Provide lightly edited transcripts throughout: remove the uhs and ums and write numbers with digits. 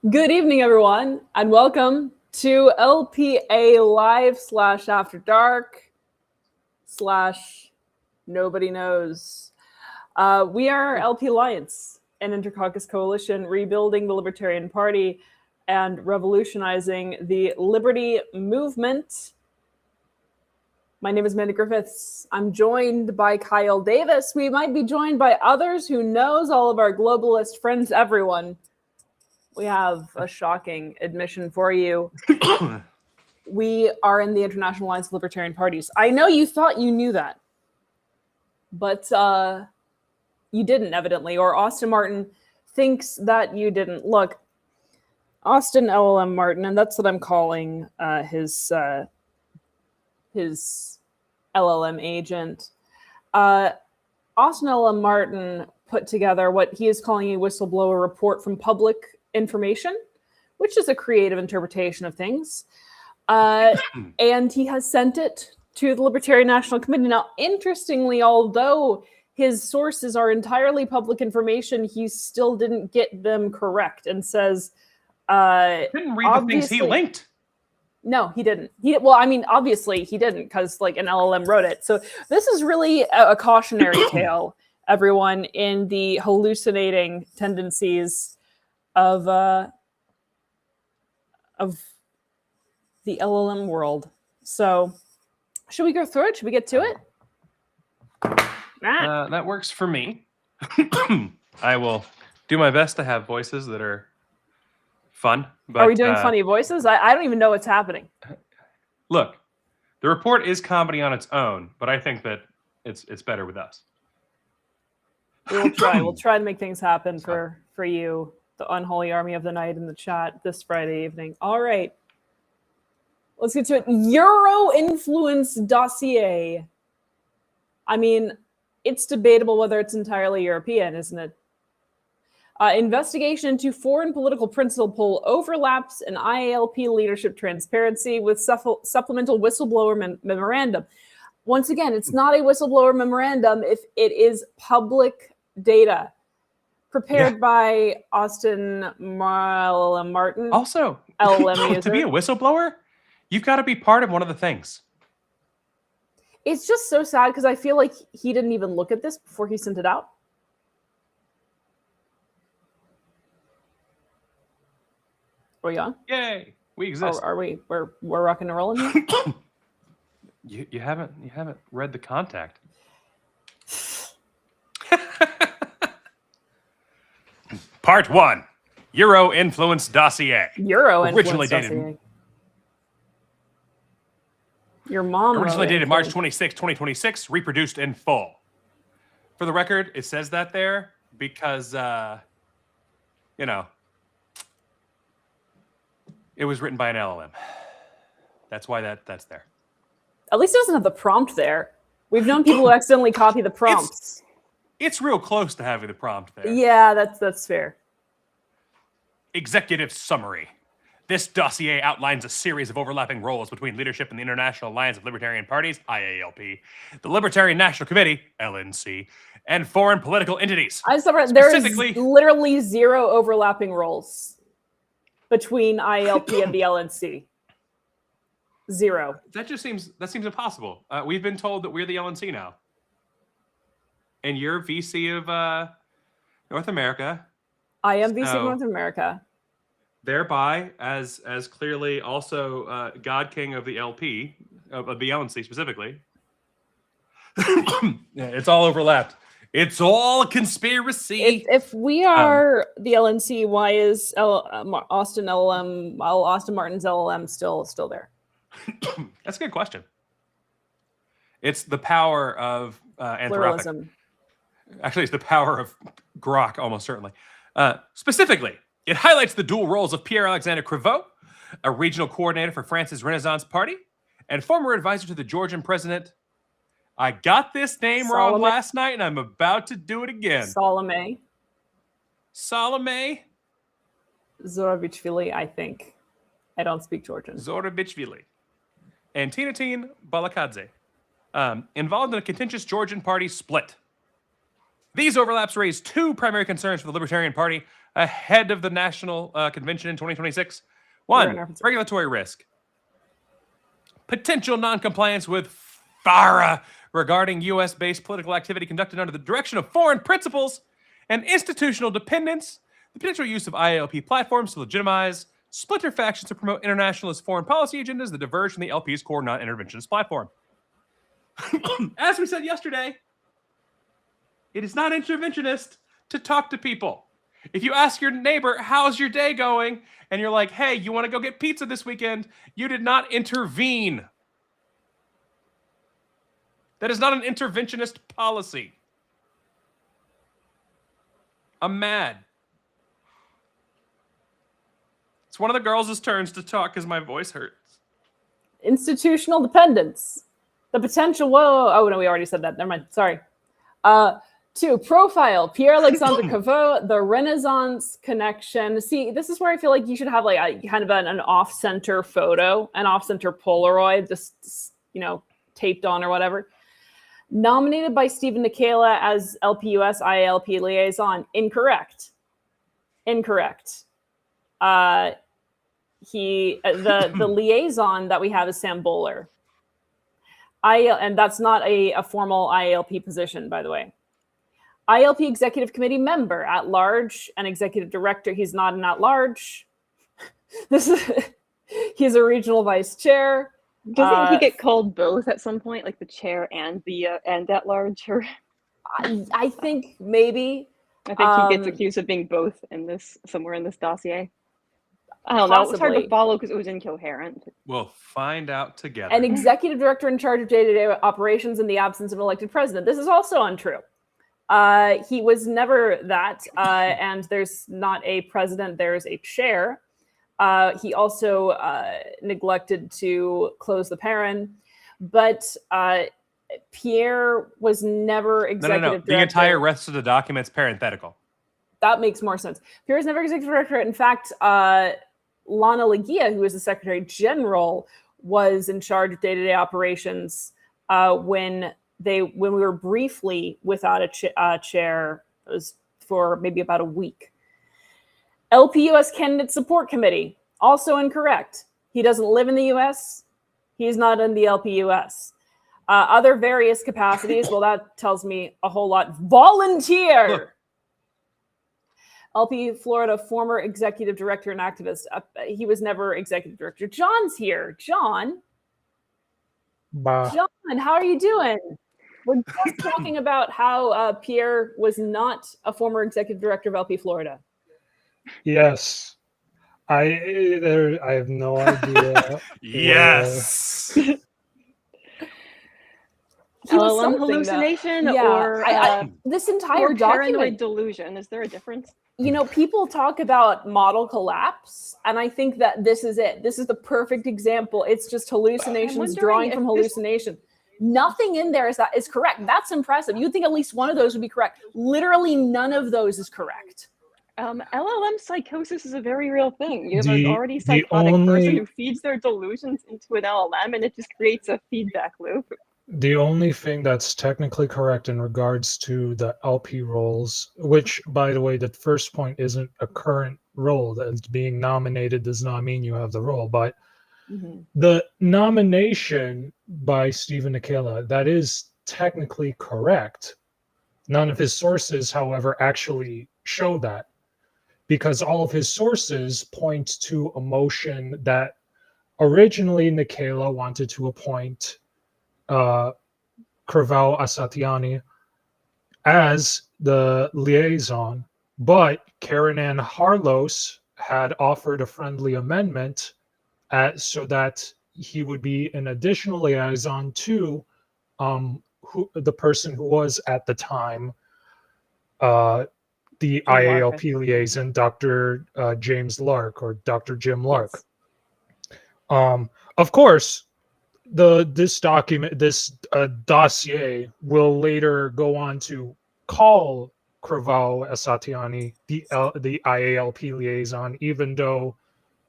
Good evening, everyone, and welcome to LPA Live / After Dark / Nobody Knows. We are LP Alliance, an intercaucus coalition rebuilding the Libertarian Party and revolutionizing the liberty movement. My name is Amanda Griffiths. I'm joined by Kyle Davis. We might be joined by others. Who knows? All of our globalist friends, everyone. We have a shocking admission for you. We are in the International Alliance of Libertarian Parties. I know you thought you knew that, but you didn't, evidently, or Austin Martin thinks that you didn't. Look, Austin LLMartin, and that's what I'm calling his LLM agent. Austin LLMartin put together what he is calling a whistleblower report from public information, which is a creative interpretation of things. And he has sent it to the Libertarian National Committee. Now, interestingly, although his sources are entirely public information, he still didn't get them correct and says... didn't read the things he linked. No, he didn't. Obviously he didn't, because like an LLM wrote it. So this is really a cautionary tale, everyone, in the hallucinating tendencies of the LLM world. So should we go through it? Should we get to it? That works for me. I will do my best to have voices that are fun. But, are we doing funny voices? I don't even know what's happening. Look, the report is comedy on its own, but I think that it's better with us. We will try. We'll try to make things happen for you, the unholy army of the night in the chat this Friday evening. All right. Let's get to it. Euro influence dossier. I mean, it's debatable whether it's entirely European, isn't it? Investigation into foreign political principle overlaps in IALP leadership transparency with supplemental whistleblower memorandum. Once again, it's not a whistleblower memorandum if it is public data prepared by Austin LLMartin. Also, LLM user. To be a whistleblower, you've got to be part of one of the things. It's just so sad because I feel like he didn't even look at this before he sent it out. Are we on? Yay, we exist. Are we? We're rocking and rolling here. You haven't read the contact. Part 1: Euro influence dossier. Euro originally influence dated. Dossier. Your mom Originally dated March 26, 2026. Reproduced in full. For the record, it says that there because it was written by an LLM. That's why that's there. At least it doesn't have the prompt there. We've known people who accidentally copy the prompts. It's real close to having the prompt there. Yeah, that's fair. Executive summary. This dossier outlines a series of overlapping roles between leadership in the International Alliance of Libertarian Parties, IALP, the Libertarian National Committee, LNC, and foreign political entities. There is literally zero overlapping roles between IALP and the LNC. Zero. That seems impossible. We've been told that we're the LNC now, and you're VC of North America. I am VC of North America. Thereby, as clearly also God King of the LP of the LNC specifically. It's all overlapped. It's all a conspiracy. If we are the LNC, why is Austin Martin's LLM still there? That's a good question. It's the power of Anthropic. Pluralism. Actually, it's the power of Grok, almost certainly. Specifically, it highlights the dual roles of Pierre-Alexandre Crevaux, a regional coordinator for France's Renaissance Party, and former advisor to the Georgian president. I got this name wrong last night, and I'm about to do it again. Salome Zorabichvili, I think. I don't speak Georgian. Zorabichvili. And Tinatin Balakadze, involved in a contentious Georgian party split. These overlaps raise two primary concerns for the Libertarian Party. ahead of the national convention in 2026. We're in One, our- regulatory risk. Potential noncompliance with FARA regarding U.S.-based political activity conducted under the direction of foreign principles and institutional dependence. The potential use of IALP platforms to legitimize splinter factions to promote internationalist foreign policy agendas that diverge from the LP's core non-interventionist platform. As we said yesterday, it is not interventionist to talk to people. If you ask your neighbor, how's your day going? And you're like, hey, you want to go get pizza this weekend? You did not intervene. That is not an interventionist policy. I'm mad. It's one of the girls' turns to talk because my voice hurts. Institutional dependence. The potential. Whoa. Oh, no, we already said that. Never mind. Sorry. 2, profile. Pierre-Alexandre Caveau, the Renaissance connection. See, this is where I feel like you should have like a kind of an off-center photo, an off-center Polaroid, just, taped on or whatever. Nominated by Stephen Nikela as LPUS IALP liaison. Incorrect. The liaison that we have is Sam Bowler. And that's not a formal IALP position, by the way. IALP Executive Committee member at large and executive director. He's not an at large. He's a regional vice chair. Doesn't he get called both at some point, like the chair and the and at large? Or I think maybe. I think he gets accused of being both in this somewhere in this dossier. I don't know. It was hard to follow because it was incoherent. We'll find out together. An executive director in charge of day-to-day operations in the absence of an elected president. This is also untrue. He was never that, and there's not a president, there's a chair. He also neglected to close the parent, but Pierre was never executive director. The entire rest of the document's parenthetical. That makes more sense. Pierre was never executive director. In fact, Lana Leguia, who was the Secretary General, was in charge of day-to-day operations when we were briefly without a chair. It was for maybe about a week. LPUS Candidate Support Committee, also incorrect. He doesn't live in the U.S. He's not in the LPUS. Other various capacities, well, that tells me a whole lot. Volunteer! Look. LP Florida, former executive director and activist. He was never executive director. John's here. John, how are you doing? We're just talking about how Pierre was not a former executive director of LP Florida. Yes. I have no idea. Yes. LLM hallucination or this entire paranoid document delusion. Is there a difference? People talk about model collapse, and I think that this is it. This is the perfect example. It's just hallucinations drawing from hallucination. Nothing in there is correct. That's impressive. You'd think at least one of those would be correct. Literally none of those is correct. LLM psychosis is a very real thing. You have an already psychotic person who feeds their delusions into an LLM, and it just creates a feedback loop. The only thing that's technically correct in regards to the LP roles, which, by the way, the first point isn't a current role. That being nominated does not mean you have the role, but the nomination by Stephen Nikela, that is technically correct. None of his sources, however, actually show that, because all of his sources point to a motion that originally Nikela wanted to appoint Creval Asatiani as the liaison, but Karen Ann Harlos had offered a friendly amendment so that he would be an additional liaison to the person who was at the time the IALP liaison, Dr. James Lark, or Dr. Jim Lark. Yes. Of course, this dossier will later go on to call Creval Asatiani the IALP liaison, even though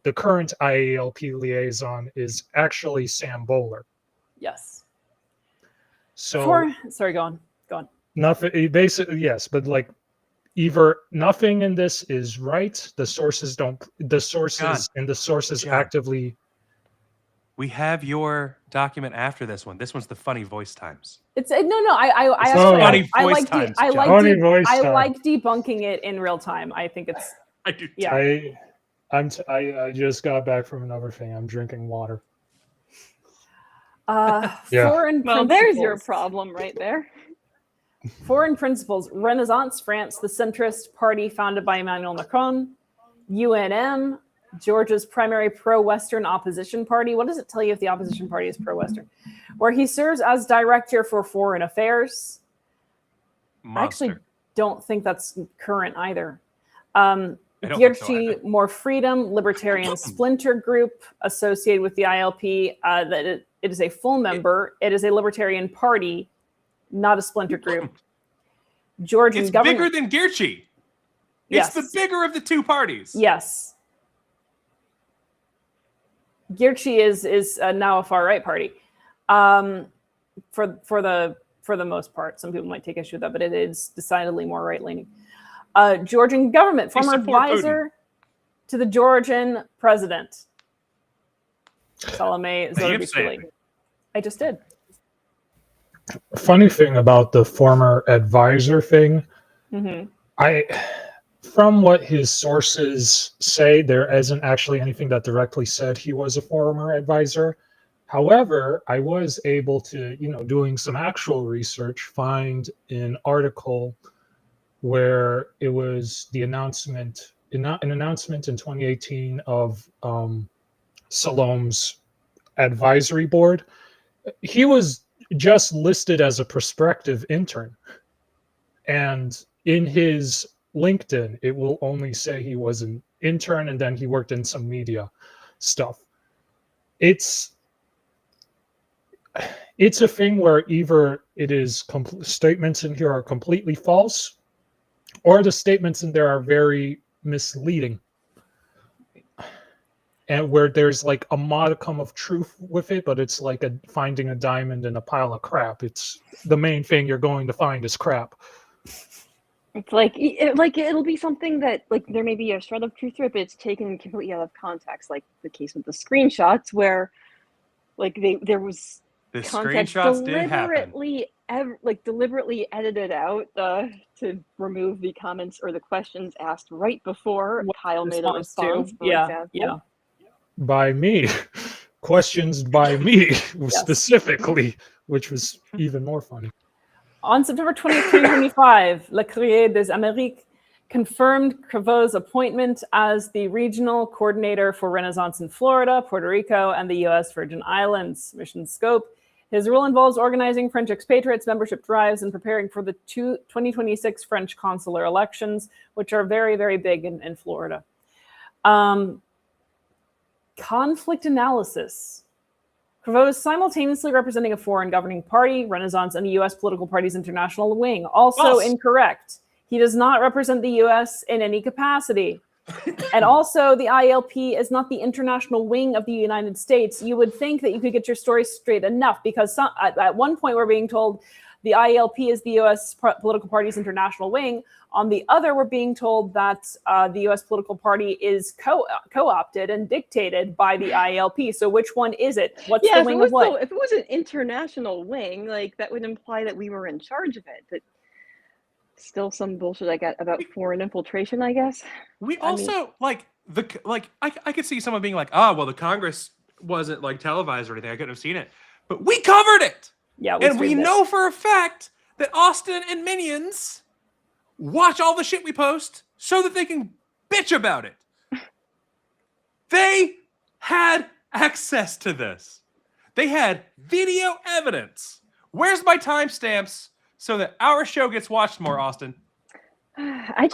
the current IALP liaison is actually Sam Bowler. Yes. So sorry, go on. Nothing. Basically, yes, but like either nothing in this is right, the sources John. actively. We have your document after this one. This one's the funny voice times. It's no. I This is actually funny I voice like times, I John. like Funny voice I time. like debunking it in real time. I think it's I do. yeah. I just got back from another thing. I'm drinking water. Yeah. Well, there's your problem right there. Foreign principles: Renaissance France, the centrist party founded by Emmanuel Macron. UNM, Georgia's primary pro-Western opposition party. What does it tell you if the opposition party is pro-Western? Where he serves as director for foreign affairs. Monster. I actually don't think that's current either. I don't think so Gierci, either. More Freedom, libertarian splinter group associated with the ILP. That it is a full member. It is a libertarian party, not a splinter group. Georgian It's government. bigger than Gierci. Yes. It's the bigger of the two parties. Yes. Gierci is now a far right party, for the most part. Some people might take issue with that, but it is decidedly more right leaning. Georgian government, They former support advisor to the Georgian president, Salome Zurabishvili. I just did. Funny thing about the former advisor thing, from what his sources say, there isn't actually anything that directly said he was a former advisor. However, I was able to, doing some actual research, find an article where it was the announcement, an announcement in 2018 of Salome's advisory board. He was just listed as a prospective intern. And in his LinkedIn, it will only say he was an intern and then he worked in some media stuff. It's a thing where either it is statements in here are completely false, or the statements in there are very misleading, and where there's like a modicum of truth with it, but it's like finding a diamond in a pile of crap. It's the main thing you're going to find is crap. It's like it'll be something that like there may be a shred of truth to it, but it's taken completely out of context, like the case with the screenshots where like there was The context screenshots did happen. deliberately edited out to remove the comments or the questions asked right before Kyle made a response, for example. Yeah. By me. Questions by me specifically, which was even more funny. On September 20th, 2025, Le Courrier des Amériques confirmed Crevaux's appointment as the regional coordinator for Renaissance in Florida, Puerto Rico, and the U.S. Virgin Islands. Mission scope: his role involves organizing French expatriates, membership drives, and preparing for the 2026 French consular elections, which are very, very big in Florida. Conflict analysis. Crevaux is simultaneously representing a foreign governing party, Renaissance, and the U.S. political party's international wing. Also incorrect. He does not represent the U.S. in any capacity. And also, the ILP is not the international wing of the United States. You would think that you could get your story straight enough, because at one point we're being told the ILP is the U.S. political party's international wing. On the other, we're being told that the U.S. political party is co-opted and dictated by the ILP. So which one is it? What's the wing of what? If it was an international wing, like that would imply that we were in charge of it. But still some bullshit I got about foreign infiltration, I guess. We also I could see someone being like, well, the Congress wasn't like televised or anything. I couldn't have seen it, but we covered it. Yeah, and we know for a fact that Austin and minions watch all the shit we post so that they can bitch about it. They had access to this. They had video evidence. Where's my timestamps so that our show gets watched more, Austin? I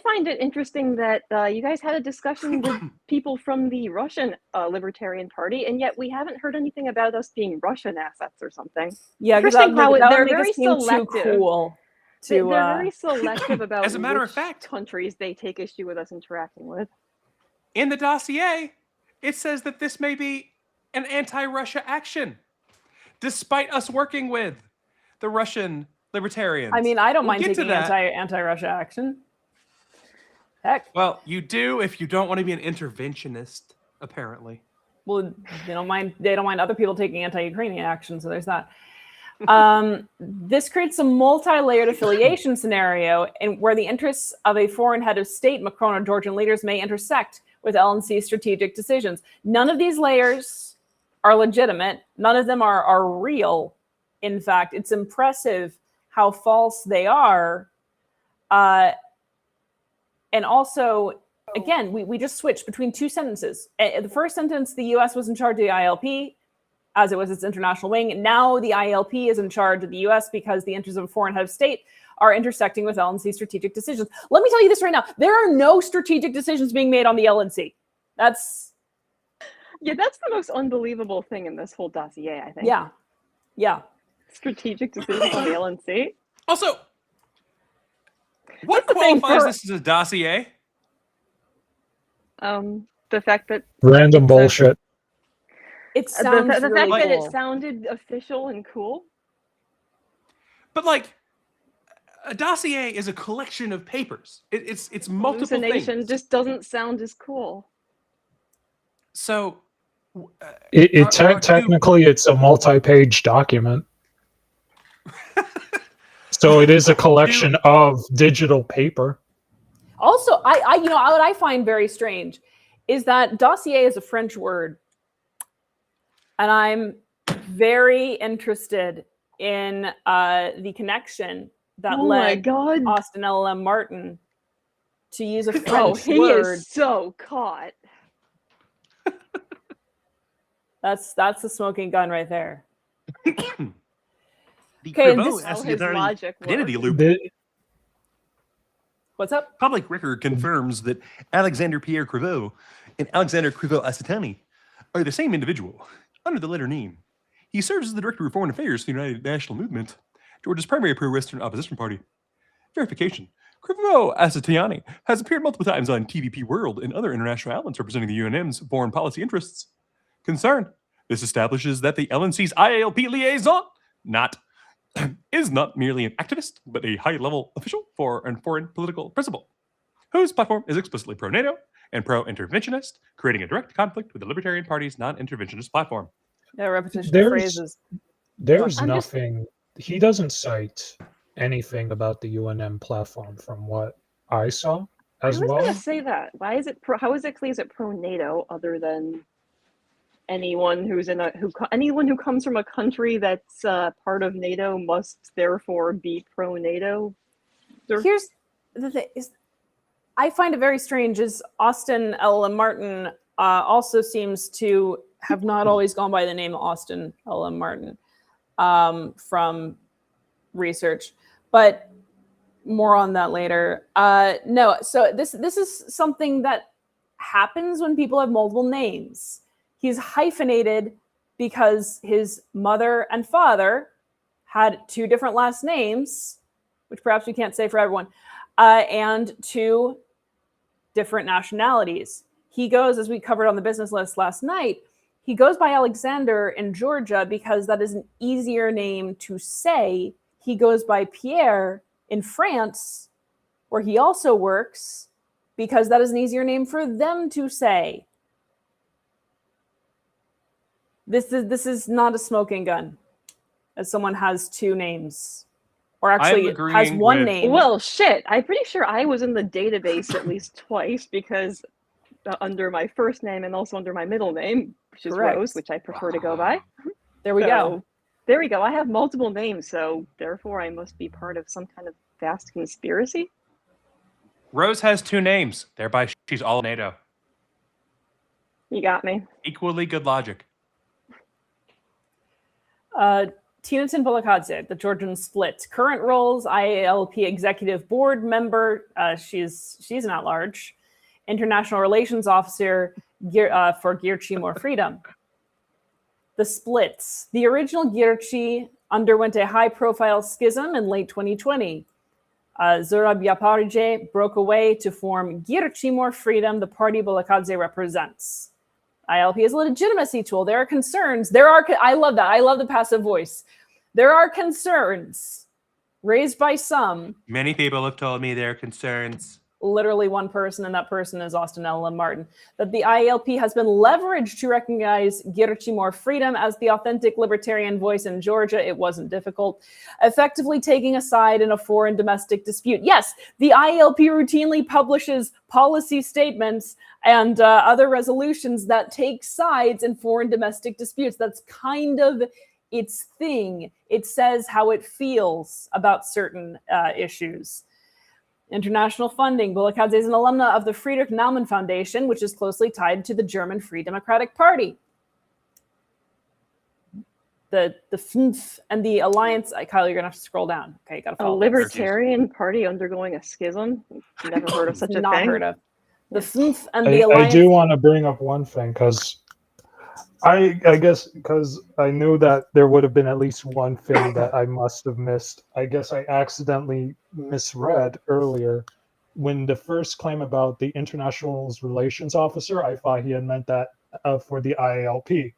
find it interesting that you guys had a discussion with people from the Russian Libertarian Party, and yet we haven't heard anything about us being Russian assets or something. Yeah, because they're very selective. Too cool. They're very selective about as a matter of fact, countries they take issue with us interacting with. In the dossier, it says that this may be an anti-Russia action, despite us working with the Russian libertarians. I mean, I don't mind get to taking that. anti-Russia action. Heck. Well, you do if you don't want to be an interventionist, apparently. Well, they don't mind other people taking anti-Ukrainian action, so there's that. This creates a multi-layered affiliation scenario where the interests of a foreign head of state, Macron or Georgian leaders, may intersect with LNC's strategic decisions. None of these layers are legitimate. None of them are real. In fact, it's impressive how false they are. And also, again, we just switched between two sentences. The first sentence, the US was in charge of the ILP, as it was its international wing. Now the ILP is in charge of the US because the interests of a foreign head of state are intersecting with LNC strategic decisions. Let me tell you this right now. There are no strategic decisions being made on the LNC. That's the most unbelievable thing in this whole dossier, I think. Yeah. Strategic decisions on the LNC. Also, what qualifies this as a dossier? The fact that Random bullshit. It sounds the really fact that cool. it sounded official and cool. But like, a dossier is a collection of papers. It's multiple Hallucination things. just doesn't sound as cool. So, technically, it's a multi-page document. So it is a collection of digital paper. Also, I what I find very strange is that dossier is a French word. And I'm very interested in the connection that led Austin LLMartin to use a French he word. Is so caught. That's the smoking gun right there. Okay, his logic identity loop. What's up? Public record confirms that Alexander Pierre Crivaux and Alexander Crivaux Asitani are the same individual under the letter name. He serves as the Director of Foreign Affairs for the United National Movement, Georgia's primary pro-Western opposition party. Verification. Crivaux Asitani has appeared multiple times on TVP World and other international outlets representing the UNM's foreign policy interests. Concern. This establishes that the LNC's IALP liaison is not merely an activist, but a high-level official for a foreign political principle, whose platform is explicitly pro-NATO and pro-interventionist, creating a direct conflict with the Libertarian Party's non-interventionist platform. Yeah, repetition of phrases. There's nothing. He doesn't cite anything about the UNM platform from what I saw as well. I was going to say that. Why is it how exactly is it pro-NATO other than anyone who comes from a country that's part of NATO must therefore be pro-NATO? Here's the thing: I find it very strange. Is Austin LLMartin also seems to have not always gone by the name Austin LLMartin from research, but more on that later. No, so this is something that happens when people have multiple names. He's hyphenated because his mother and father had two different last names, which perhaps we can't say for everyone, and two different nationalities. He goes, as we covered on the business list last night, he goes by Alexander in Georgia because that is an easier name to say. He goes by Pierre in France, where he also works, because that is an easier name for them to say. This is not a smoking gun, as someone has two names, or actually has one name. Well, shit, I'm pretty sure I was in the database at least twice because under my first name and also under my middle name, which is Rose, which I prefer to go by. There we go. There we go. I have multiple names, so therefore I must be part of some kind of vast conspiracy. Rose has two names, thereby she's all NATO. You got me. Equally good logic. Tinatin Bolakadze, the Georgian split. Current roles: IALP executive board member. She's an at-large. International relations officer for Gyurchy More Freedom. The splits. The original Gyurchy underwent a high-profile schism in late 2020. Zurab Yaparije broke away to form Gyurchy More Freedom, the party Bolakadze represents. ILP is a legitimacy tool. There are concerns. I love that. I love the passive voice. There are concerns raised by some. Many people have told me their concerns. Literally one person, and that person is Austin LLMartin, that the IALP has been leveraged to recognize Gierchimor freedom as the authentic libertarian voice in Georgia. It wasn't difficult. Effectively taking a side in a foreign domestic dispute. Yes, the IALP routinely publishes policy statements and other resolutions that take sides in foreign domestic disputes. That's kind of its thing. It says how it feels about certain issues. International funding. Bulakadze is an alumna of the Friedrich Naumann Foundation, which is closely tied to the German Free Democratic Party. The FNF and the Alliance. Kyle, you're going to have to scroll down. Okay, you got to follow. A libertarian party undergoing a schism? Never heard of such a thing. Not heard of. The FNF and the Alliance. I do want to bring up one thing, because I guess because I knew that there would have been at least one thing that I must have missed. I guess I accidentally misread earlier when the first claim about the International Relations Officer. I thought he had meant that for the IALP.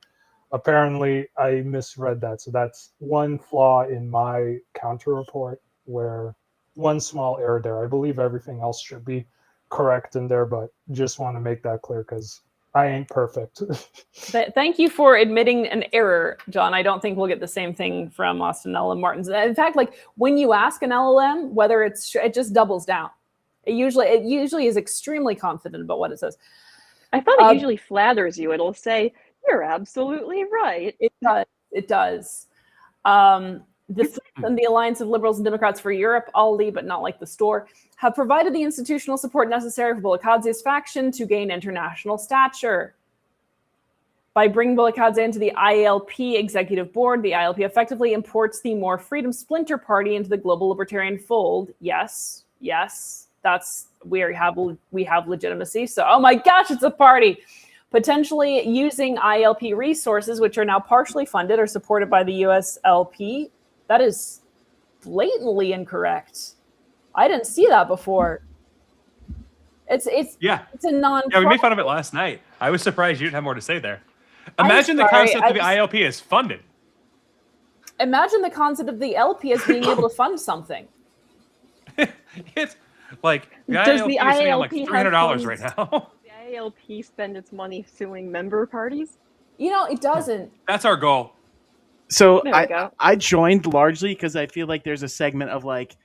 Apparently, I misread that. So that's one flaw in my counter report, where one small error there. I believe everything else should be correct in there, but just want to make that clear because I ain't perfect. Thank you for admitting an error, John. I don't think we'll get the same thing from Austin LLMartin. In fact, like when you ask an LLM whether it just doubles down. It usually is extremely confident about what it says. I thought it usually flatters you. It'll say, "You're absolutely right." It does. It does. The Alliance of Liberals and Democrats for Europe, ALDE, but not like the store, have provided the institutional support necessary for Bulakadze's faction to gain international stature. By bringing Bulakadze into the IALP executive board, the IALP effectively imports the More Freedom splinter party into the global libertarian fold. Yes, that's we have legitimacy. So, oh my gosh, it's a party. Potentially using IALP resources, which are now partially funded or supported by the US LP. That is blatantly incorrect. I didn't see that before. It's a non. Yeah, we made fun of it last night. I was surprised you didn't have more to say there. Imagine the concept of the ILP as funded. Imagine the concept of the LP as being able to fund something. It's like the Does ILP the is sitting on like ILP $300 right now. The IALP spend its money suing member parties? You know, it doesn't. That's our goal. So There we go. I joined largely because I feel like there's a segment of like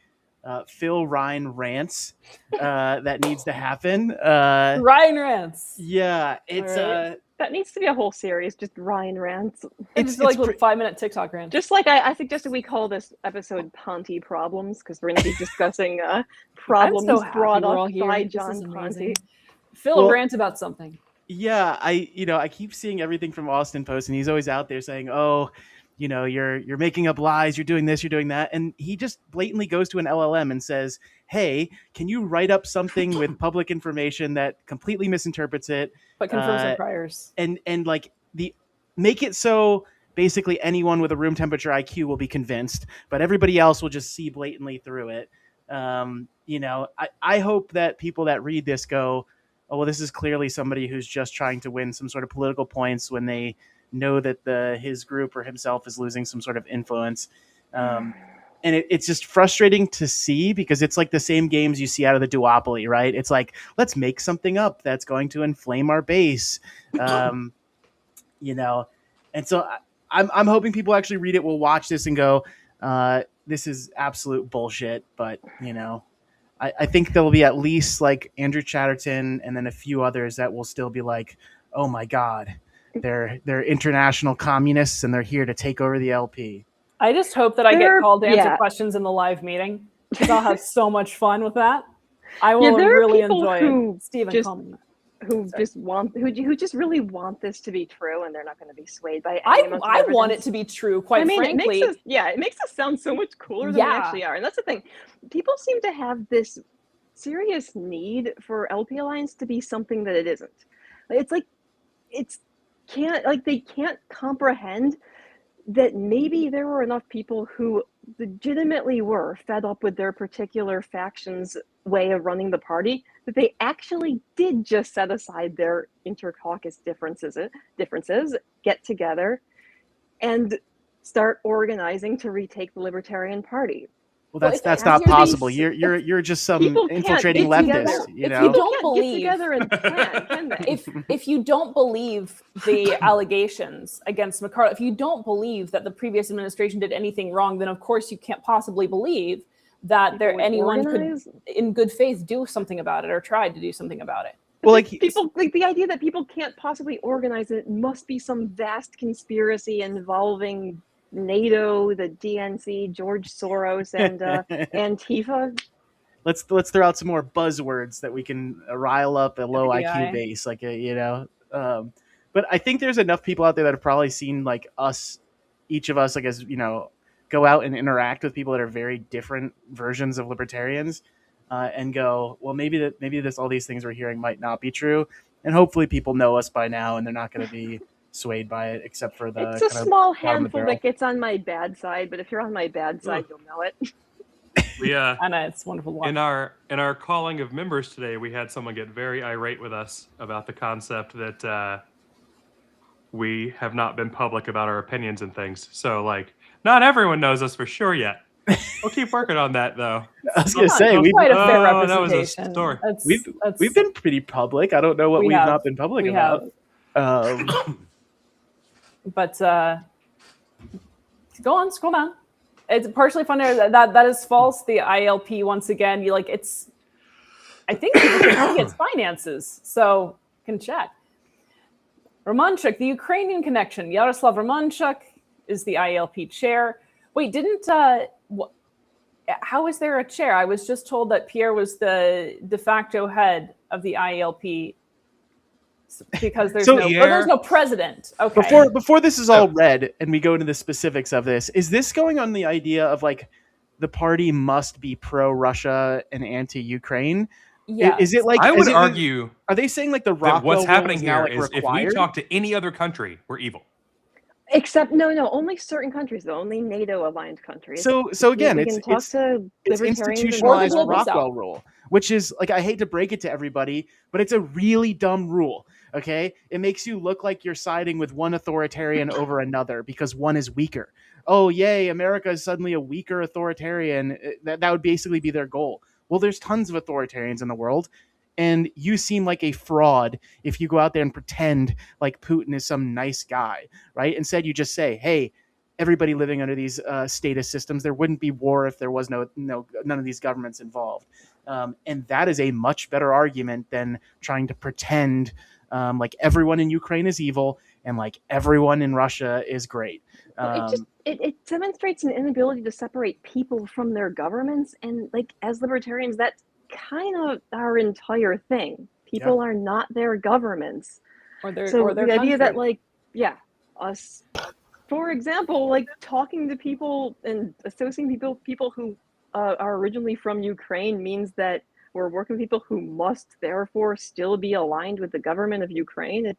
Phil Ryan rants that needs to happen. Ryan rants. Yeah, it's Right. That needs to be a whole series, just Ryan rants. It's like little 5-minute TikTok rant. Just like I suggested we call this episode Ponty Problems, because we're going to be discussing problems I'm so happy brought we're all up here. by This John is amazing. Ponty. Phil rants about something. Yeah, I keep seeing everything from Austin post, and he's always out there saying, "Oh, you're making up lies, you're doing this, you're doing that," and he just blatantly goes to an LLM and says, "Hey, can you write up something with public information that completely misinterprets it, But confirms our priors. and like make it so basically anyone with a room temperature IQ will be convinced, but everybody else will just see blatantly through it." I hope that people that read this go, "Oh, well, this is clearly somebody who's just trying to win some sort of political points," when they know that his group or himself is losing some sort of influence. And it's just frustrating to see, because it's like the same games you see out of the duopoly, right? It's like, let's make something up that's going to inflame our base. And so I'm hoping people actually read it, will watch this and go, this is absolute bullshit. But, I think there'll be at least like Andrew Chatterton and then a few others that will still be like, oh my God, they're international communists and they're here to take over the LP. I just hope that I get called to answer questions in the live meeting, because I'll have so much fun with that. I will really enjoy it. Stephen, call me. Who just really want this to be true, and they're not going to be swayed by any I amount of want it evidence. to be true, quite frankly. It makes us sound so much cooler than we actually are. And that's the thing. People seem to have this serious need for LP Alliance to be something that it isn't. It's like they can't comprehend that maybe there were enough people who legitimately were fed up with their particular faction's way of running the party, that they actually did just set aside their inter-caucus differences, get together, and start organizing to retake the Libertarian Party. Well, Well, that's not possible. these- You're just some people can't infiltrating get together. leftist. You If know. you People don't can't believe- get together and plan, can they? if you don't believe the allegations against McCarthy, if you don't believe that the previous administration did anything wrong, then of course you can't possibly believe that anyone organize? could, in good faith, do something about it or tried to do something about it. Well, like people, like the idea that people can't possibly organize it must be some vast conspiracy involving NATO, the DNC, George Soros, and Antifa. let's throw out some more buzzwords that we can rise up a low FBI. IQ base, like but I think there's enough people out there that have probably seen like us, each of us, like as go out and interact with people that are very different versions of libertarians, and go, well, maybe all these things we're hearing might not be true, and hopefully people know us by now and they're not going to be swayed by it, except for the It's a kind of small bottom of the handful barrel. that gets on my bad side, but if you're on my bad side, you'll know it. We I know, it's wonderful to watch. in our calling of members today, we had someone get very irate with us about the concept that we have not been public about our opinions and things. So like, not everyone knows us for sure yet. We'll keep working on that though. I was going to say It's quite a fair that was a representation. story. we've been pretty public. I don't know what we've not been public about. But go on, scroll down. It's partially funny that is false. The ILP, once again, I think people can see its finances, so can check. Romanchuk, the Ukrainian connection. Yaroslav Romanchuk is the ILP chair. Wait, how is there a chair? I was just told that Pierre was the de facto head of the ILP because there's no president. Okay. Before this is all read and we go into the specifics of this, is this going on the idea of like the party must be pro-Russia and anti-Ukraine? Yeah. Is it like I would argue? Are they saying like the That Rockwell what's happening rule now, here like, is if required? we talk to any other country, we're evil. Except no, only certain countries though, only NATO aligned countries. So again, we can talk to it's libertarians institutionalized and- Rockwell rule, which is like, I hate to break it to everybody, but it's a really dumb rule. Okay, it makes you look like you're siding with one authoritarian over another because one is weaker. Oh yay, America is suddenly a weaker authoritarian. That would basically be their goal. Well, there's tons of authoritarians in the world, and you seem like a fraud if you go out there and pretend like Putin is some nice guy, right? Instead, you just say, hey, everybody living under these status systems, there wouldn't be war if there was none of these governments involved. And that is a much better argument than trying to pretend like everyone in Ukraine is evil and like everyone in Russia is great. It demonstrates an inability to separate people from their governments, and like as libertarians, that's kind of our entire thing. People are not their governments. Or their idea that country. us, for example, like talking to people and associating people who are originally from Ukraine means that we're working with people who must therefore still be aligned with the government of Ukraine.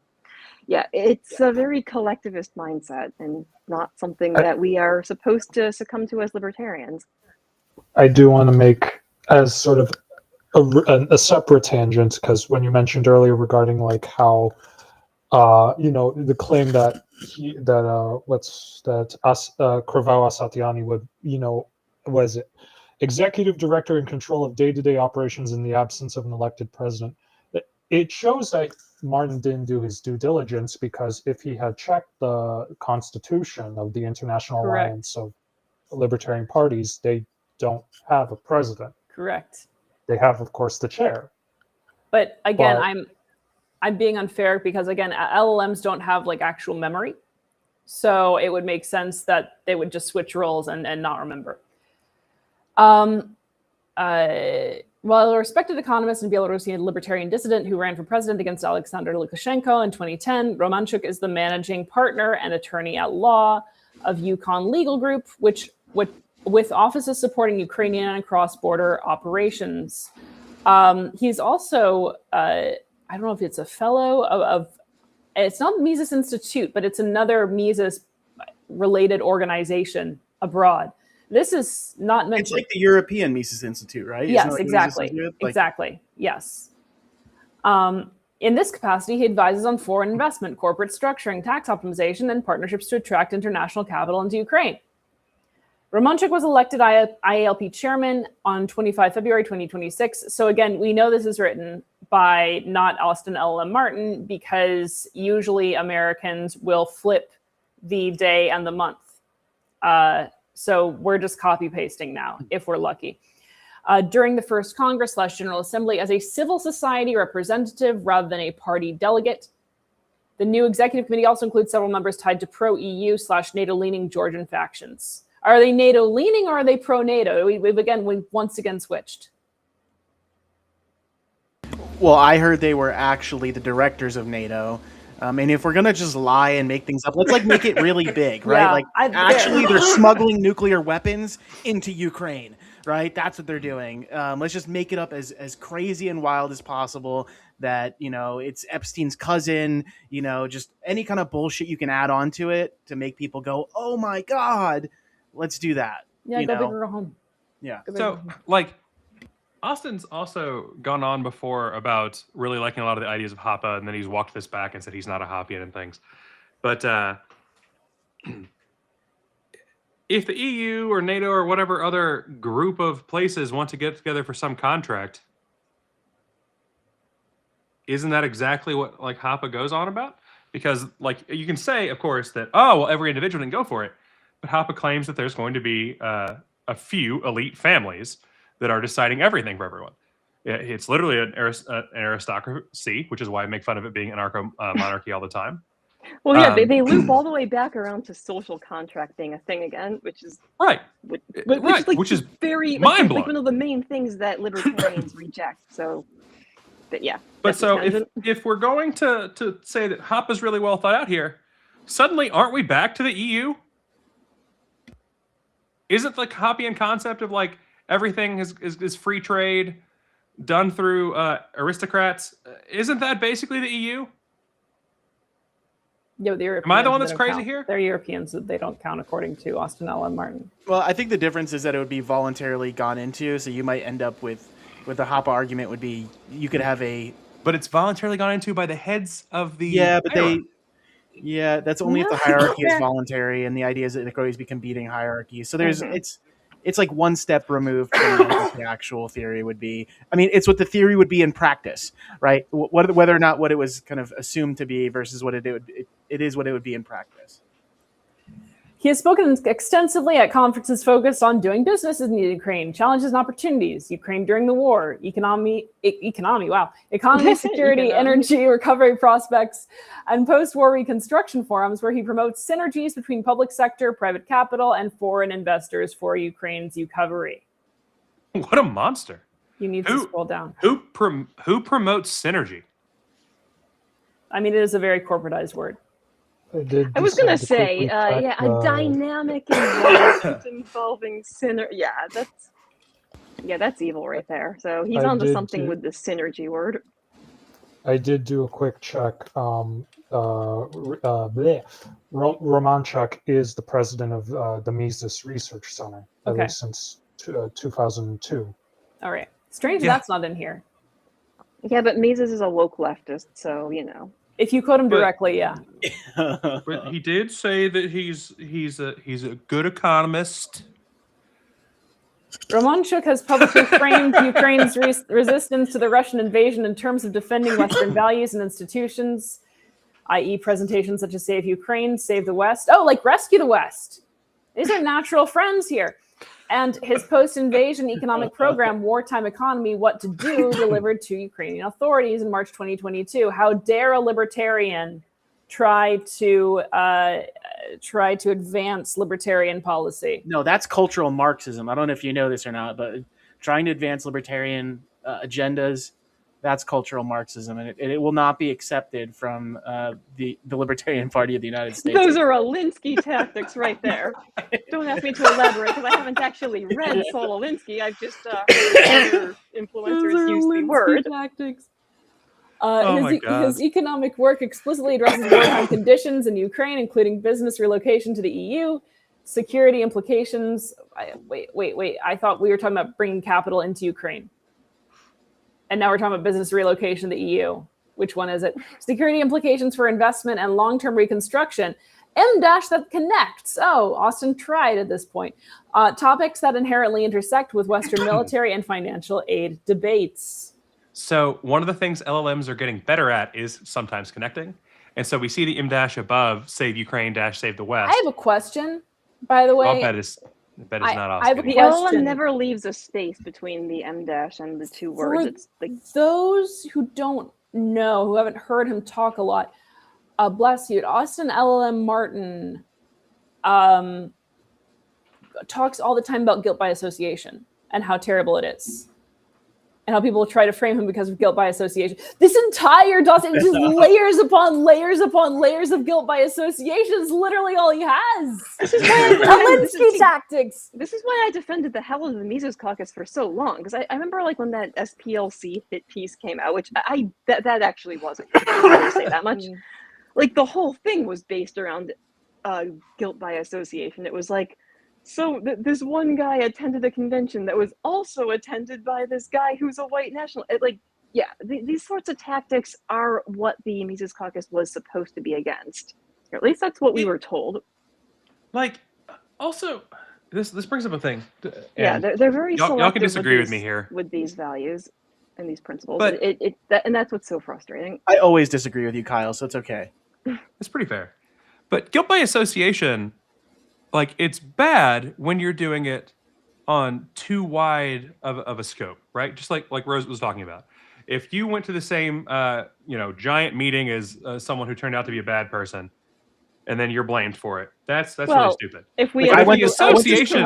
It's a very collectivist mindset and not something that we are supposed to succumb to as libertarians. I do want to make as sort of a separate tangent, because when you mentioned earlier regarding like how the claim that Krivao Satyani would was it executive director in control of day-to-day operations in the absence of an elected president. It shows that Martin didn't do his due diligence, because if he had checked the constitution of the International Correct. Alliance of Libertarian Parties, they don't have a president. Correct. They have, of course, the chair. But again, I'm being unfair because again, LLMs don't have like actual memory, so it would make sense that they would just switch roles and not remember. Well, a respected economist and Belarusian libertarian dissident who ran for president against Alexander Lukashenko in 2010, Romanchuk is the managing partner and attorney at law of Yukon Legal Group, which with offices supporting Ukrainian and cross-border operations. He's also, I don't know if it's a fellow of it's not Mises Institute, but it's another Mises-related organization abroad. This is not mentioned. It's like the European Mises Institute, right? Yes, exactly. Exactly. Yes. In this capacity, he advises on foreign investment, corporate structuring, tax optimization, and partnerships to attract international capital into Ukraine. Romanchuk was elected IALP chairman on 25 February 2026. So again, we know this is written by not Austin LLMartin because usually Americans will flip the day and the month. So we're just copy pasting now, if we're lucky. During the first Congress/General Assembly as a civil society representative rather than a party delegate. The new executive committee also includes several members tied to pro-EU/NATO-leaning Georgian factions. Are they NATO-leaning or are they pro-NATO? We've once again switched. Well, I heard they were actually the directors of NATO. And if we're going to just lie and make things up, let's like make it really big, right? Yeah, like actually they're smuggling nuclear weapons into Ukraine, right? That's what they're doing. Let's just make it up as crazy and wild as possible that, you know, it's Epstein's cousin, you know, just any kind of bullshit you can add on to it to make people go, oh my God, let's do that. Yeah, go big or go home. Yeah. So like Austin's also gone on before about really liking a lot of the ideas of Hoppe, and then he's walked this back and said he's not a Hoppian and things. But if the EU or NATO or whatever other group of places want to get together for some contract, isn't that exactly what like Hoppe goes on about? Because like you can say, of course, that, oh, well, every individual can go for it. But Hoppe claims that there's going to be a few elite families that are deciding everything for everyone. It's literally an aristocracy, which is why I make fun of it being anarcho-monarchy all the time. Well, yeah, they loop all the way back around to social contract being a thing again, which is right. Which is very mind-blowing. like one of the main things that libertarians reject. So, but yeah. But so if we're going to say that Hoppe is really well thought out here, suddenly aren't we back to the EU? Isn't the Hoppian concept of like everything is free trade done through aristocrats? Isn't that basically the EU? Yeah, the Europeans, am I the one that's crazy here? They're Europeans, that they don't count according to Austin LLMartin. Well, I think the difference is that it would be voluntarily gone into, so you might end up with the Hoppe argument would be you could have a... But it's voluntarily gone into by the heads of the... Yeah, but Yeah, that's only if the hierarchy is voluntary, and the idea is that there could always be competing hierarchies. So there's it's like one step removed from what the actual theory would be. I mean, it's what the theory would be in practice, right? Whether or not what it was kind of assumed to be versus what it is what it would be in practice. He has spoken extensively at conferences focused on doing business in Ukraine, challenges and opportunities, Ukraine during the war, economy, security, energy, recovery prospects, and post-war reconstruction forums where he promotes synergies between public sector, private capital, and foreign investors for Ukraine's recovery. What a monster. You need to scroll down. Who promotes synergy? I mean, it is a very corporatized word. I was going to say, a dynamic environment involving synergy. Yeah, that's evil right there. So he's onto something with the synergy word. I did do a quick check. Romanchuk is the president of the Mises Research Center, at least since 2002. All right. Strange that's not in here. Yeah, but Mises is a woke leftist, so, you know. If you quote him directly, yeah. But he did say that he's a good economist. Romanchuk has publicly framed Ukraine's resistance to the Russian invasion in terms of defending Western values and institutions, i.e. presentations such as Save Ukraine, Save the West. Oh, like Rescue the West. These are natural friends here. And his post-invasion economic program, Wartime Economy, What to Do, delivered to Ukrainian authorities in March 2022. How dare a libertarian try to advance libertarian policy? No, that's cultural Marxism. I don't know if you know this or not, but trying to advance libertarian agendas, that's cultural Marxism, and it will not be accepted from the Libertarian Party of the United States. Those are Alinsky tactics right there. Don't ask me to elaborate because I haven't actually read Saul Alinsky. I've just heard other influencers use the word. Tactics. His economic work explicitly addresses wartime conditions in Ukraine, including business relocation to the EU, security implications. Wait. I thought we were talking about bringing capital into Ukraine. And now we're talking about business relocation to the EU. Which one is it? Security implications for investment and long-term reconstruction. M dash that connects. Oh, Austin tried at this point. Topics that inherently intersect with Western military and financial aid debates. So one of the things LLMs are getting better at is sometimes connecting. And so we see the M dash above, save Ukraine dash save the West. I have a question, by the way. I'll bet it's not Austin. I have a The question. LLM never leaves a space between the M dash and the two words. For It's like those who don't know, who haven't heard him talk a lot, bless you, Austin LLMartin talks all the time about guilt by association and how terrible it is. And how people try to frame him because of guilt by association. This entire dossier is just layers upon layers upon layers of guilt by association is literally all he has. This is why Alinsky tactics. This is why I defended the hell of the Mises Caucus for so long, because I remember like when that SPLC hit piece came out, which that actually wasn't good. I don't say that much. Like the whole thing was based around guilt by association. It was like, so this one guy attended a convention that was also attended by this guy who's a white national. These sorts of tactics are what the Mises Caucus was supposed to be against. Or at least that's what we were told. Like, also, this brings up a thing. Yeah, they're very selective. Y'all can disagree with me here. With these values and these principles. But and that's what's so frustrating. I always disagree with you, Kyle, so it's okay. It's pretty fair. But guilt by association, like, it's bad when you're doing it on too wide of a scope, right? Just like Rose was talking about. If you went to the same giant meeting as someone who turned out to be a bad person, and then you're blamed for it, that's really stupid. If we I went to school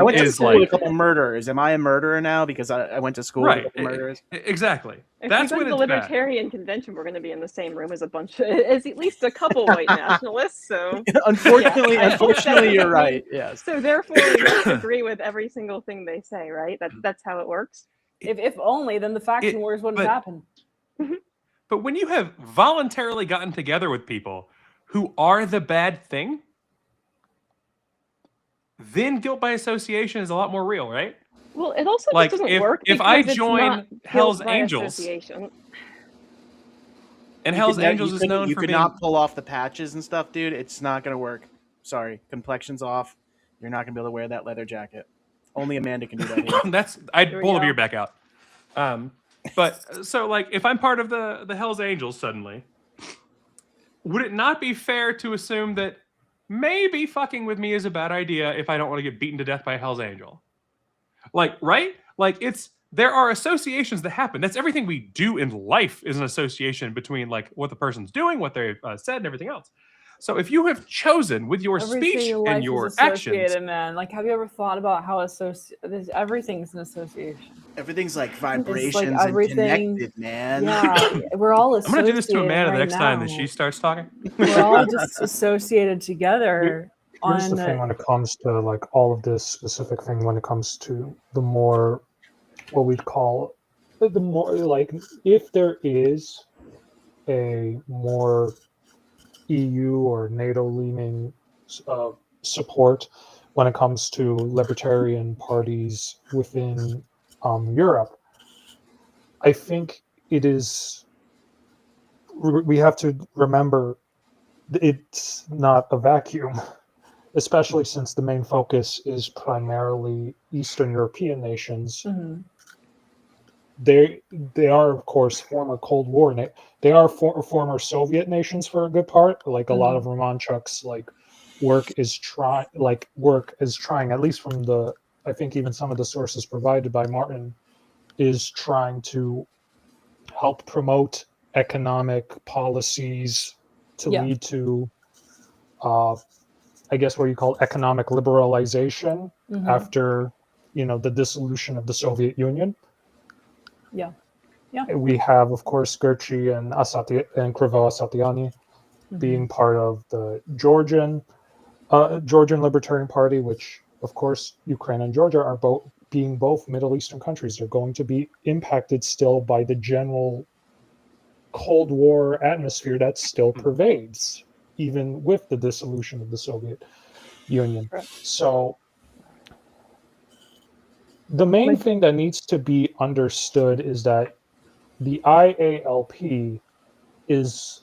with a couple murderers. Am I a murderer now because I went to school with a couple murderers? Exactly. If That's we go when to the it's bad. Libertarian Convention, we're going to be in the same room as as at least a couple white nationalists. So unfortunately, you're right. Yes. So therefore, we must agree with every single thing they say, right? That's how it works. If only, then the faction wars wouldn't happen. But when you have voluntarily gotten together with people who are the bad thing, then guilt by association is a lot more real, right? Well, it also like just doesn't work. If I join Hell's Angels, and Hell's Angels is known for being... You could not pull off the patches and stuff, dude. It's not going to work. Sorry. Complexion's off. You're not going to be able to wear that leather jacket. Only Amanda can do that. I'd pull the beer back out. But so, like, if I'm part of the Hell's Angels suddenly, would it not be fair to assume that maybe fucking with me is a bad idea if I don't want to get beaten to death by a Hell's Angel? Like, right? Like, there are associations that happen. That's everything we do in life is an association between, like, what the person's doing, what they've said, and everything else. So if you have chosen with your speech and your actions, man, like, have you ever thought about how everything's an association? Everything's like vibrations and connected, man. Yeah, we're all associated. I'm gonna do this to Amanda the next time that she starts talking. We're all just associated together. Here's the thing when it comes to, like, all of this specific thing, when it comes to the more, what we'd call, the more, like, if there is a more EU or NATO-leaning support when it comes to libertarian parties within Europe, I think it is, we have to remember it's not a vacuum, especially since the main focus is primarily Eastern European nations. Mm-hmm. They are, of course, former Cold War. They are former Soviet nations for a good part. Like, a lot of Romanchuk's work is trying, at least from the, I think even some of the sources provided by Martin, is trying to help promote economic policies to lead to, I guess, what you call economic liberalization after, the dissolution of the Soviet Union. Yeah. We have, of course, Gurchi and Krivo Asatyani being part of the Georgian Libertarian Party, which, of course, Ukraine and Georgia are both Middle Eastern countries. They're going to be impacted still by the general Cold War atmosphere that still pervades, even with the dissolution of the Soviet Union. Right. So the main thing that needs to be understood is that the IALP is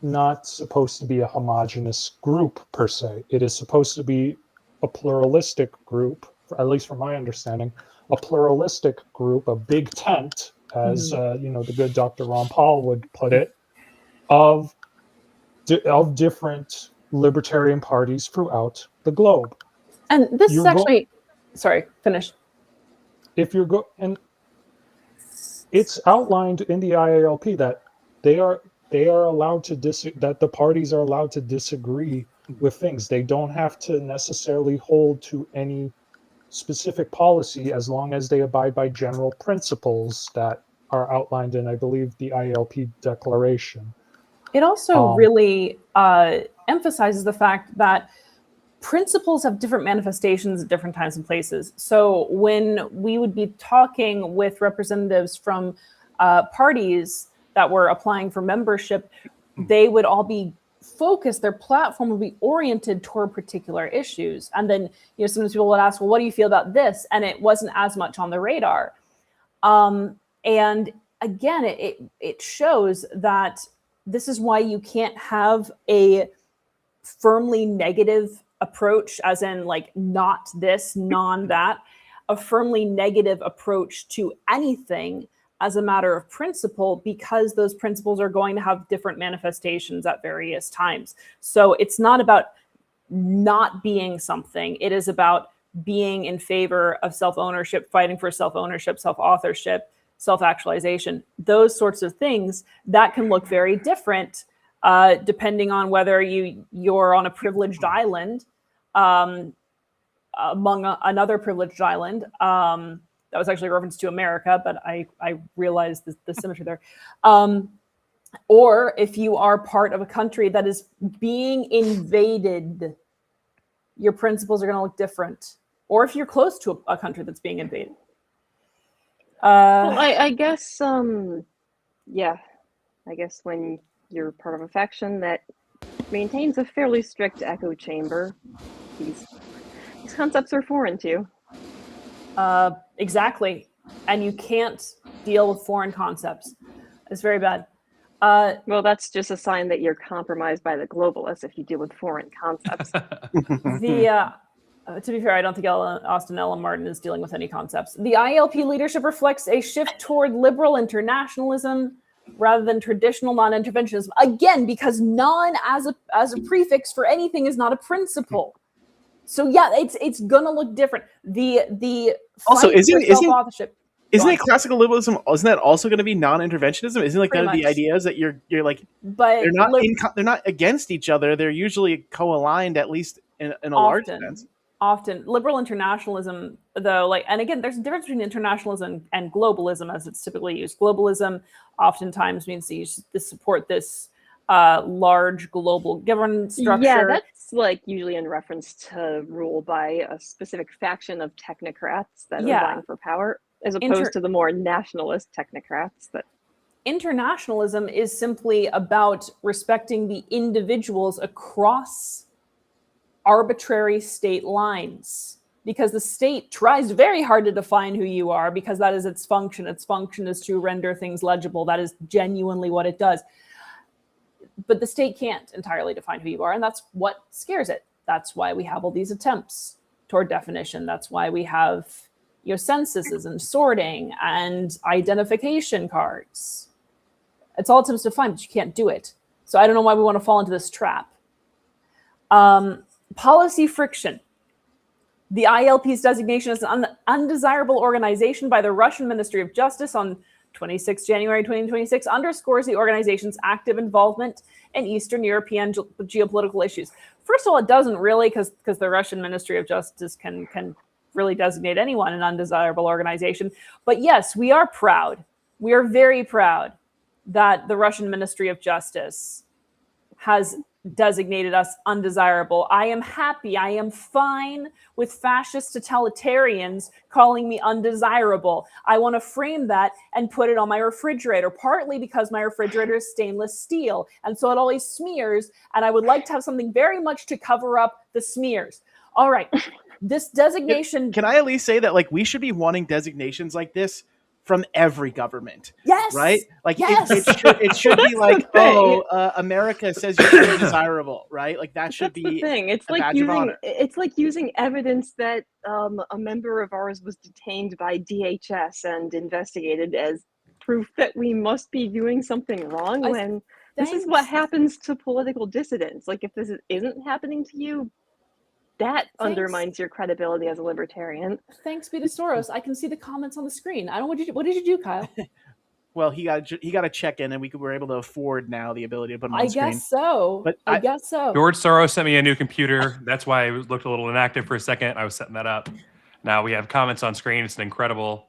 not supposed to be a homogenous group per se. It is supposed to be a pluralistic group, at least from my understanding, a pluralistic group, a big tent, as the good Dr. Ron Paul would put it, of different libertarian parties throughout the globe. And this is actually, sorry, finish. If you're and it's outlined in the IALP that they are allowed to that the parties are allowed to disagree with things. They don't have to necessarily hold to any specific policy as long as they abide by general principles that are outlined in, I believe, the IALP declaration. It also really emphasizes the fact that principles have different manifestations at different times and places. So when we would be talking with representatives from parties that were applying for membership, they would all be focused, their platform would be oriented toward particular issues. And then, sometimes people would ask, well, what do you feel about this? And it wasn't as much on the radar. And again, it shows that this is why you can't have a firmly negative approach, as in like not this, non that, a firmly negative approach to anything as a matter of principle, because those principles are going to have different manifestations at various times. So it's not about not being something. It is about being in favor of self-ownership, fighting for self-ownership, self-authorship, self-actualization, those sorts of things that can look very different depending on whether you're on a privileged island among another privileged island. That was actually a reference to America, but I realized the symmetry there. Or if you are part of a country that is being invaded, your principles are going to look different. Or if you're close to a country that's being invaded. Well, I guess, yeah, I guess when you're part of a faction that maintains a fairly strict echo chamber, these concepts are foreign to you. Exactly. And you can't deal with foreign concepts. It's very bad. Well, that's just a sign that you're compromised by the globalists if you deal with foreign concepts. To be fair, I don't think Austin LLMartin is dealing with any concepts. The ILP leadership reflects a shift toward liberal internationalism rather than traditional non-interventionism. Again, because non as a prefix for anything is not a principle. So yeah, it's gonna look different. The also isn't Isn't it classical liberalism? Isn't that also going to be non-interventionism? Isn't like none of the ideas that you're like? But they're not against each other. They're usually co-aligned, at least in a large sense. Often, liberal internationalism, though, and again, there's a difference between internationalism and globalism, as it's typically used. Globalism oftentimes means that you support this large global governance structure. Yeah, that's usually in reference to rule by a specific faction of technocrats that are vying for power, as opposed to the more nationalist technocrats that. Internationalism is simply about respecting the individuals across arbitrary state lines, because the state tries very hard to define who you are, because that is its function. Its function is to render things legible. That is genuinely what it does. But the state can't entirely define who you are, and that's what scares it. That's why we have all these attempts toward definition. That's why we have censuses and sorting and identification cards. It's all attempts to define, but you can't do it. So I don't know why we want to fall into this trap. Policy friction. The ILP's designation as an undesirable organization by the Russian Ministry of Justice on 26 January 2026 underscores the organization's active involvement in Eastern European geopolitical issues. First of all, it doesn't really, because the Russian Ministry of Justice can really designate anyone an undesirable organization. But yes, we are proud. We are very proud that the Russian Ministry of Justice has designated us undesirable. I am happy. I am fine with fascist totalitarians calling me undesirable. I want to frame that and put it on my refrigerator, partly because my refrigerator is stainless steel, and so it always smears, and I would like to have something very much to cover up the smears. All right. This designation... Can I at least say that we should be wanting designations like this from every government. Yes. Right? Like Yes. it should be like, America says you're undesirable, right? Like that should That's be the thing. It's a like badge of honor. using evidence that a member of ours was detained by DHS and investigated as proof that we must be doing something wrong when this is what happens to political dissidents. Like if this isn't happening to you, that undermines your credibility as a libertarian. Thanks be to Soros. I can see the comments on the screen. I don't. What did you do, Kyle? Well, he got a check in, and were able to afford now the ability to put him on screen. I guess so. But I guess so. George Soros sent me a new computer. That's why it looked a little inactive for a second. I was setting that up. Now we have comments on screen. It's an incredible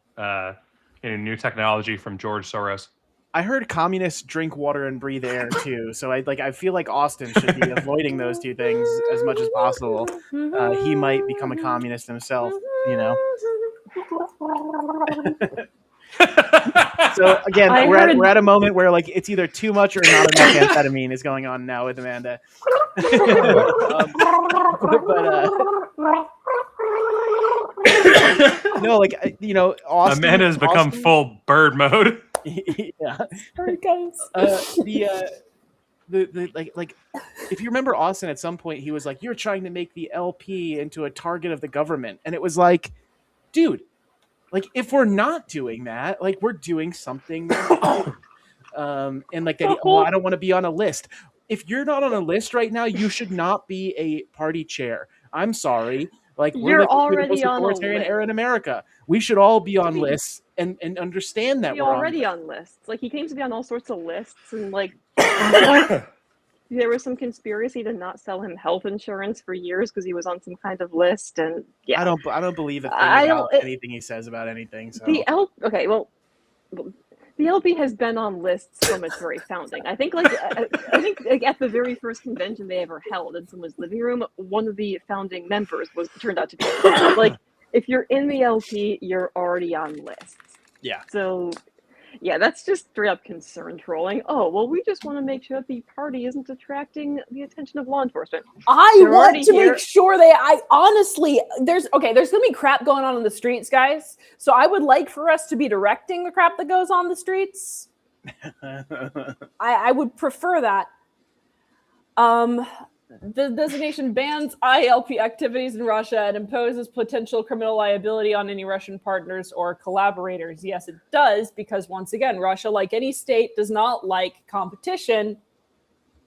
new technology from George Soros. I heard communists drink water and breathe air too, so I feel like Austin should be avoiding those two things as much as possible. He might become a communist himself, So again, we're at a moment where like it's either too much or not enough amphetamine is going on now with Amanda. No, like Austin. Amanda's become full bird mode. Yeah. Sorry, guys. Like if you remember Austin, at some point he was like, "You're trying to make the LP into a target of the government," and it was like, dude, like if we're not doing that, like we're doing something. And like that, I don't want to be on a list. If you're not on a list right now, you should not be a party chair. I'm sorry. Like we're already on a authoritarian era in America. We should all be on lists and understand that we're already on lists. Like he claims to be on all sorts of lists, and like there was some conspiracy to not sell him health insurance for years because he was on some kind of list. And yeah, I don't believe a thing about anything he says about anything. So the LP has been on lists from its very founding. I think like at the very first convention they ever held in someone's living room, one of the founding members turned out to be like, if you're in the LP, you're already on lists. Yeah. So yeah, that's just straight up concern trolling. Oh, well, we just want to make sure that the party isn't attracting the attention of law enforcement. I want to make sure honestly, there's going to be crap going on in the streets, guys. So I would like for us to be directing the crap that goes on the streets. I would prefer that. The designation bans ILP activities in Russia and imposes potential criminal liability on any Russian partners or collaborators. Yes, it does, because once again, Russia, like any state, does not like competition.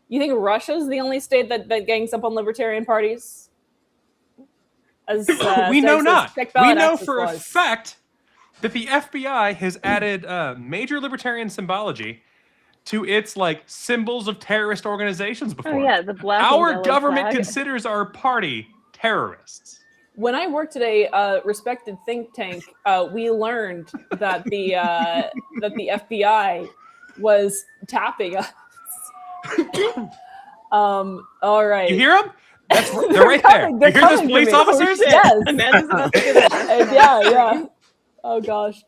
You think Russia's the only state that gangs up on libertarian parties? We know not. We know for a fact that the FBI has added major libertarian symbology to its like symbols of terrorist organizations before. Oh yeah, the black. Our government considers our party terrorists. When I worked at a respected think tank, we learned that the FBI was tapping us. All right. You hear them? They're right there. You hear those police officers? Yes. Yeah. Oh gosh.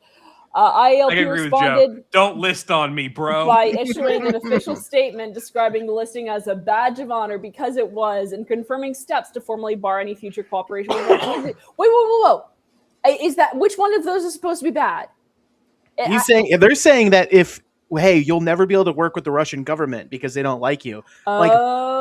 ILP responded, "Don't list on me, bro," by issuing an official statement describing the listing as a badge of honor because it was, and confirming steps to formally bar any future cooperation with Whoa. Is that, which one of those is supposed to be bad? They're saying that hey, you'll never be able to work with the Russian government because they don't like you. Like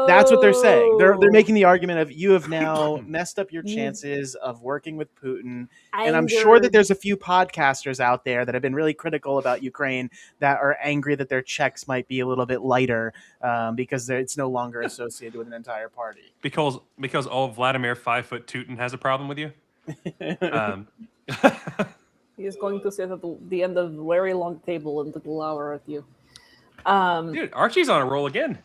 that's what they're saying. They're making the argument of you have now messed up your chances of working with Putin. And I'm sure that there's a few podcasters out there that have been really critical about Ukraine that are angry that their checks might be a little bit lighter because it's no longer associated with an entire party. Because Vladimir 5-foot Putin has a problem with you. He is going to sit at the end of the very long table and glower at you. Dude, Archie's on a roll again.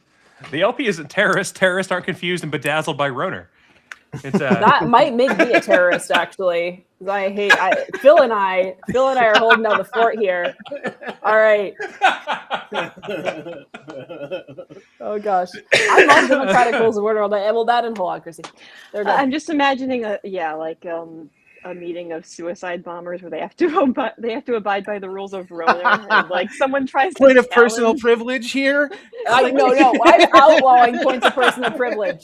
The LP isn't terrorist. Terrorists aren't confused and bedazzled by Roner. That might make me a terrorist, actually. Phil and I are holding down the fort here. All right. Oh gosh, I love democratic rules of order. Well, that and holacracy. I'm just imagining a meeting of suicide bombers where they have to abide by the rules of Roner, and like someone tries to point of personal privilege here. No, I'm outlawing points of personal privilege.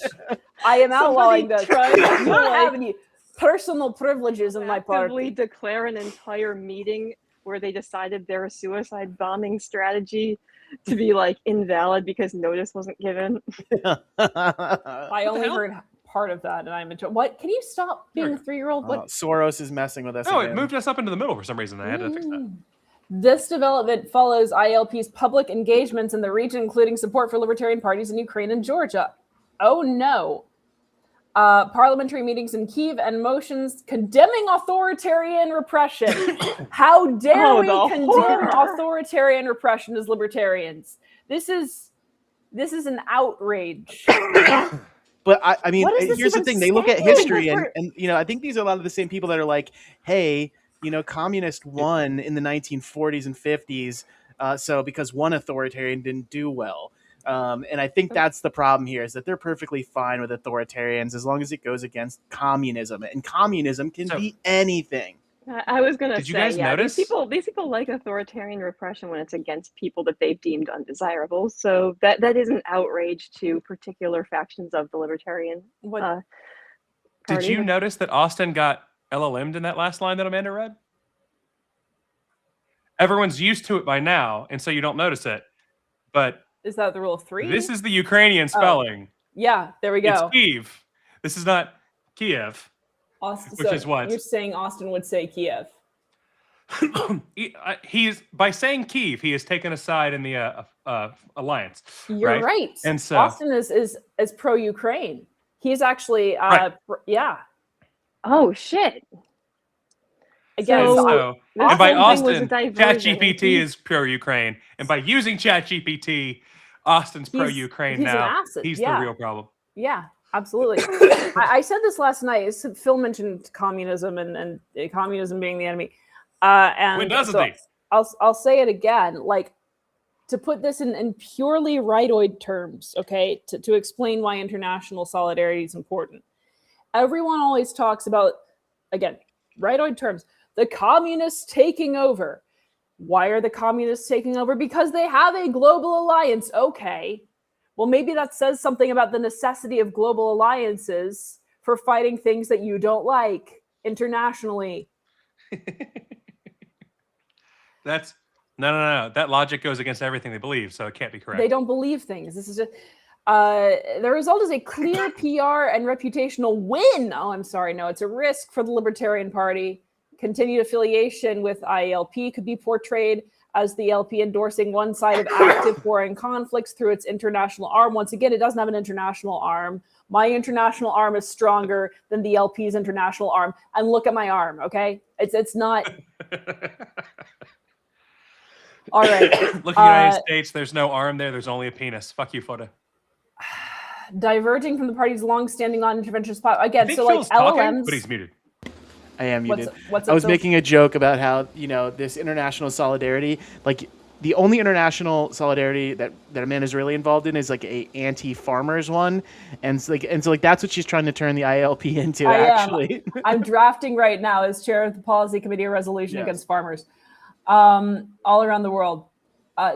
I am outlawing those. I don't have any personal privileges in my party. Declare an entire meeting where they decided their suicide bombing strategy to be like invalid because notice wasn't given? I only heard part of that, and I'm enjoying. What? Can you stop being a 3-year-old? What? Soros is messing with us. No, again. it moved us up into the middle for some reason. I had to fix that. This development follows ILP's public engagements in the region, including support for libertarian parties in Ukraine and Georgia. Oh no. Parliamentary meetings in Kyiv and motions condemning authoritarian repression. How dare we condemn authoritarian repression as libertarians? This is an outrage. But I mean, here's the thing: they look at history, and I think these are a lot of the same people that are like, hey, communists won in the 1940s and 50s, so because one authoritarian didn't do well. And I think that's the problem here, is that they're perfectly fine with authoritarians as long as it goes against communism, and communism can be anything. I was going to say, did you guys notice? These people like authoritarian repression when it's against people that they've deemed undesirable. So that is an outrage to particular factions of the libertarian party. Did you notice that Austin got LLM'd in that last line that Amanda read? Everyone's used to it by now, and so you don't notice it. But is that the rule of 3? This is the Ukrainian spelling. Yeah, there we go. It's Kyiv. This is not Kiev. Austin, which is what you're saying Austin would say Kiev. He's by saying Kyiv, he has taken a side in the alliance. You're right. And so Austin is pro-Ukraine. He's actually yeah. Oh shit. Again, and by Austin, ChatGPT is pro-Ukraine, and by using ChatGPT, Austin's pro-Ukraine now. He's the real problem. Yeah. Absolutely. I said this last night. Phil mentioned communism and communism being the enemy. And when doesn't he? I'll say it again. Like, to put this in purely rightoid terms, okay, to explain why international solidarity is important. Everyone always talks about, again, rightoid terms, the communists taking over. Why are the communists taking over? Because they have a global alliance. Okay. Well, maybe that says something about the necessity of global alliances for fighting things that you don't like internationally. That's no. That logic goes against everything they believe, so it can't be correct. They don't believe things. This is just the result is a clear PR and reputational win. Oh, I'm sorry. No, it's a risk for the Libertarian Party. Continued affiliation with ILP could be portrayed as the LP endorsing one side of active foreign conflicts through its international arm. Once again, it doesn't have an international arm. My international arm is stronger than the LP's international arm. And look at my arm, okay? It's not. All right. Look at the United States. There's no arm there. There's only a penis. Fuck you, Foda. Diverging from the party's long-standing non-interventionist platform. Again, so Phil's like LLMs. Talking, but he's muted. I am muted. I was making a joke about how, this international solidarity, like the only international solidarity that Amanda's really involved in is like a anti-farmers one. And so that's what she's trying to turn the ILP into, actually. I'm drafting right now as chair of the policy committee a resolution against farmers all around the world.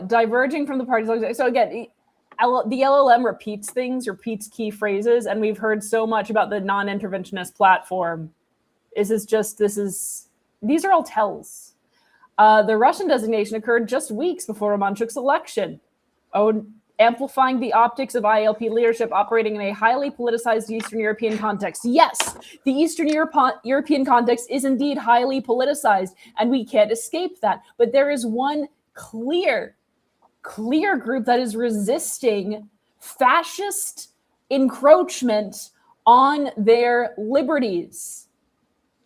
Diverging from the party's. So again, the LLM repeats key phrases, and we've heard so much about the non-interventionist platform. These are all tells. The Russian designation occurred just weeks before Romanchuk's election, amplifying the optics of ILP leadership operating in a highly politicized Eastern European context. Yes, the Eastern European context is indeed highly politicized, and we can't escape that. But there is one clear group that is resisting fascist encroachment on their liberties.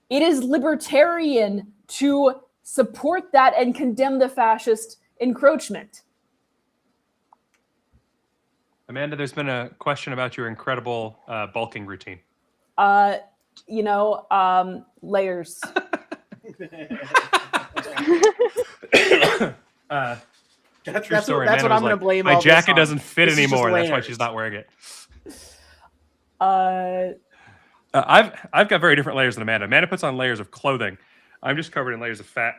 It is libertarian to support that and condemn the fascist encroachment. Amanda, there's been a question about your incredible bulking routine. Layers. That's what I'm going to blame. My jacket doesn't fit anymore. That's why she's not wearing it. I've got very different layers than Amanda. Amanda puts on layers of clothing. I'm just covered in layers of fat.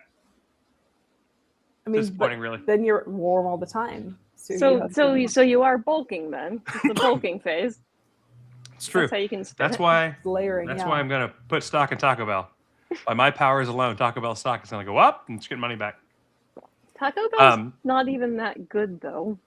I mean, disappointing, really. Then you're warm all the time. So you are bulking then. It's the bulking phase. It's true. That's how you can spin That's why. Layering. That's why I'm gonna put stock in Taco Bell. By my powers alone, Taco Bell stock is going to go up and just get money back. Taco Bell's not even that good, though.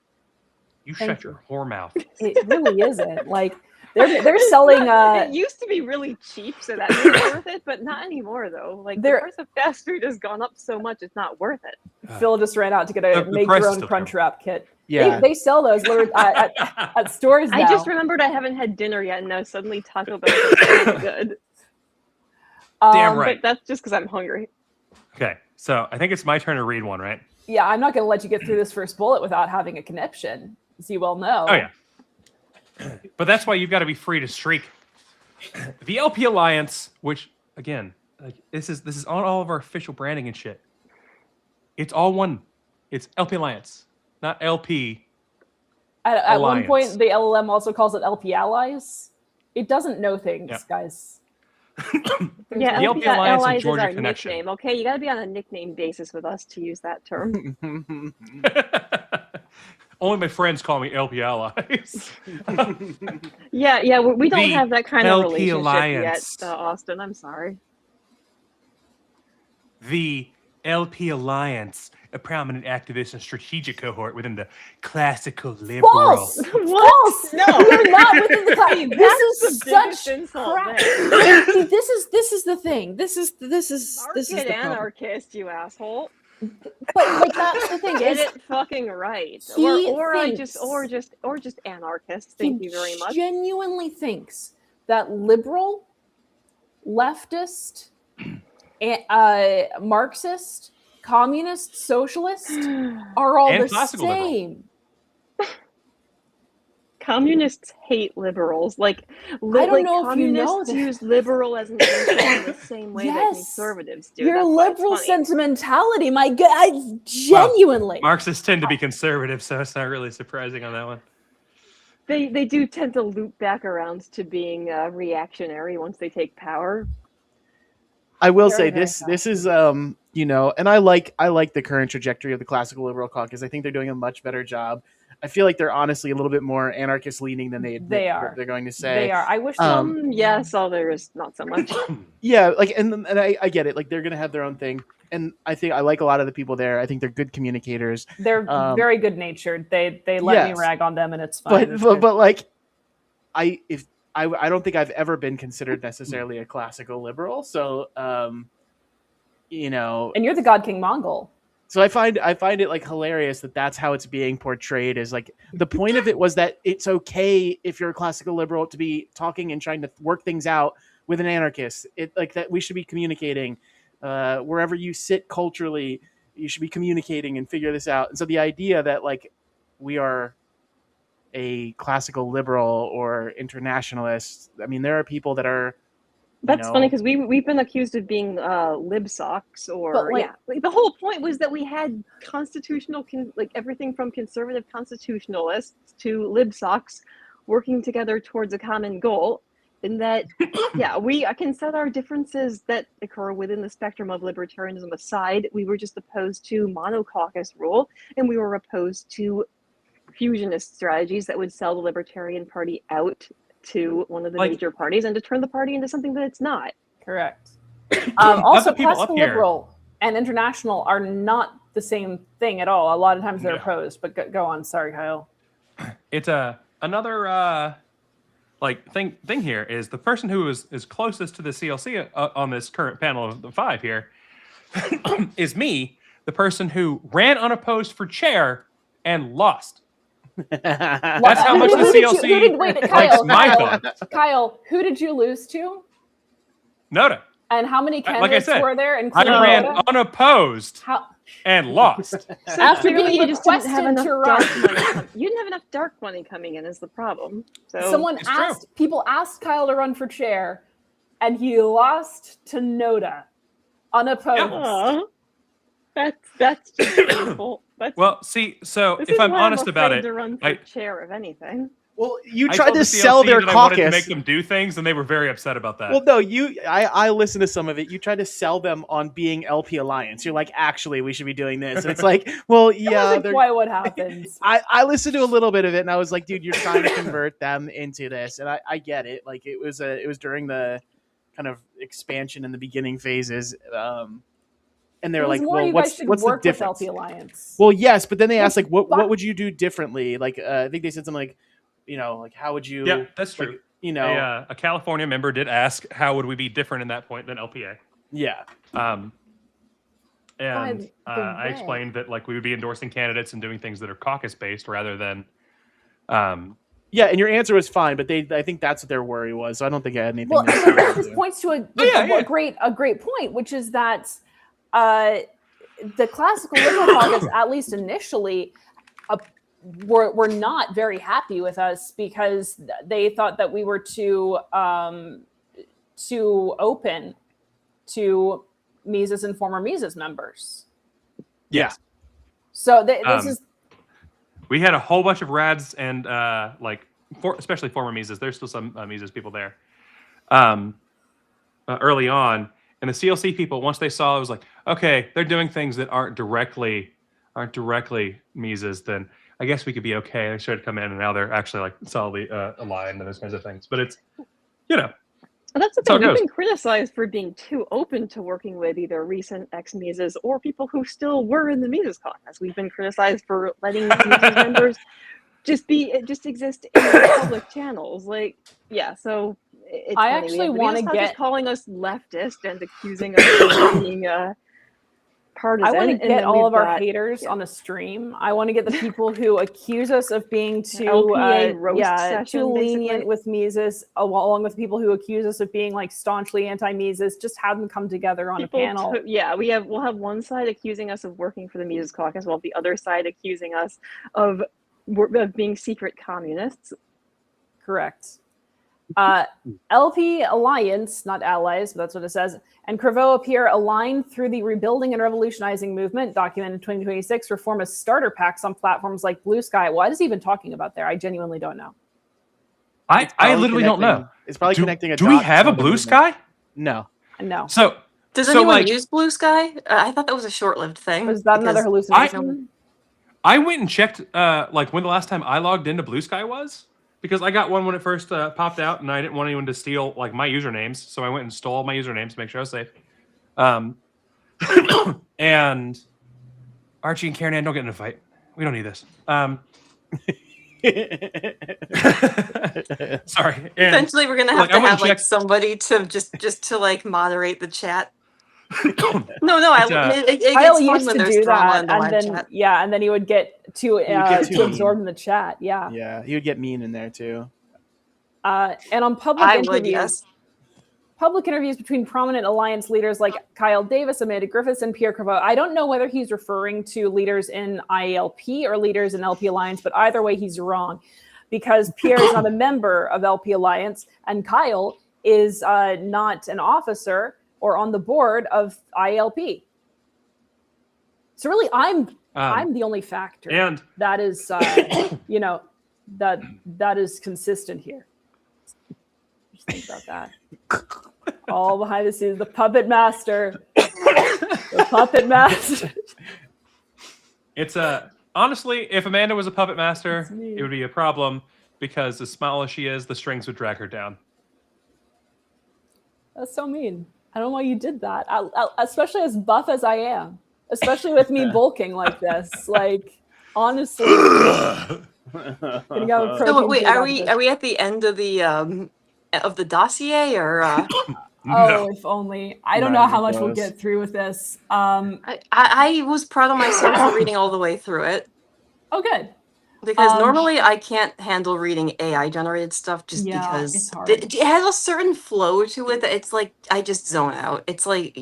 You shut your whore mouth. It really isn't. Like they're selling. It used to be really cheap, so that made it worth it, but not anymore though. Like the price of fast food has gone up so much, it's not worth it. Phil just ran out to get a make your own Crunchwrap kit. Yeah, they sell those at stores now. I just remembered I haven't had dinner yet, and now suddenly Taco Bell is really good. Damn right. But that's just because I'm hungry. Okay, so I think it's my turn to read one, right? Yeah, I'm not going to let you get through this first bullet without having a conniption, as you well know. Oh yeah. But that's why you've got to be free to streak. The LP Alliance, which again, like this is on all of our official branding and shit. It's all one. It's LP Alliance, not LP. At one point, the LLM also calls it LP Allies. It doesn't know things, guys. Yeah, the LP Alliance Allies and Georgia is our Connection. nickname. Okay, you got to be on a nickname basis with us to use that term. Only my friends call me LP Allies. Yeah, we don't have that kind of LP relationship Alliance. yet, Austin. I'm sorry. The LP Alliance, a prominent activist and strategic cohort within the classical liberal. False! What? No, you're not within the class. This is such crap. This is the thing. This is the anarchist, you asshole. But like that's the thing. Get it fucking right. Or just anarchist. Thank you very much. He genuinely thinks that liberal, leftist, Marxist, communist, socialist are all the same. Communists hate liberals. Like, I don't know if you know communists use liberal as an insult in the same way that conservatives do. Your liberal sentimentality, my God, I genuinely. Well, Marxists tend to be conservative, so it's not really surprising on that one. They do tend to loop back around to being reactionary once they take power. I will say this is and I like the current trajectory of the classical liberal caucus. I think they're doing a much better job. I feel like they're honestly a little bit more anarchist leaning than they are. They're going to say they are. I wish yes, all there is not so much. Yeah, like and I get it. Like they're gonna have their own thing, and I think I like a lot of the people there. I think they're good communicators. They're very good natured. They let me rag on them, and it's fine. But like I don't think I've ever been considered necessarily a classical liberal. So and you're the God King Mongol. So I find it like hilarious that that's how it's being portrayed. Is like the point of it was that it's okay if you're a classical liberal to be talking and trying to work things out with an anarchist. It like that we should be communicating wherever you sit culturally. You should be communicating and figure this out. And so the idea that like we are a classical liberal or internationalist. I mean, there are people that are. That's funny because we've been accused of being lib socks or the whole point was that we had constitutional everything from conservative constitutionalists to lib socks working together towards a common goal, and that I can set our differences that occur within the spectrum of libertarianism aside. We were just opposed to monocaucus rule, and we were opposed to fusionist strategies that would sell the Libertarian Party out to one of the major parties and to turn the party into something that it's not. Correct. Also, classical liberal and international are not the same thing at all. A lot of times they're opposed, but go on. Sorry, Kyle. It's another thing here is the person who is closest to the CLC on this current panel of the 5 here is me, the person who ran unopposed for chair and lost. That's how much the CLC likes my thoughts. Kyle, who did you lose to? Noda. And how many candidates were there? I ran unopposed and lost. So after you just didn't have enough dark money. You didn't have enough dark money coming in is the problem. So people asked Kyle to run for chair, and he lost to Noda unopposed. That's just painful. Well, see, so if I'm honest about it, to run for chair of anything. Well, you tried to sell their caucus. I wanted to make them do things, and they were very upset about that. Well, no, I listened to some of it. You tried to sell them on being LP Alliance. You're like, actually, we should be doing this. And it's like, well, yeah. That's why what happens. I listened to a little bit of it, and I was like, dude, you're trying to convert them into this. And I get it. Like, it was during the kind of expansion in the beginning phases. And they're It was like, more well, you what's guys should the work with difference? LP Alliance. Well, yes, but then they asked like, Well, what would you do differently? Like, I think they said something like, like how would you? Yeah, that's like, true. A California member did ask, how would we be different in that point than LPA? Yeah. And I explained that like we would be endorsing candidates and doing things that are caucus based rather than. Yeah, and your answer was fine, but I think that's what their worry was. So I don't think I had anything. Well, to I think this points to a great point, which is that the classical liberal caucus, at least initially, were not very happy with us because they thought that we were too open to Mises and former Mises members. Yeah. So this is. We had a whole bunch of rads and especially former Mises. There's still some Mises people there. Early on, and the CLC people, once they saw it was like, okay, they're doing things that aren't directly Mises, then I guess we could be okay. They should come in, and now they're actually like solidly aligned and those kinds of things. But it's, Well, that's the thing. We've been criticized for being too open to working with either recent ex-Mises or people who still were in the Mises caucus. We've been criticized for letting Mises members just exist in the public channels. Like, yeah, so it's I funny. actually want to get calling us leftist and accusing us of being partisan. I want to get all of our haters on the stream. I want to get the people who accuse us of being too lenient with Mises, along with people who accuse us of being like staunchly anti-Mises. Just have them come together on a panel. We'll have one side accusing us of working for the Mises caucus, while the other side accusing us of being secret communists. Correct. LP Alliance, not allies, but that's what it says, and Cravo appear aligned through the rebuilding and revolutionizing movement, documented in 2026, reform as starter packs on platforms like Blue Sky. What is he even talking about there? I genuinely don't know. I literally don't know. It's probably connecting do we have a Blue Sky? No. No. So does anyone use Blue Sky? I thought that was a short-lived thing. Was that another hallucination? I went and checked when the last time I logged into Blue Sky was. Because I got one when it first popped out, and I didn't want anyone to steal like my usernames, so I went and stole all my usernames to make sure I was safe. And Archie and Karen Ann, don't get in a fight. We don't need this. Sorry. And, eventually, we're gonna have to have like somebody to just to like moderate the chat. It Kyle used to do that, and then and then he would get too absorbed in the chat. Yeah, he would get mean in there too. And on public interviews between prominent alliance leaders like Kyle Davis, Amanda Griffiths, and Pierre Cravo, I don't know whether he's referring to leaders in IALP or leaders in LP Alliance, but either way, he's wrong, because Pierre is not a member of LP Alliance, and Kyle is not an officer or on the board of IALP. So really, I'm the only factor, and that is that is consistent here. Just think about that. All behind the scenes, the puppet master, the puppet master. It's honestly, if Amanda was a puppet master, it would be a problem because as small as she is, the strings would drag her down. That's so mean. I don't know why you did that. Especially as buff as I am. Especially with me bulking like this. Like, honestly. So wait, are we at the end of the dossier or? Oh, if only. I don't know how much we'll get through with this. I was proud of myself for reading all the way through it. Oh, good. Because normally I can't handle reading AI generated stuff just because it's hard. It has a certain flow to it that it's like I just zone out. It's like,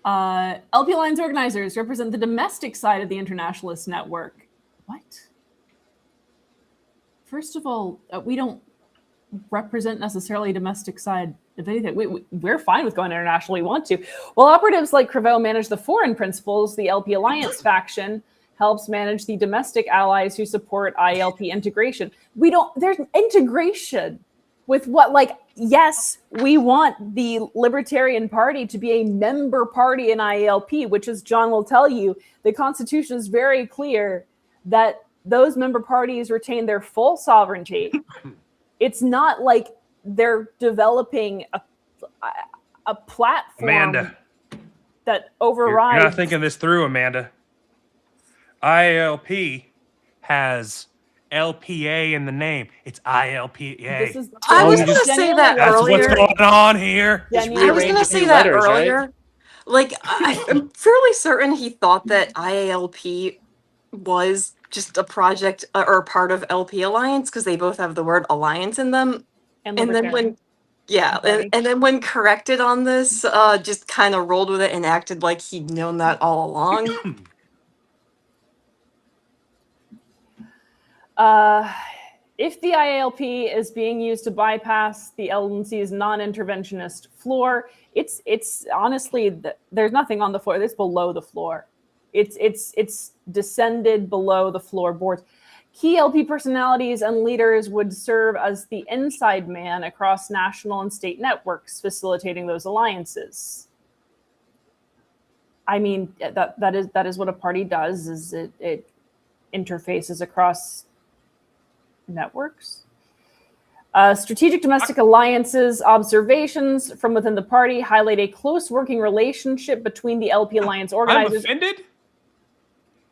LP Alliance organizers represent the domestic side of the internationalist network. What? First of all, we don't represent necessarily domestic side of anything. We're fine with going international. We want to. While operatives like Cravo manage the foreign principles, the LP Alliance faction helps manage the domestic allies who support ILP integration. There's integration with what, like, yes, we want the Libertarian Party to be a member party in IALP, which, as John will tell you, the Constitution is very clear that those member parties retain their full sovereignty. It's not like they're developing a platform Amanda, that overrides. You're not thinking this through, Amanda. ILP has LPA in the name. It's ILPA. I was going to say that That's earlier. what's going on here. I was going to say that earlier. Right? Like, I'm fairly certain he thought that IALP was just a project or part of LP Alliance because they both have the word alliance in them. And then when, and then when corrected on this, just kind of rolled with it and acted like he'd known that all along. If the IALP is being used to bypass the LNC's non-interventionist floor, it's honestly there's nothing on the floor. It's below the floor. It's descended below the floorboards. Key LP personalities and leaders would serve as the inside man across national and state networks, facilitating those alliances. I mean, that is what a party does. Is it interfaces across networks. Strategic domestic alliances observations from within the party highlight a close working relationship between the LP Alliance organizers I'm offended?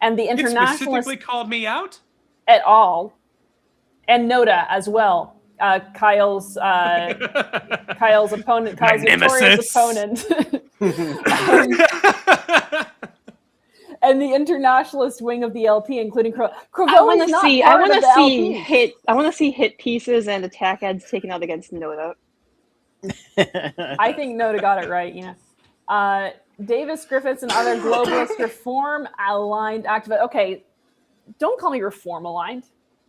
And the It internationalists specifically called me out? at all. And Noda as well. Kyle's opponent, Kyle's victorious opponent. And the internationalist wing of the LP, including I want to see hit pieces and attack ads taken out against Noda. I think Noda got it right. Yeah, Davis, Griffiths, and other globalist reform aligned activists. Okay, don't call me reform aligned.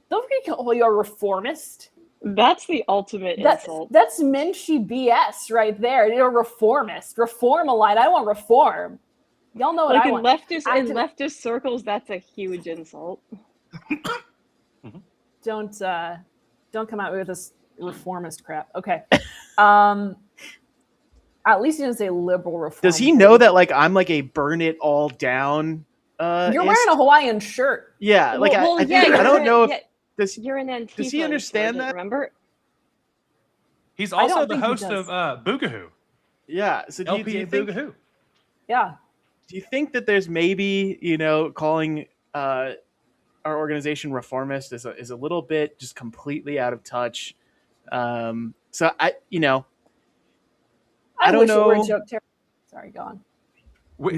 Don't call you a reformist. That's the ultimate insult. That's Menchie BS right there. You're a reformist, reform aligned. I want reform. Y'all know what I want. In leftist circles, that's a huge insult. Don't come out with this reformist crap. Okay. At least he didn't say liberal reform. Does he know that I'm like a burn it all down? You're wearing a Hawaiian shirt. Yeah, I don't know if you're an ANTIFA. Does he understand that? Remember? He's also the host of Boogahoo. Yeah. So do you think, Boogahoo. Yeah. Do you think that there's maybe, calling our organization reformist is a little bit just completely out of touch? So I don't know. It were a joke. Sorry, go on.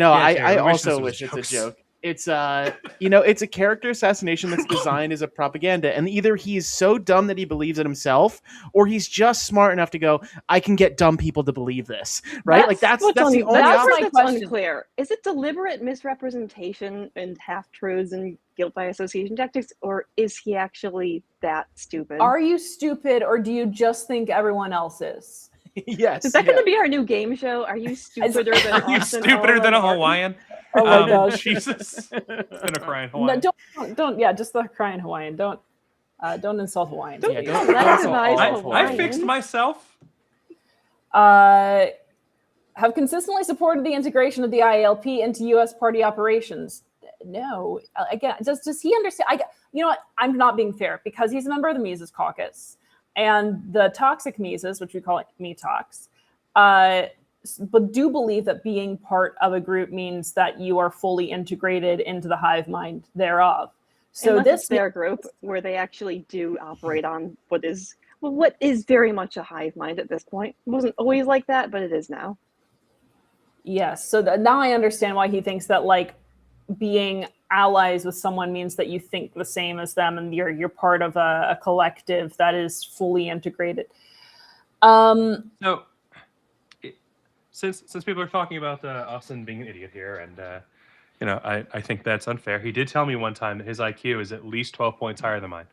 I also wish it's a joke. It's it's a character assassination that's designed as a propaganda, and either he's so dumb that he believes it himself, or he's just smart enough to go, I can get dumb people to believe this, right? That's the only option. That's unclear. Is it deliberate misrepresentation and half truths and guilt by association tactics, or is he actually that stupid? Are you stupid, or do you just think everyone else is? Yes. Is that going to be our new game show? Are you stupider than Are you stupider than a Hawaiian? Oh my gosh. Jesus. It's been a crying Hawaiian. No, don't. Yeah, just the crying Hawaiian. Don't insult Hawaiians. I fixed myself. Have consistently supported the integration of the IALP into U.S. party operations. No. Again, does he understand? You know what? I'm not being fair because he's a member of the Mises Caucus. And the toxic Mises, which we call it MeTox, but do believe that being part of a group means that you are fully integrated into the hive mind thereof. So this their group where they actually do operate on what is very much a hive mind at this point. It wasn't always like that, but it is now. Yes. So now I understand why he thinks that being allies with someone means that you think the same as them and you're part of a collective that is fully integrated. So since people are talking about Austin being an idiot here, and I think that's unfair. He did tell me one time that his IQ is at least 12 points higher than mine.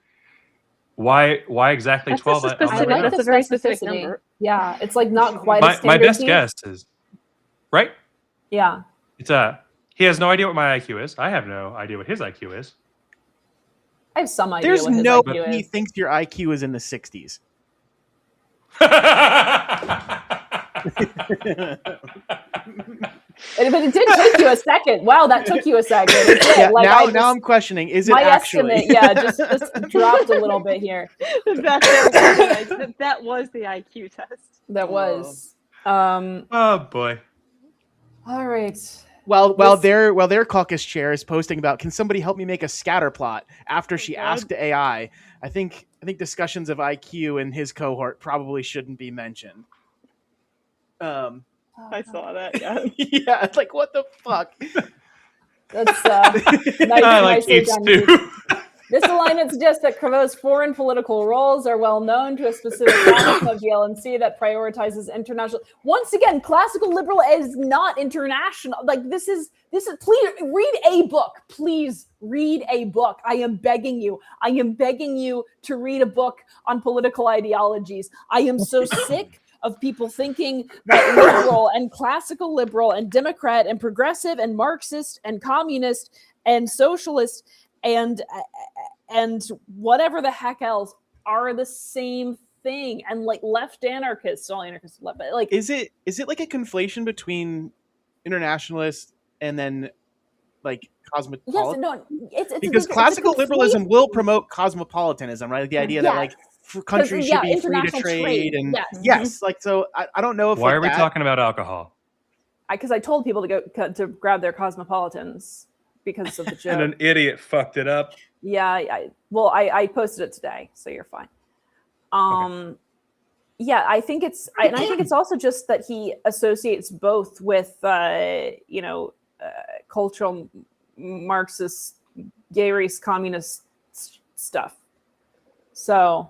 Why exactly that's 12? That's a very specific number. Yeah, it's not quite a standard. My best guess is right. Yeah, it's he has no idea what my IQ is. I have no idea what his IQ is. I have some idea. There's no way he thinks your IQ is in the 60s. But it did take you a second. Wow, that took you a second. It did. Yeah, Like, now I'm questioning, is it my actually? estimate, yeah, just dropped a little bit here. That was the IQ test. That was. Oh boy. All right. While their caucus chair is posting about, can somebody help me make a scatter plot after she asked AI, I think discussions of IQ in his cohort probably shouldn't be mentioned. I saw that. Yeah. Yeah, it's like, what the fuck? That's I like eats too. This alignment suggests that Crevaux's foreign political roles are well known to a specific faction of the LNC that prioritizes international. Once again, classical liberal is not international. Like this is. Please read a book. Please read a book. I am begging you. I am begging you to read a book on political ideologies. I am so sick of people thinking that liberal and classical liberal and Democrat and progressive and Marxist and communist and socialist and whatever the heck else are the same thing, and like left anarchists, all anarchists left, but like is it like a conflation between internationalists and then like cosmopolitan? Yes, no, it's because classical liberalism will promote cosmopolitanism, right? Like the idea that like countries should be free to trade and yes, like so. I don't know if why are we talking about alcohol? Because I told people to go to grab their cosmopolitans because of the joke. And an idiot fucked it up. Yeah, I posted it today, so you're fine. Okay. Yeah, I think it's also just that he associates both with cultural Marxist, gay race, communist stuff. So,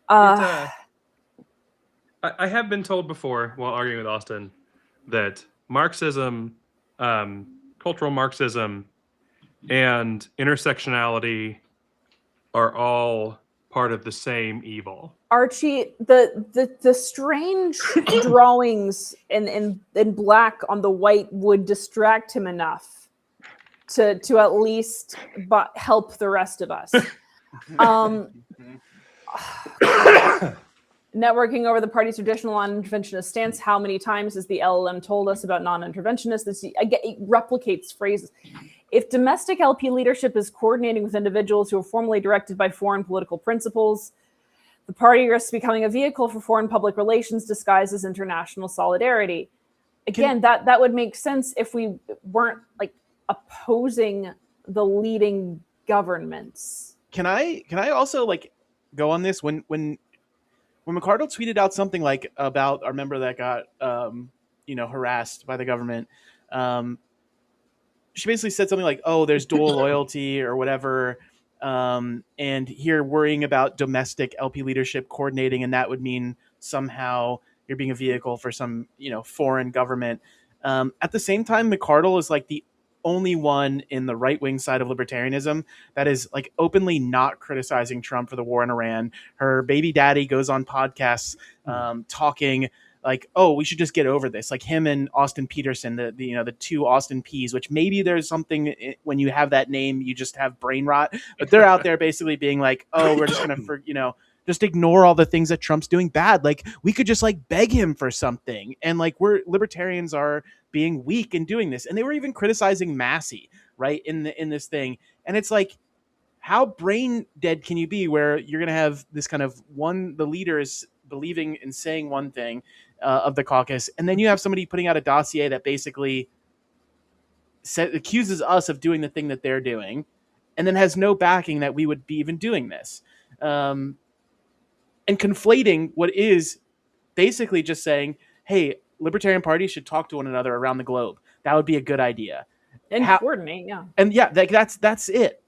I have been told before while arguing with Austin that Marxism, cultural Marxism, and intersectionality are all part of the same evil. Archie, the strange drawings in black on the white would distract him enough to at least help the rest of us. Networking over the party's traditional non-interventionist stance. How many times has the LLM told us about non-interventionists? It replicates phrases. If domestic LP leadership is coordinating with individuals who are formally directed by foreign political principles, the party risks becoming a vehicle for foreign public relations disguised as international solidarity. Again, that would make sense if we weren't like opposing the leading governments. Can I also like go on this when McCardle tweeted out something like about our member that got harassed by the government? She basically said something like, "Oh, there's dual loyalty or whatever." And here worrying about domestic LP leadership coordinating, and that would mean somehow you're being a vehicle for some, foreign government. At the same time, McCardle is like the only one in the right-wing side of libertarianism that is like openly not criticizing Trump for the war in Iran. Her baby daddy goes on podcasts talking like, oh, we should just get over this. Like him and Austin Peterson, the two Austin P's, which maybe there's something when you have that name, you just have brain rot. But they're out there basically being like, oh, we're just going to, just ignore all the things that Trump's doing bad. Like we could just like beg him for something. And like libertarians are being weak in doing this. And they were even criticizing Massey, right, in this thing. And it's like, how brain dead can you be where you're going to have this kind of the leader is believing and saying one thing of the caucus, and then you have somebody putting out a dossier that basically accuses us of doing the thing that they're doing, and then has no backing that we would be even doing this, and conflating what is basically just saying, hey, libertarian parties should talk to one another around the globe. That would be a good idea. And coordinate, yeah. And yeah, that's it,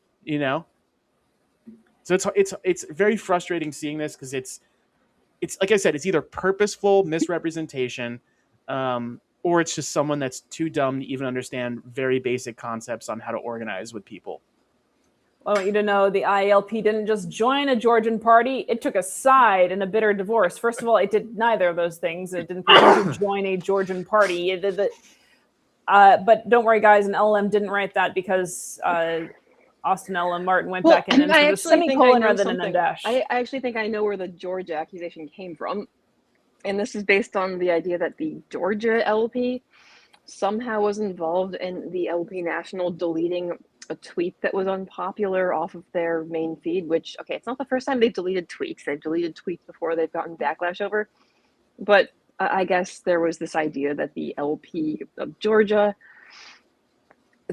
So it's very frustrating seeing this because it's like I said, it's either purposeful misrepresentation, or it's just someone that's too dumb to even understand very basic concepts on how to organize with people. Well, I want you to know the IALP didn't just join a Georgian party. It took a side in a bitter divorce. First of all, it did neither of those things. It didn't pretend to join a Georgian party. But don't worry, guys, an LLM didn't write that because Austin LLMartin went back in and put a semicolon rather than a dash. I actually think I know where the Georgia accusation came from. And this is based on the idea that the Georgia LP somehow was involved in the LP National deleting a tweet that was unpopular off of their main feed, which, okay, it's not the first time they've deleted tweets. They've deleted tweets before they've gotten backlash over. But I guess there was this idea that the LP of Georgia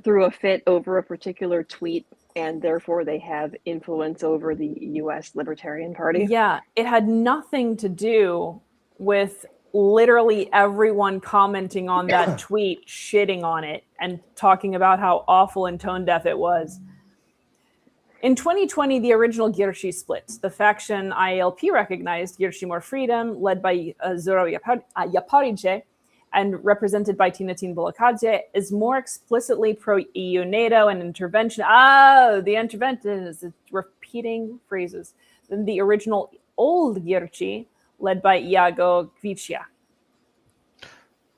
threw a fit over a particular tweet, and therefore they have influence over the U.S. Libertarian Party. Yeah, it had nothing to do with literally everyone commenting on that tweet, shitting on it, and talking about how awful and tone deaf it was. In 2020, the original Gierci split. The faction IALP recognized Gierci More Freedom, led by Zoro Japaridze and represented by Tinatin Bolakadze, is more explicitly pro-EU NATO and intervention. Oh, the intervention is repeating phrases than the original old Gierci, led by Iago Kvicia.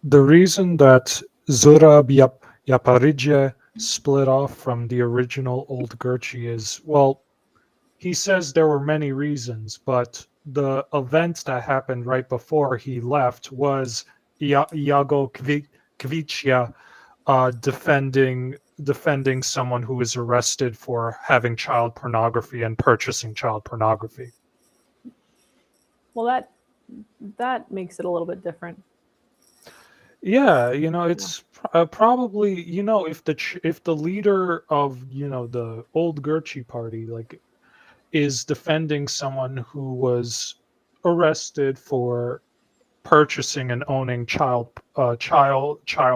The reason that Zora Japaridze split off from the original old Gierci is, well, he says there were many reasons, but the event that happened right before he left was Iago Kvicia defending someone who was arrested for having child pornography and purchasing child pornography. Well, that makes it a little bit different. Yeah, it's probably, if the leader of, the old Gierci party, is defending someone who was arrested for purchasing and owning child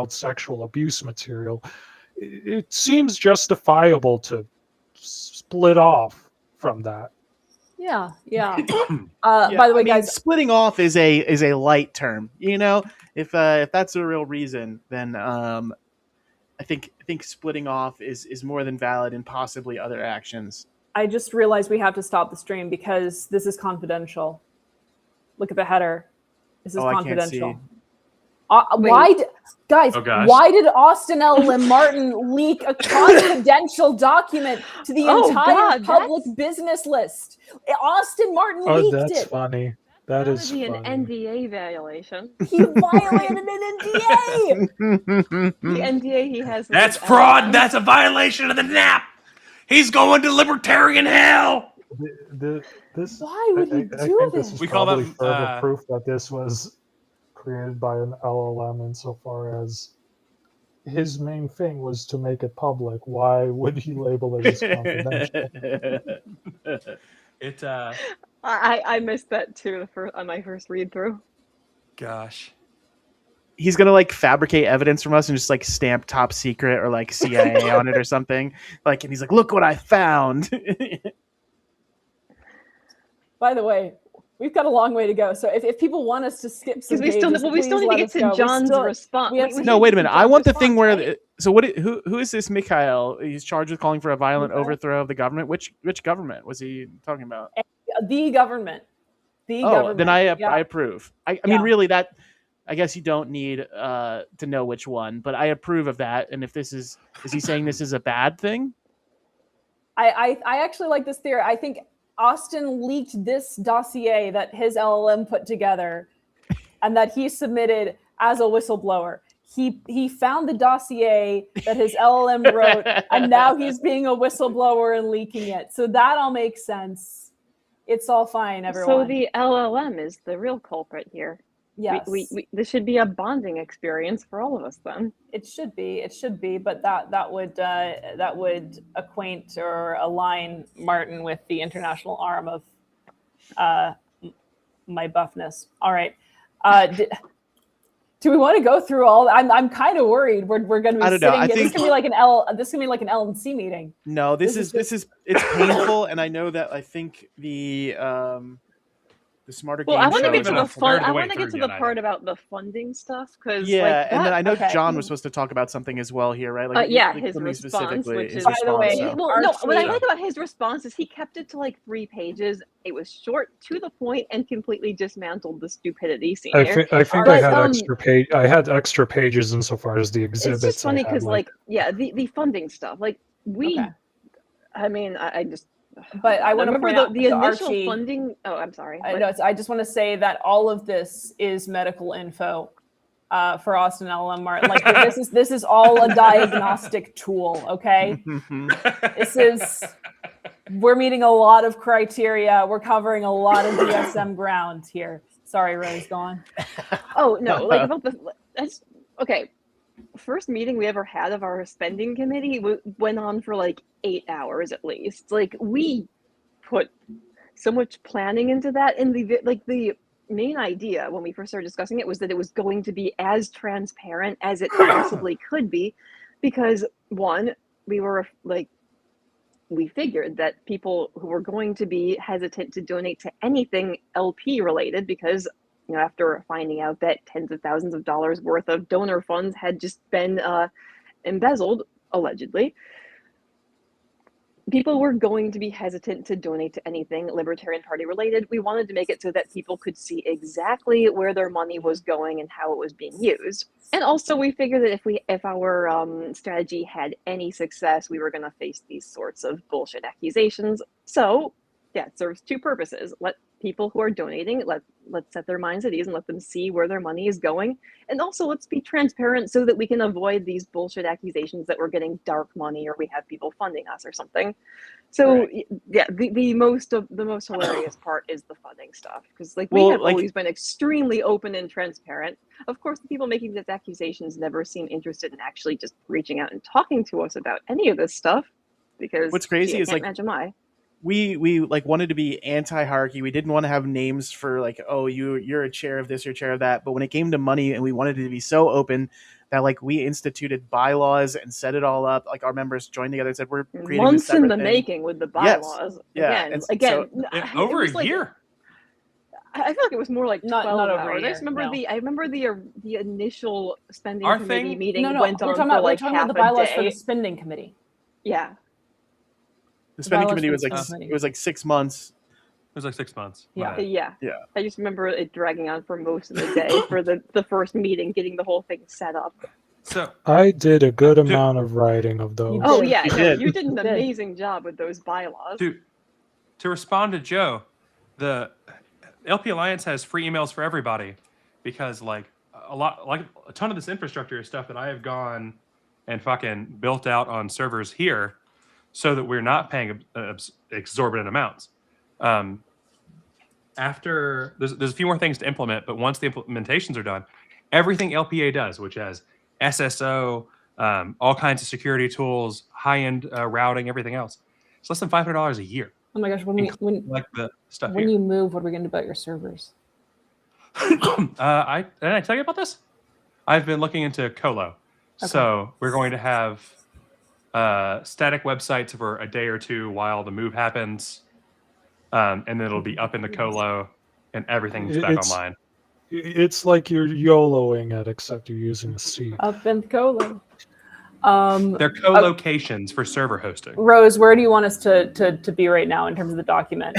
sexual abuse material, it seems justifiable to split off from that. Yeah. By the way, guys, splitting off is a light term. If that's a real reason, then I think splitting off is more than valid in possibly other actions. I just realized we have to stop the stream because this is confidential. Look at the header. This is confidential. Why did Austin LLMartin leak a confidential document to the entire public business list? Austin Martin leaked it. Oh, that's funny. That is funny. An NDA violation. He violated an NDA. The NDA he has. That's fraud. That's a violation of the NAP. He's going to libertarian hell. Why would he do this? We call that further proof that this was created by an LLM insofar as his main thing was to make it public. Why would he label it as confidential? I missed that too on my first read through. Gosh. He's gonna fabricate evidence from us and just stamp top secret or CIA on it or something. And he's like, look what I found. By the way, we've got a long way to go. So if people want us to skip some pages, we still need to get to John's response. No, wait a minute. I want the thing where. Right? So who is this Mikhail? He's charged with calling for a violent overthrow of the government. Which government was he talking about? The government. Government. Then I approve. I mean, really, that. I guess you don't need to know which one, but I approve of that. And if this is he saying this is a bad thing? I actually like this theory. I think Austin leaked this dossier that his LLM put together and that he submitted as a whistleblower. He found the dossier that his LLM wrote, and now he's being a whistleblower and leaking it. So that all makes sense. It's all fine, everyone. So the LLM is the real culprit here. Yes. This should be a bonding experience for all of us then. It should be, but that would acquaint or align Martin with the international arm of my buffness. All right. Do we want to go through all? I'm kind of worried. We're going to be sitting here. This is going to be like an LNC meeting. No, this is it's painful, and I know that I think the smarter game. I want to get to the fun. I want to get to the part about the funding stuff because and then I know John was supposed to talk about something as well here, right? His response, which is by the way. What I like about his response is he kept it to 3 pages. It was short, to the point, and completely dismantled the stupidity scene. I think I had extra pages insofar as the exhibits. It's just funny because the funding stuff. I mean, I just. But I want to point out the initial Archie, funding. Oh, I'm sorry. I just want to say that all of this is medical info. for Austin LLMartin. Like this is all a diagnostic tool, okay? We're meeting a lot of criteria. We're covering a lot of DSM ground here. Sorry, Rose, go on. Oh no, like about okay. First meeting we ever had of our spending committee went on for like 8 hours at least. Like we put so much planning into that, and the main idea when we first started discussing it was that it was going to be as transparent as it possibly could be, because one, we figured that people who were going to be hesitant to donate to anything LP related, because after finding out that tens of thousands of dollars worth of donor funds had just been embezzled, allegedly, people were going to be hesitant to donate to anything Libertarian Party related. We wanted to make it so that people could see exactly where their money was going and how it was being used. And also we figured that if our strategy had any success, we were going to face these sorts of bullshit accusations. So yeah, it serves two purposes. Let people who are donating, let's set their minds at ease and let them see where their money is going. And also let's be transparent so that we can avoid these bullshit accusations that we're getting dark money or we have people funding us or something. So right. Yeah, the most hilarious part is the funding stuff, because we have always been extremely open and transparent. Of course, the people making these accusations never seem interested in actually just reaching out and talking to us about any of this stuff, because what's crazy is imagine why. We wanted to be anti-hierarchy. We didn't want to have names for you're a chair of this or chair of that. But when it came to money, and we wanted it to be so open that we instituted bylaws and set it all up. Our members joined together and said we're creating months this in the thing. making with the bylaws. Yes. Again, over a year. I feel like it was more like 12 not over hours. a year, I remember the initial spending Our committee thing? meeting No, went we're on talking for about, we're talking half about the bylaws a for day. the spending committee. Yeah. The spending bylaws committee for was the like spending it was like 6 months. It was like 6 months. Yeah. Yeah. Yeah. I just remember it dragging on for most of the day for the first meeting, getting the whole thing set up. So I did a good amount of writing of those. Oh yeah, You you did an amazing job with those bylaws. To respond to Joe, the LP Alliance has free emails for everybody, because a ton of this infrastructure is stuff that I have gone and fucking built out on servers here, so that we're not paying exorbitant amounts. After there's a few more things to implement, but once the implementations are done, everything LPA does, which has SSO, all kinds of security tools, high-end routing, everything else, it's less than $500 a year. Oh my gosh, when the stuff when here. you move, what are we going to do about your servers? Did I tell you about this? I've been looking into Colo. Okay. So we're going to have static websites for a day or two while the move happens, and then it'll be up in the Colo, and everything's back online. It's like you're YOLOing it, except you're using a C. Up in Colo. They're co-locations for server hosting. Rose, where do you want us to be right now in terms of the document?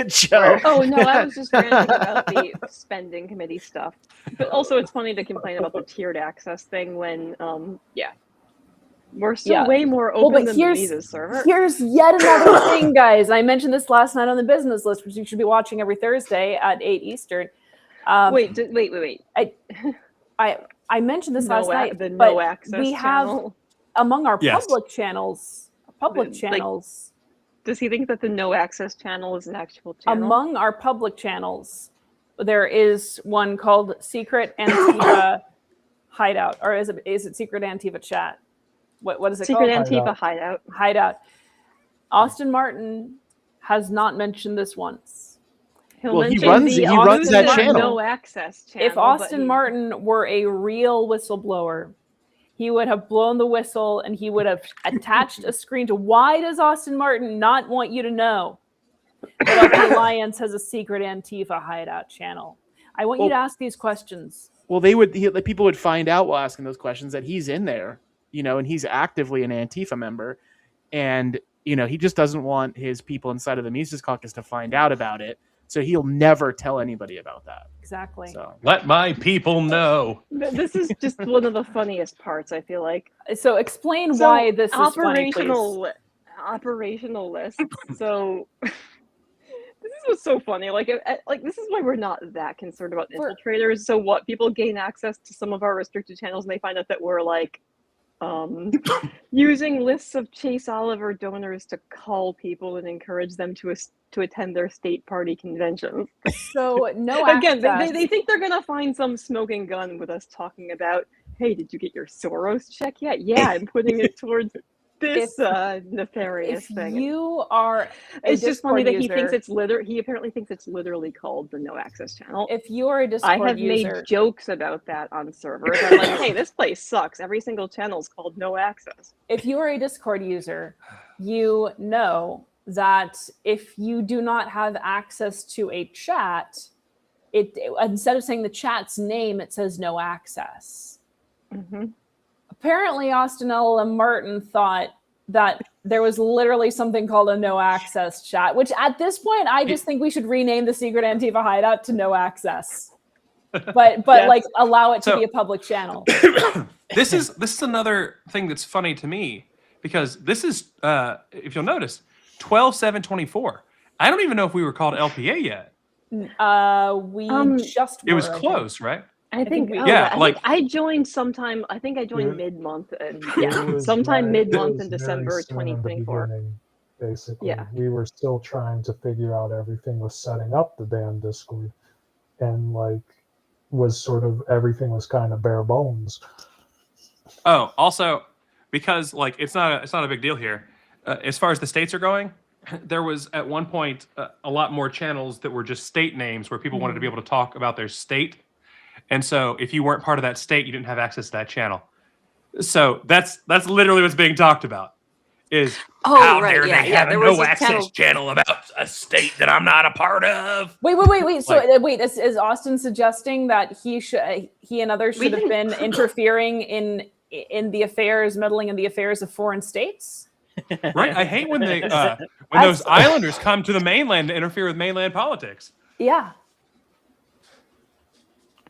Joe. Oh no, I was just ranting about the spending committee stuff. But also, it's funny to complain about the tiered access thing when, we're still way more open than the Mises server. Here's yet another thing, guys. I mentioned this last night on the business list, which you should be watching every Thursday at 8 Eastern. Wait. I mentioned this last night. The no access we channel. have among our public channels. Does he think that the no access channel is an actual channel? Among our public channels, there is one called Secret Antifa Hideout, or is it Secret Antifa Chat? What is it Secret called? Antifa Hideout. Hideout. Austin Martin has not mentioned this once. He runs that channel. No access channel. If Austin Martin were a real whistleblower, he would have blown the whistle and he would have attached a screen to why does Austin Martin not want you to know that the Alliance has a secret Antifa hideout channel? I want you to ask these questions. Well, people would find out while asking those questions that he's in there, and he's actively an Antifa member, and he just doesn't want his people inside of the Mises Caucus to find out about it. So he'll never tell anybody about that. Exactly. So let my people know. This is just one of the funniest parts, I feel like. So explain why this is funny, please. Operational list. So this is what's what's so funny. Like this is why we're not that concerned about infiltrators. So what? People gain access to some of our restricted channels, and they find out that we're like using lists of Chase Oliver donors to call people and encourage them to attend their state party conventions. So no Again, access. they think they're gonna find some smoking gun with us talking about, hey, did you get your Soros check yet? Yeah, I'm putting it towards this nefarious thing. You are it's just funny that user, he apparently thinks it's literally called the no access channel. If you're a Discord I have user, made jokes about that on servers. I'm like, hey, this place sucks. Every single channel is called no access. If you are a Discord user, you know that if you do not have access to a chat, it instead of saying the chat's name, it says no access. Mm-hmm. Apparently, Austin LLMartin thought that there was literally something called a no access chat, which at this point, I just think we should rename the secret Antifa hideout to no access, but yes. Like allow it to be a public channel. This is another thing that's funny to me, because this is, if you'll notice, 12/7/24. I don't even know if we were called LPA yet. Just it was close, right? I think I joined sometime. I think I joined mid-month, and sometime mid-month in December 2024. Basically, we were still trying to figure out everything with setting up the damn Discord, and like everything was kind of bare bones. Oh, also, because like it's not a big deal here. As far as the states are going, there was at one point a lot more channels that were just state names where people wanted to be able to talk about their state. And so if you weren't part of that state, you didn't have access to that channel. So that's literally what's being talked about. Is how dare they have a no access channel about a state that I'm not a part of? Wait. So is Austin suggesting that he and others should have been interfering in the affairs, meddling in the affairs of foreign states? Right. I hate when they when those islanders come to the mainland to interfere with mainland politics. Yeah.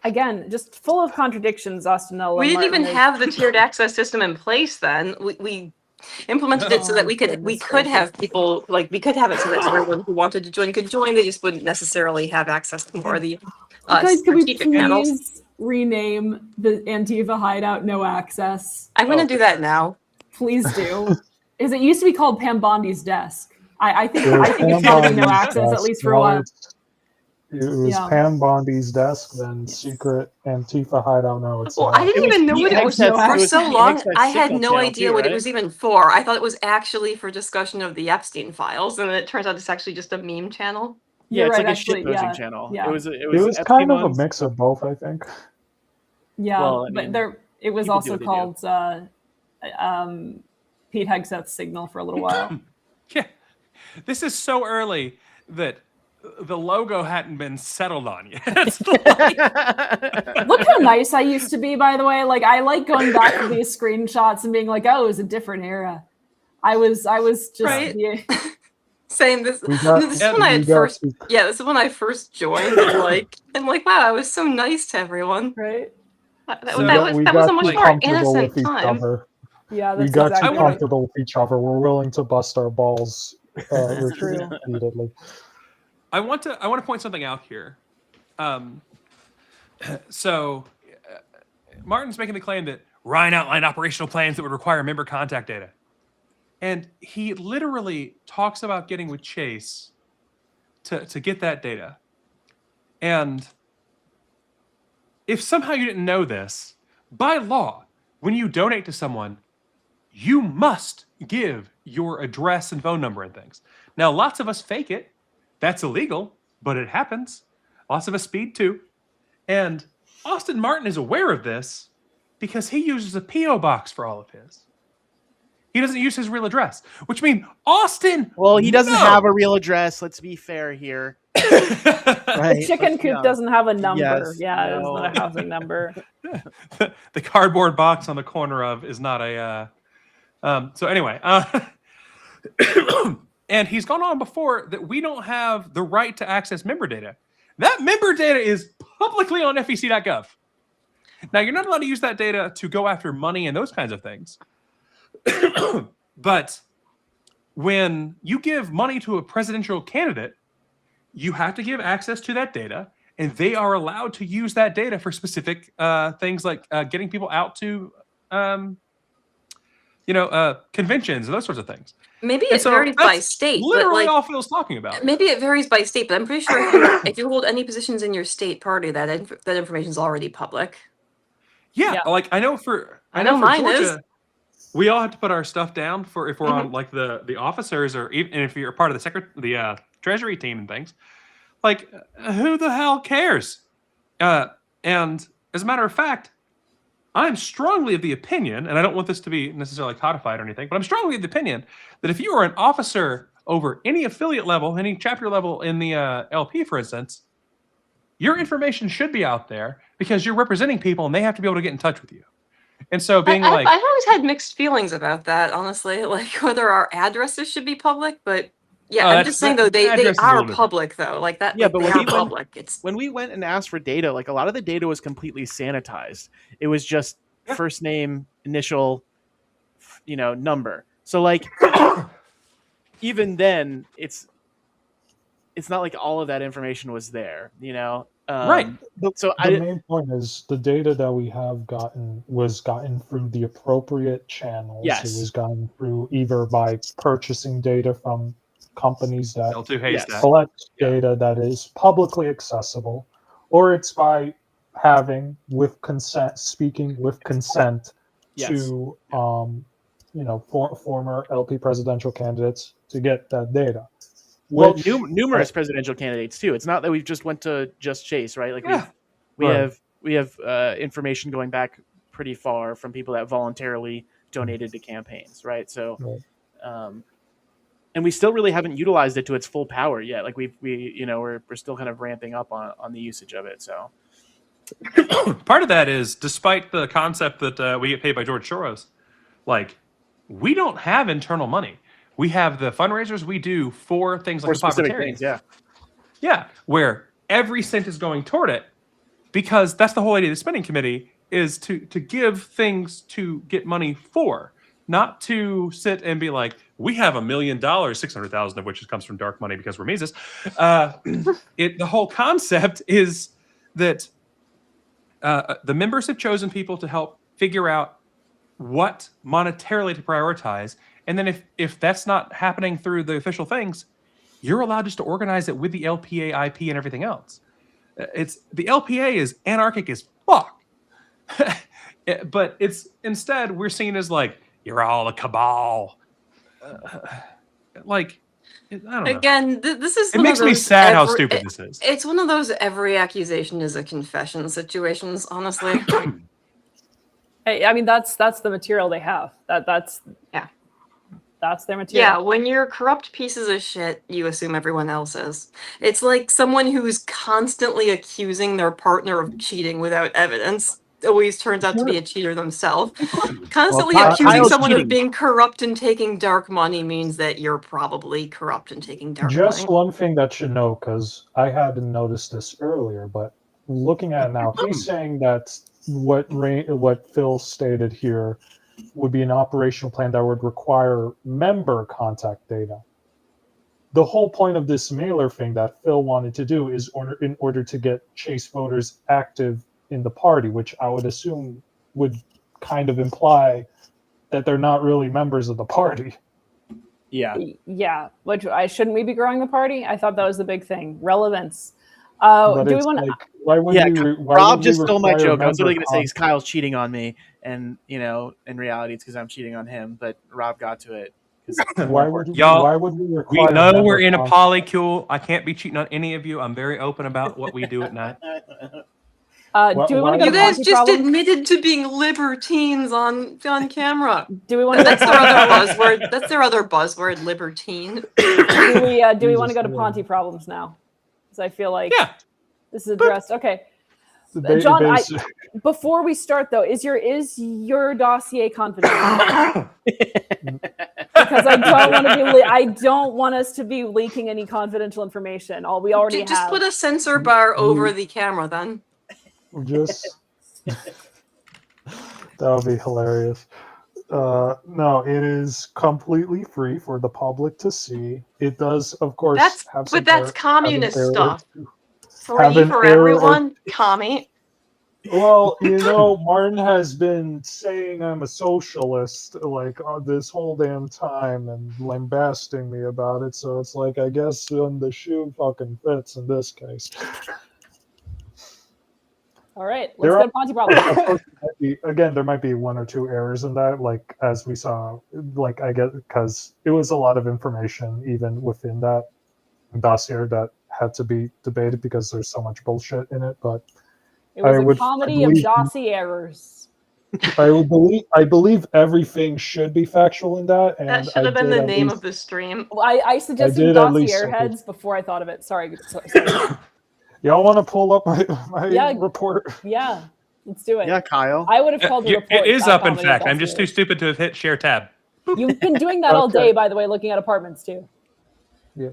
Again, just full of contradictions, Austin LLMartin. We didn't even have the tiered access system in place then. We implemented it so that we could have people, like we could have it so that everyone who wanted to join could join. They just wouldn't necessarily have access to more of the guys, can we please channels. Rename the Antifa hideout no access? I'm going to do that now. Please do. Is it used to be called Pam Bondi's desk? I think it's called no access, at least for a while. It was Pam Bondi's desk, then secret Antifa hideout. No, it's I didn't even know what it was for so long. I had no idea what it was even for. I thought it was actually for discussion of the Epstein files, and it turns out it's actually just a meme channel. Yeah, it's like a shitposting channel. Yeah. It was kind of a mix of both, I think. Yeah, well, but it was also called Pete Hegseth's Signal for a little while. Yeah, this is so early that the logo hadn't been settled on yet. Look how nice I used to be, by the way. Like I like going back to these screenshots and being like, oh, it was a different era. I was just right. Saying this. This is when I first. Yeah, this is when I first joined. And like, wow, I was so nice to everyone. Right. That was a much more innocent time. Yeah, we got too comfortable with each other. We're willing to bust our balls repeatedly. I want to point something out here. So Martin's making the claim that Ryan outlined operational plans that would require member contact data. And he literally talks about getting with Chase to get that data. And if somehow you didn't know this, by law, when you donate to someone, you must give your address and phone number and things. Now, lots of us fake it. That's illegal, but it happens. Lots of us speed too. And Austin Martin is aware of this because he uses a P.O. box for all of his. He doesn't use his real address, which means Austin. Well, he doesn't have a real address. Let's be fair here. Right? The chicken coop doesn't have a number. Yes, it is not a housing number. The cardboard box on the corner of is not a. So anyway, and he's gone on before that we don't have the right to access member data. That member data is publicly on FEC.gov. Now, you're not allowed to use that data to go after money and those kinds of things. But when you give money to a presidential candidate, you have to give access to that data, and they are allowed to use that data for specific things like getting people out to, conventions and those sorts of things. Maybe it varies by state. Literally, but all Phil's talking about. Maybe it varies by state, but I'm pretty sure if you hold any positions in your state party, that information is already public. Yeah, like I know for mine Georgia, is. we all have to put our stuff down for if we're on like the officers, or even if you're part of the treasury team and things. Like, who the hell cares? And as a matter of fact, I'm strongly of the opinion, and I don't want this to be necessarily codified or anything, but I'm strongly of the opinion that if you are an officer over any affiliate level, any chapter level in the LP, for instance, your information should be out there because you're representing people and they have to be able to get in touch with you. And so I've always had mixed feelings about that, honestly, like whether our addresses should be public, but yeah, I'm just saying though, they are public though, like that. Yeah, like, but they are public. When we went and asked for data, like a lot of the data was completely sanitized. It was just first name, initial, number. So like, even then, it's not like all of that information was there, right. So the main point is the data that we have was gotten through the appropriate channels. Yes. It was gotten through either by purchasing data from companies that collect data that is publicly accessible, or it's by having speaking with consent to former LP presidential candidates to get that data. Well, numerous presidential candidates too. It's not that we've just went to Just Chase, right? Like we have information going back pretty far from people that voluntarily donated to campaigns, right? So, and we still really haven't utilized it to its full power yet. Like we're still kind of ramping up on the usage of it. So part of that is, despite the concept that we get paid by George Soros, like we don't have internal money. We have the fundraisers we do for things like specific things, where every cent is going toward it, because that's the whole idea of the spending committee, is to give things to get money for, not to sit and be like, we have $1 million, 600,000 of which comes from dark money because we're Mises. The whole concept is that the members have chosen people to help figure out what monetarily to prioritize. And then if that's not happening through the official things, you're allowed just to organize it with the LPA, IP, and everything else. The LPA is anarchic as fuck. But it's instead we're seen as like, you're all a cabal. I don't know. Again, this is. It makes me sad how stupid this is. It's one of those every accusation is a confession situations, honestly. I mean, that's the material they have. That's their material. Yeah, when you're corrupt pieces of shit, you assume everyone else is. It's like someone who's constantly accusing their partner of cheating without evidence always turns out to be a cheater themselves. Constantly accusing someone of being corrupt and taking dark money means that you're probably corrupt and taking dark money. Just one thing that you know, because I hadn't noticed this earlier, but looking at it now, he's saying that what Phil stated here would be an operational plan that would require member contact data. The whole point of this mailer thing that Phil wanted to do is in order to get Chase voters active in the party, which I would assume would kind of imply that they're not really members of the party. Yeah. Which shouldn't we be growing the party? I thought that was the big thing. Relevance. Do we want to? Rob just stole my joke. I was literally going to say Kyle's cheating on me, and in reality, it's because I'm cheating on him. But Rob got to it. Why would we require? We know we're in a polycule. I can't be cheating on any of you. I'm very open about what we do at night. Do we want to go? You guys just admitted to being libertines on camera. Do we want to? That's their other buzzword. That's their other buzzword, libertine. Do we want to go to Ponty problems now? Because I feel like this is addressed. Okay, John. Before we start though, is your dossier confidential? Because I don't want us to be leaking any confidential information. We already have. Just put a censor bar over the camera then. That would be hilarious. No, it is completely free for the public to see. It does, of course, That's communist have an stuff. Free have an for error. everyone, commie. Well, Martin has been saying I'm a socialist like this whole damn time and lambasting me about it. So it's like, I guess the shoe fucking fits in this case. All right, let's get a Ponzi problem. Of course, there might be one or two errors in that, like as we saw, like I get because it was a lot of information even within that dossier that had to be debated because there's so much bullshit in it. But it was a comedy of dossier errors. I believe everything should be factual in that. And that should have been the name of the stream. Well, I suggested Dossier-heads before I thought of it. Sorry. Y'all want to pull up my report? Yeah, let's do it. Yeah, Kyle. I would have called the report. It is up, in fact. I'm just too stupid to have hit share tab. You've been doing that all day, by the way, looking at apartments too. Yeah.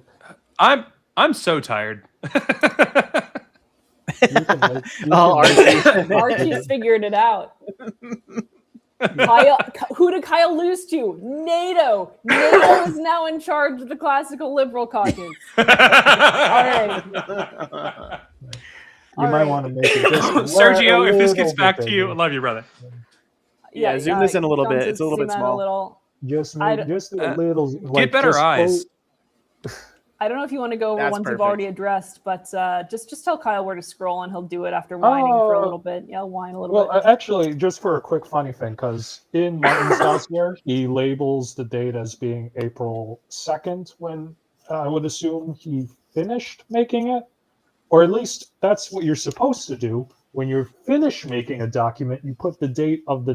I'm so tired. Archie's figured it out. Who did Kyle lose to? NATO. NATO is now in charge of the classical liberal caucus. All right. You might want to make it just Sergio, if this gets back to you, I love you, brother. Yeah, zoom this in a little bit. It's a little bit small. Just a little. Get better eyes. I don't know if you want to go over ones you've already addressed, but just tell Kyle where to scroll and he'll do it after whining for a little bit. Yeah, whine a little bit. Well, actually, just for a quick funny thing, because in Martin's dossier, he labels the date as being April 2nd when I would assume he finished making it. Or at least that's what you're supposed to do. When you're finished making a document, you put the date of the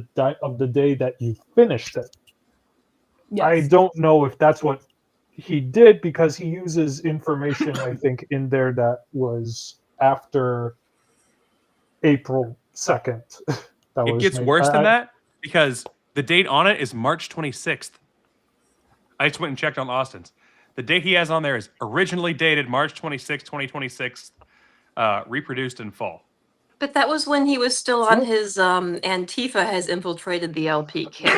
day that you finished it. Yes. I don't know if that's what he did because he uses information, I think, in there that was after April 2nd. It gets worse than that because the date on it is March 26th. I just went and checked on Austin's. The date he has on there is originally dated March 26, 2026, reproduced in fall. But that was when he was still on his Antifa has infiltrated the LP kick.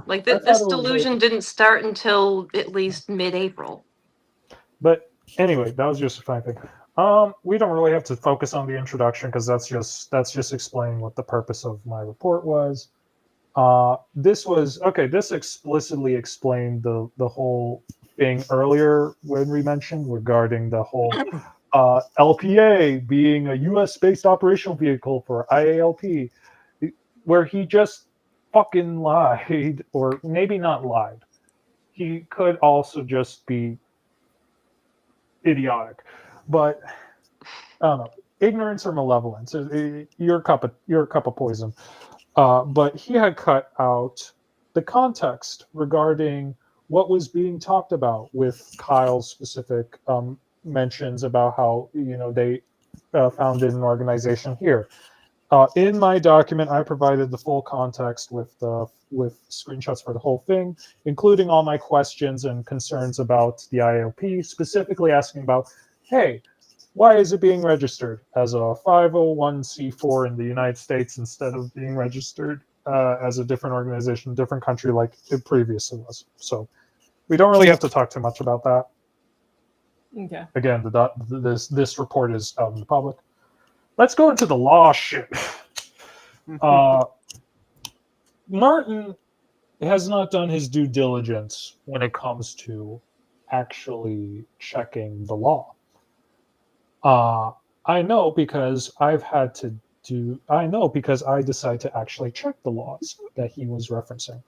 Like this delusion didn't start until at least mid-April. But anyway, that was just a fine thing. We don't really have to focus on the introduction because that's just explaining what the purpose of my report was. This explicitly explained the whole thing earlier when we mentioned regarding the whole LPA being a US-based operational vehicle for IALP, where he just fucking lied, or maybe not lied. He could also just be idiotic, but I don't know. Ignorance or malevolence, you're a cup of poison. But he had cut out the context regarding what was being talked about with Kyle's specific mentions about how they founded an organization here. In my document, I provided the full context with screenshots for the whole thing, including all my questions and concerns about the ILP, specifically asking about, hey, why is it being registered as a 501c4 in the United States instead of being registered as a different organization, different country like it previously was? So we don't really have to talk too much about that. Okay. Again, this report is out in the public. Let's go into the law shit. Martin has not done his due diligence when it comes to actually checking the law. I know because I decided to actually check the laws that he was referencing.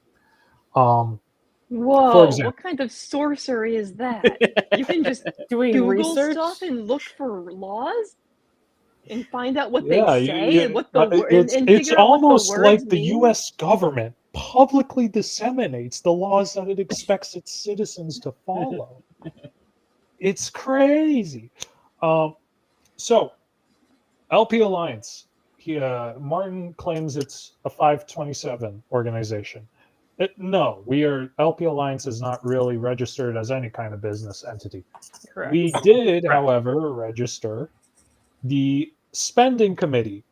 Whoa, what kind of sorcery is that? You can just Google research stuff and look for laws and find out what they say and what the words. It's almost like the U.S. government publicly disseminates the laws that it expects its citizens to follow. It's crazy. So, LP Alliance. Martin claims it's a 527 organization. No, LP Alliance is not really registered as any kind of business entity. Correct. We did, however, register the spending committee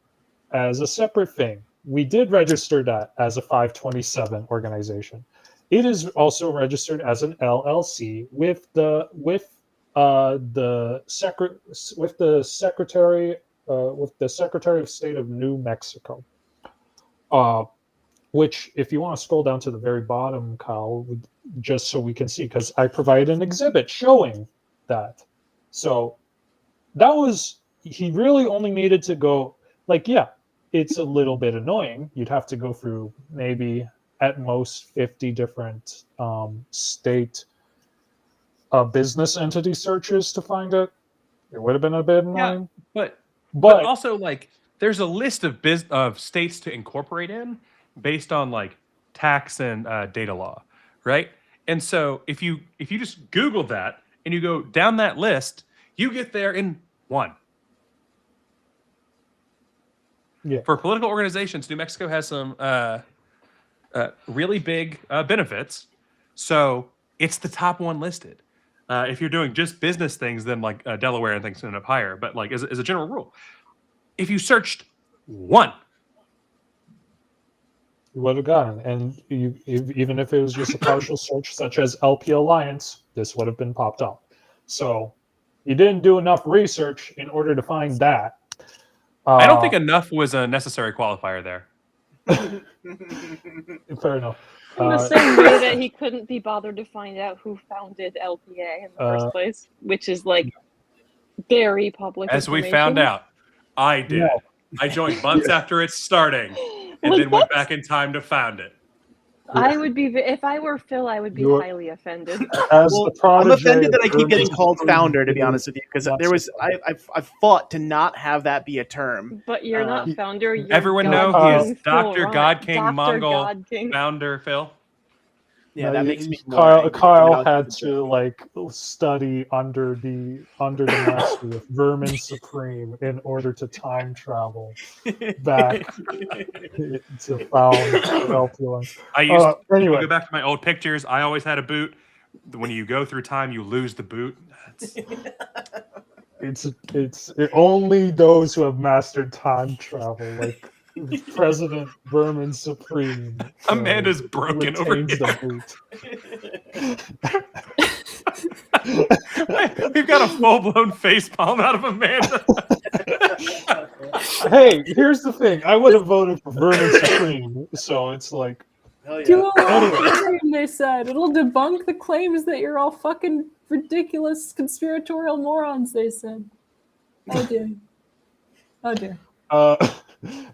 as a separate thing we did register that as a 527 organization. It is also registered as an LLC with the Secretary of State of New Mexico. Which, if you want to scroll down to the very bottom, Kyle, just so we can see, because I provided an exhibit showing that. So that was, he really only needed to go, like, yeah, it's a little bit annoying. You'd have to go through maybe at most 50 different state business entity searches to find it. It would have been a bit annoying. Yeah, but also, like, there's a list of states to incorporate in based on like tax and data law, right? And so if you just Google that and you go down that list, you get there in one. Yeah. For political organizations, New Mexico has some really big benefits, so it's the top one listed. If you're doing just business things, then like Delaware and things end up higher. But like as a general rule, if you searched one, you would have gotten, and even if it was just a partial search, such as LP Alliance, this would have been popped up. So you didn't do enough research in order to find that. I don't think enough was a necessary qualifier there. Fair enough. In the same way that he couldn't be bothered to find out who founded LPA in the first place, which is like very public. As we found out, I did. Yeah. I joined months after it's starting, and then went back in time to found it. I would be, if I were Phil, I would be highly offended. I'm offended that I keep getting called founder, to be honest with you, because I've fought to not have that be a term. But you're not founder. You're everyone know he is Dr. God King Mongol founder, Phil. Yeah, that makes me. Kyle had to like study under the master of Vermin Supreme in order to time travel back to found LPA. I used anyway. Go back to my old pictures. I always had a boot. When you go through time, you lose the boot. It's only those who have mastered time travel, like President Vermin Supreme. Amanda's broken over here. We've got a full-blown facepalm out of Amanda. Hey, here's the thing. I would have voted for Vermin Supreme, so it's like... Do a live stream, they said. It'll debunk the claims that you're all fucking ridiculous conspiratorial morons, they said. Oh, dear. Oh, dear.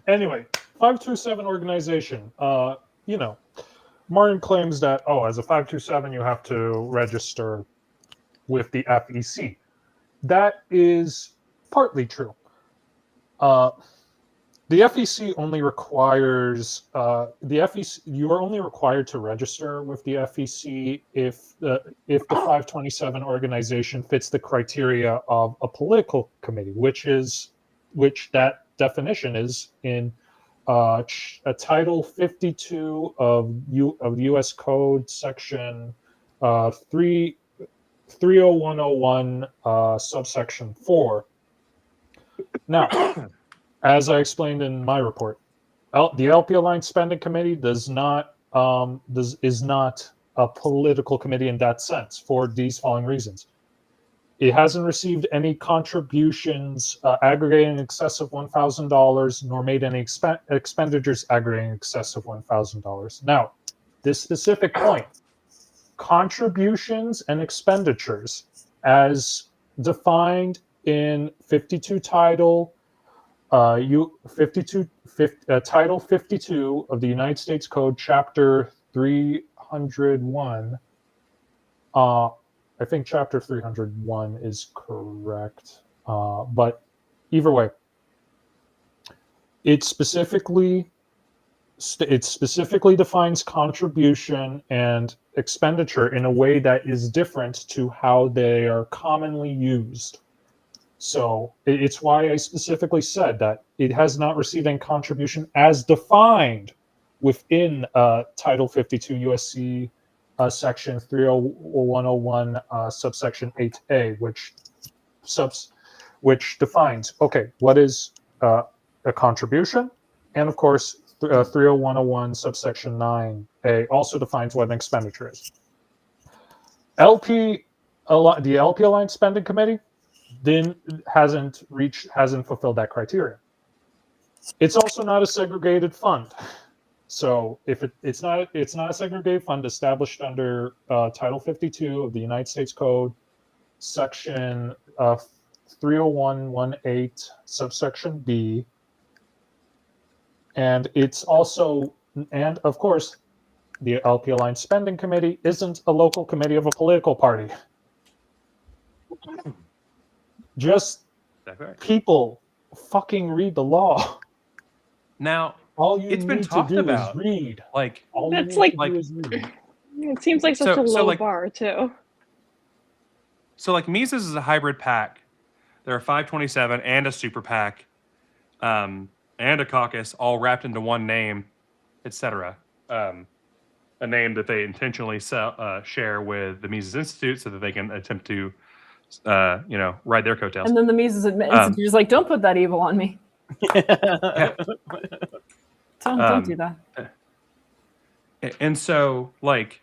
Anyway, 527 organization. Martin claims that, as a 527, you have to register with the FEC. That is partly true. The FEC only requires you are only required to register with the FEC if the 527 organization fits the criteria of a political committee, which that definition is in Title 52 of U.S. Code, Section 30101, subsection 4. Now, as I explained in my report, the LP Alliance Spending Committee is not a political committee in that sense for these following reasons. It hasn't received any contributions aggregating in excess of $1,000, nor made any expenditures aggregating in excess of $1,000. Now, this specific point, contributions and expenditures, as defined in 52 Title 52 of the United States Code, Chapter 301. I think Chapter 301 is correct, but either way, it specifically defines contribution and expenditure in a way that is different to how they are commonly used. So it's why I specifically said that it has not received any contribution as defined within Title 52 USC Section 30101, subsection 8A, which defines, what is a contribution, and of course 30101 subsection 9A also defines what an expenditure is. The LP Alliance Spending Committee hasn't fulfilled that criteria. It's also not a segregated fund. So if it's not a segregated fund established under Title 52 of the United States Code, Section 30118, subsection B, and of course, the LP Alliance Spending Committee isn't a local committee of a political party. Just people fucking read the law. Now, all you it's been need talked to do about. Is read. Like, all that's you like, need to do is read. It seems like such a low bar too. So like Mises is a hybrid PAC. There are 527 and a super PAC, and a caucus, all wrapped into one name, etc. A name that they intentionally share with the Mises Institute so that they can attempt to, ride their coattails. And then the Mises Institute is like, don't put that evil on me. Don't do that. And so, like,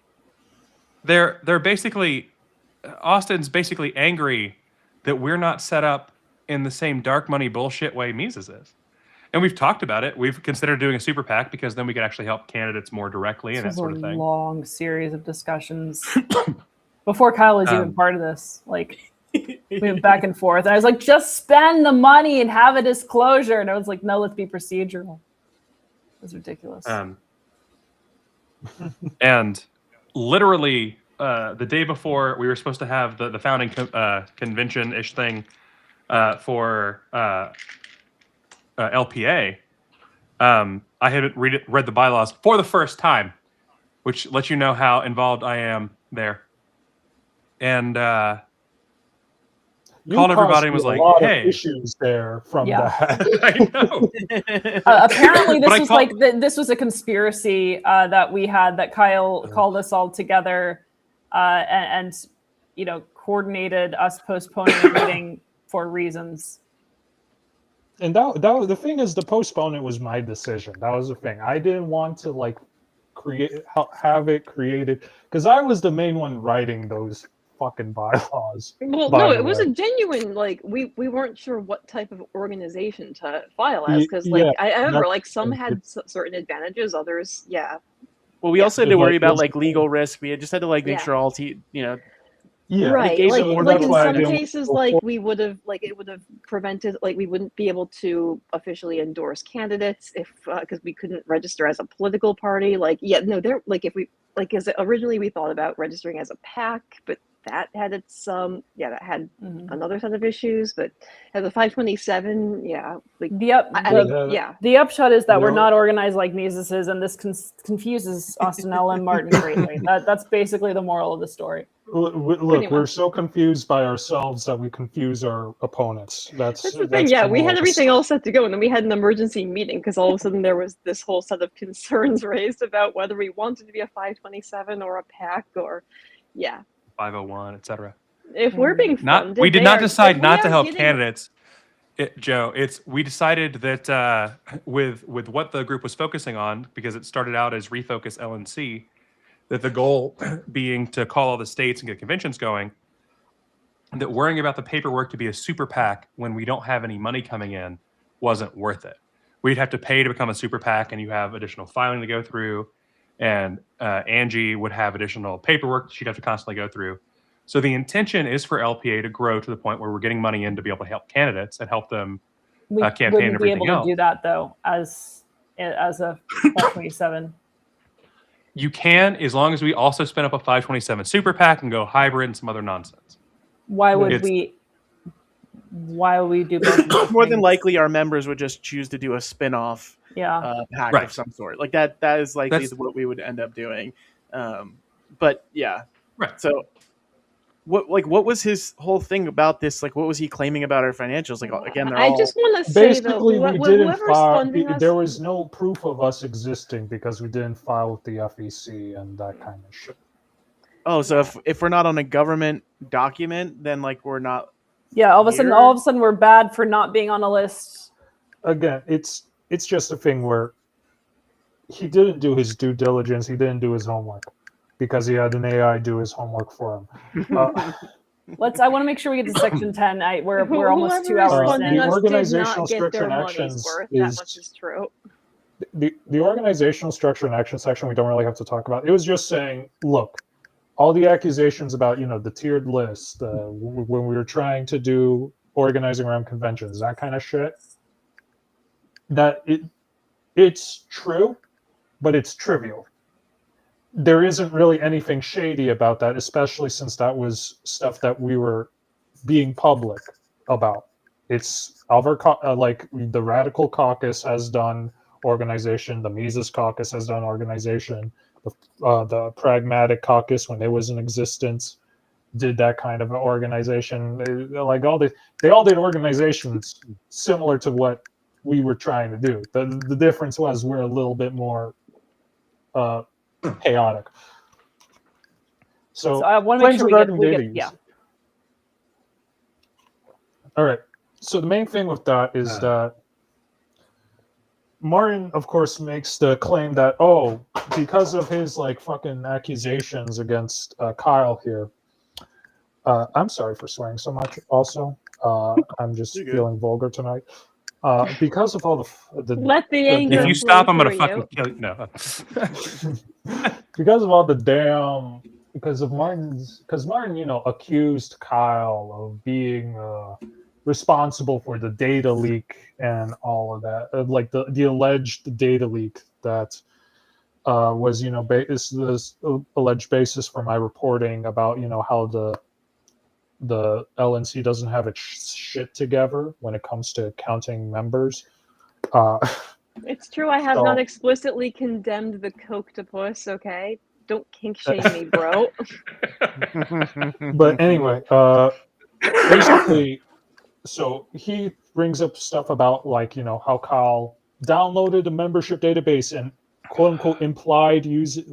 they're basically, Austin's basically angry that we're not set up in the same dark money bullshit way Mises is. And we've talked about it. We've considered doing a super PAC because then we could actually help candidates more directly and that sort of thing. This was a long series of discussions before Kyle was even part of this. Like, we went back and forth. And I was like, just spend the money and have a disclosure. And I was like, no, let's be procedural. It was ridiculous. And literally the day before we were supposed to have the founding convention-ish thing for LPA, I had read the bylaws for the first time, which lets you know how involved I am there. And called everybody and was like, "Hey, issues there from that." I know. Apparently, this was a conspiracy that we had, that Kyle called us all together and coordinated us postponing a meeting for reasons. And that the thing is, the postponement was my decision. That was the thing. I didn't want to have it created because I was the main one writing those fucking bylaws. Well, no, it was a genuine, we weren't sure what type of organization to file as, because I remember some had certain advantages, others well, we also had to worry about legal risk. We just had to make sure all right, in some cases, we would have it would have prevented, we wouldn't be able to officially endorse candidates if because we couldn't register as a political party. If we as originally we thought about registering as a PAC, but that had its another set of issues. But as a 527, the upshot is that we're not organized like Mises is, and this confuses Austin LLMartin greatly. That's basically the moral of the story. Look, we're so confused by ourselves that we confuse our opponents. That's the thing. We had everything all set to go, and then we had an emergency meeting because all of a sudden there was this whole set of concerns raised about whether we wanted to be a 527 or a PAC or 501, etc. If we're being funded, we did not decide not to help candidates. Joe, we decided that with what the group was focusing on, because it started out as Refocus LNC, that the goal being to call all the states and get conventions going, that worrying about the paperwork to be a super PAC when we don't have any money coming in wasn't worth it. We'd have to pay to become a super PAC, and you have additional filing to go through, and Angie would have additional paperwork she'd have to constantly go through. So the intention is for LPA to grow to the point where we're getting money in to be able to help candidates and help them campaign and everything else. We wouldn't be able to do that, though, as a 527. You can, as long as we also spin up a 527 super PAC and go hybrid and some other nonsense. Why would we do both? More than likely, our members would just choose to do a spin-off PAC of some sort. That is likely what we would end up doing. But yeah, right. So, what was his whole thing about this? What was he claiming about our financials? Again, I just want to say though, we didn't file. There was no proof of us existing because we didn't file with the FEC and that kind of shit. Oh, so if we're not on a government document, then we're not. Yeah, all of a sudden we're bad for not being on a list. Again, it's just a thing where he didn't do his due diligence. He didn't do his homework because he had an AI do his homework for him. I want to make sure we get to section 10. We're almost 2 hours Whoever in. is funding us did organizational not get structure their and money's actions worth. is- That much is true. The organizational structure and action section we don't really have to talk about. It was just saying, look, all the accusations about the tiered list when we were trying to do organizing around conventions, that kind of shit. That it's true, but it's trivial. There isn't really anything shady about that, especially since that was stuff that we were being public about. It's like the Radical Caucus has done organization, the Mises Caucus has done organization, the Pragmatic Caucus, when it was in existence, did that kind of organization. They all did organizations similar to what we were trying to do. The difference was we're a little bit more chaotic. So I want to make claims sure regarding we data get use. All right. So the main thing with that is that Martin, of course, makes the claim that, because of his fucking accusations against Kyle here. I'm sorry for swearing so much. Also, I'm just feeling vulgar tonight. Because of all the Let the anger If you flow stop, I'm gonna through fucking you. kill you. No. because of all the damn because Martin, accused Kyle of being responsible for the data leak and all of that, like the alleged data leak that was, is this alleged basis for my reporting about, how the LNC doesn't have its shit together when it comes to counting members. It's true. I have not explicitly condemned the coctopus. Okay, don't kink shame me, bro. But anyway, basically, so he brings up stuff about how Kyle downloaded a membership database and quote unquote implied using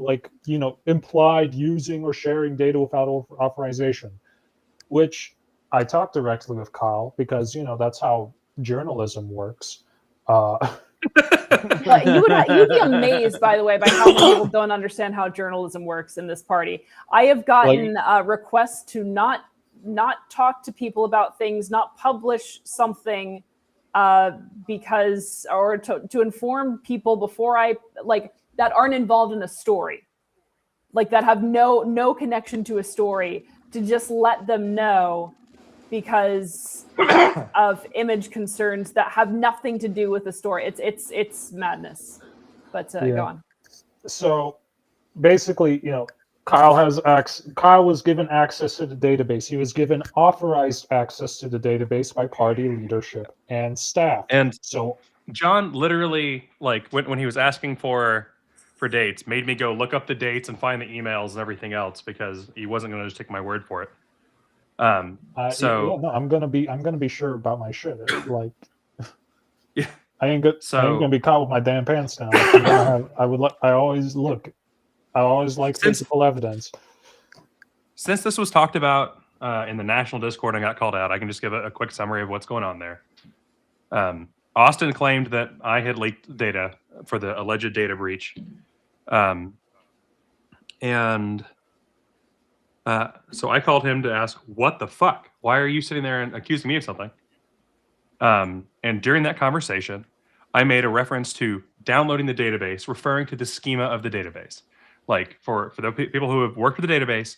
or sharing data without authorization, which I talked directly with Kyle because that's how journalism works. You'd be amazed, by the way, by how many people don't understand how journalism works in this party. I have gotten requests to not talk to people about things, not publish something because, or to inform people before I that aren't involved in a story, that have no connection to a story, to just let them know because of image concerns that have nothing to do with the story. It's madness. But go on. So basically, Kyle was given access to the database. He was given authorized access to the database by party leadership and staff. And so John literally, when he was asking for dates, made me go look up the dates and find the emails and everything else because he wasn't going to just take my word for it. I'm gonna be sure about my shit. Yeah. I ain't gonna be caught with my damn pants down. I always like physical evidence. Since this was talked about in the national Discord and got called out, I can just give a quick summary of what's going on there. Austin claimed that I had leaked data for the alleged data breach. So I called him to ask, what the fuck? Why are you sitting there and accusing me of something? And during that conversation, I made a reference to downloading the database, referring to the schema of the database. For the people who have worked with the database,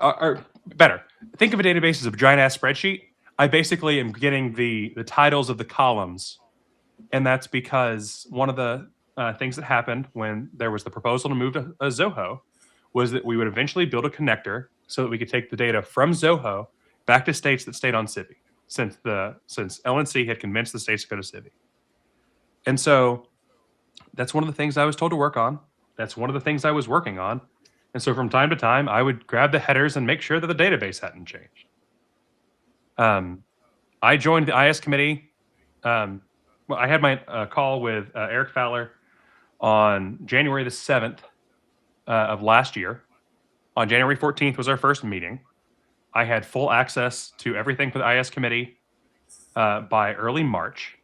or better, think of a database as a giant-ass spreadsheet. I basically am getting the titles of the columns. And that's because one of the things that happened when there was the proposal to move to Zoho was that we would eventually build a connector so that we could take the data from Zoho back to states that stayed on Civi, since LNC had convinced the states to go to Civi. And so that's one of the things I was told to work on. That's one of the things I was working on. And so from time to time, I would grab the headers and make sure that the database hadn't changed. I joined the IS committee. I had my call with Eric Fowler on January the 7th of last year. On January 14th was our first meeting. I had full access to everything for the IS committee by early March.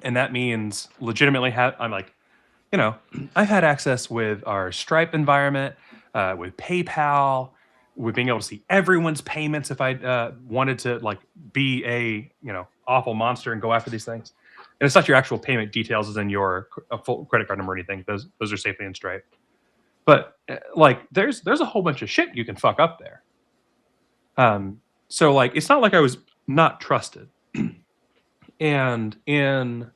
And that means legitimately I'm like, I've had access with our Stripe environment, with PayPal, with being able to see everyone's payments if I wanted to like be a awful monster and go after these things. And it's not your actual payment details as in your full credit card number or anything. Those are safely in Stripe. But like there's a whole bunch of shit you can fuck up there. So like it's not like I was not trusted. And in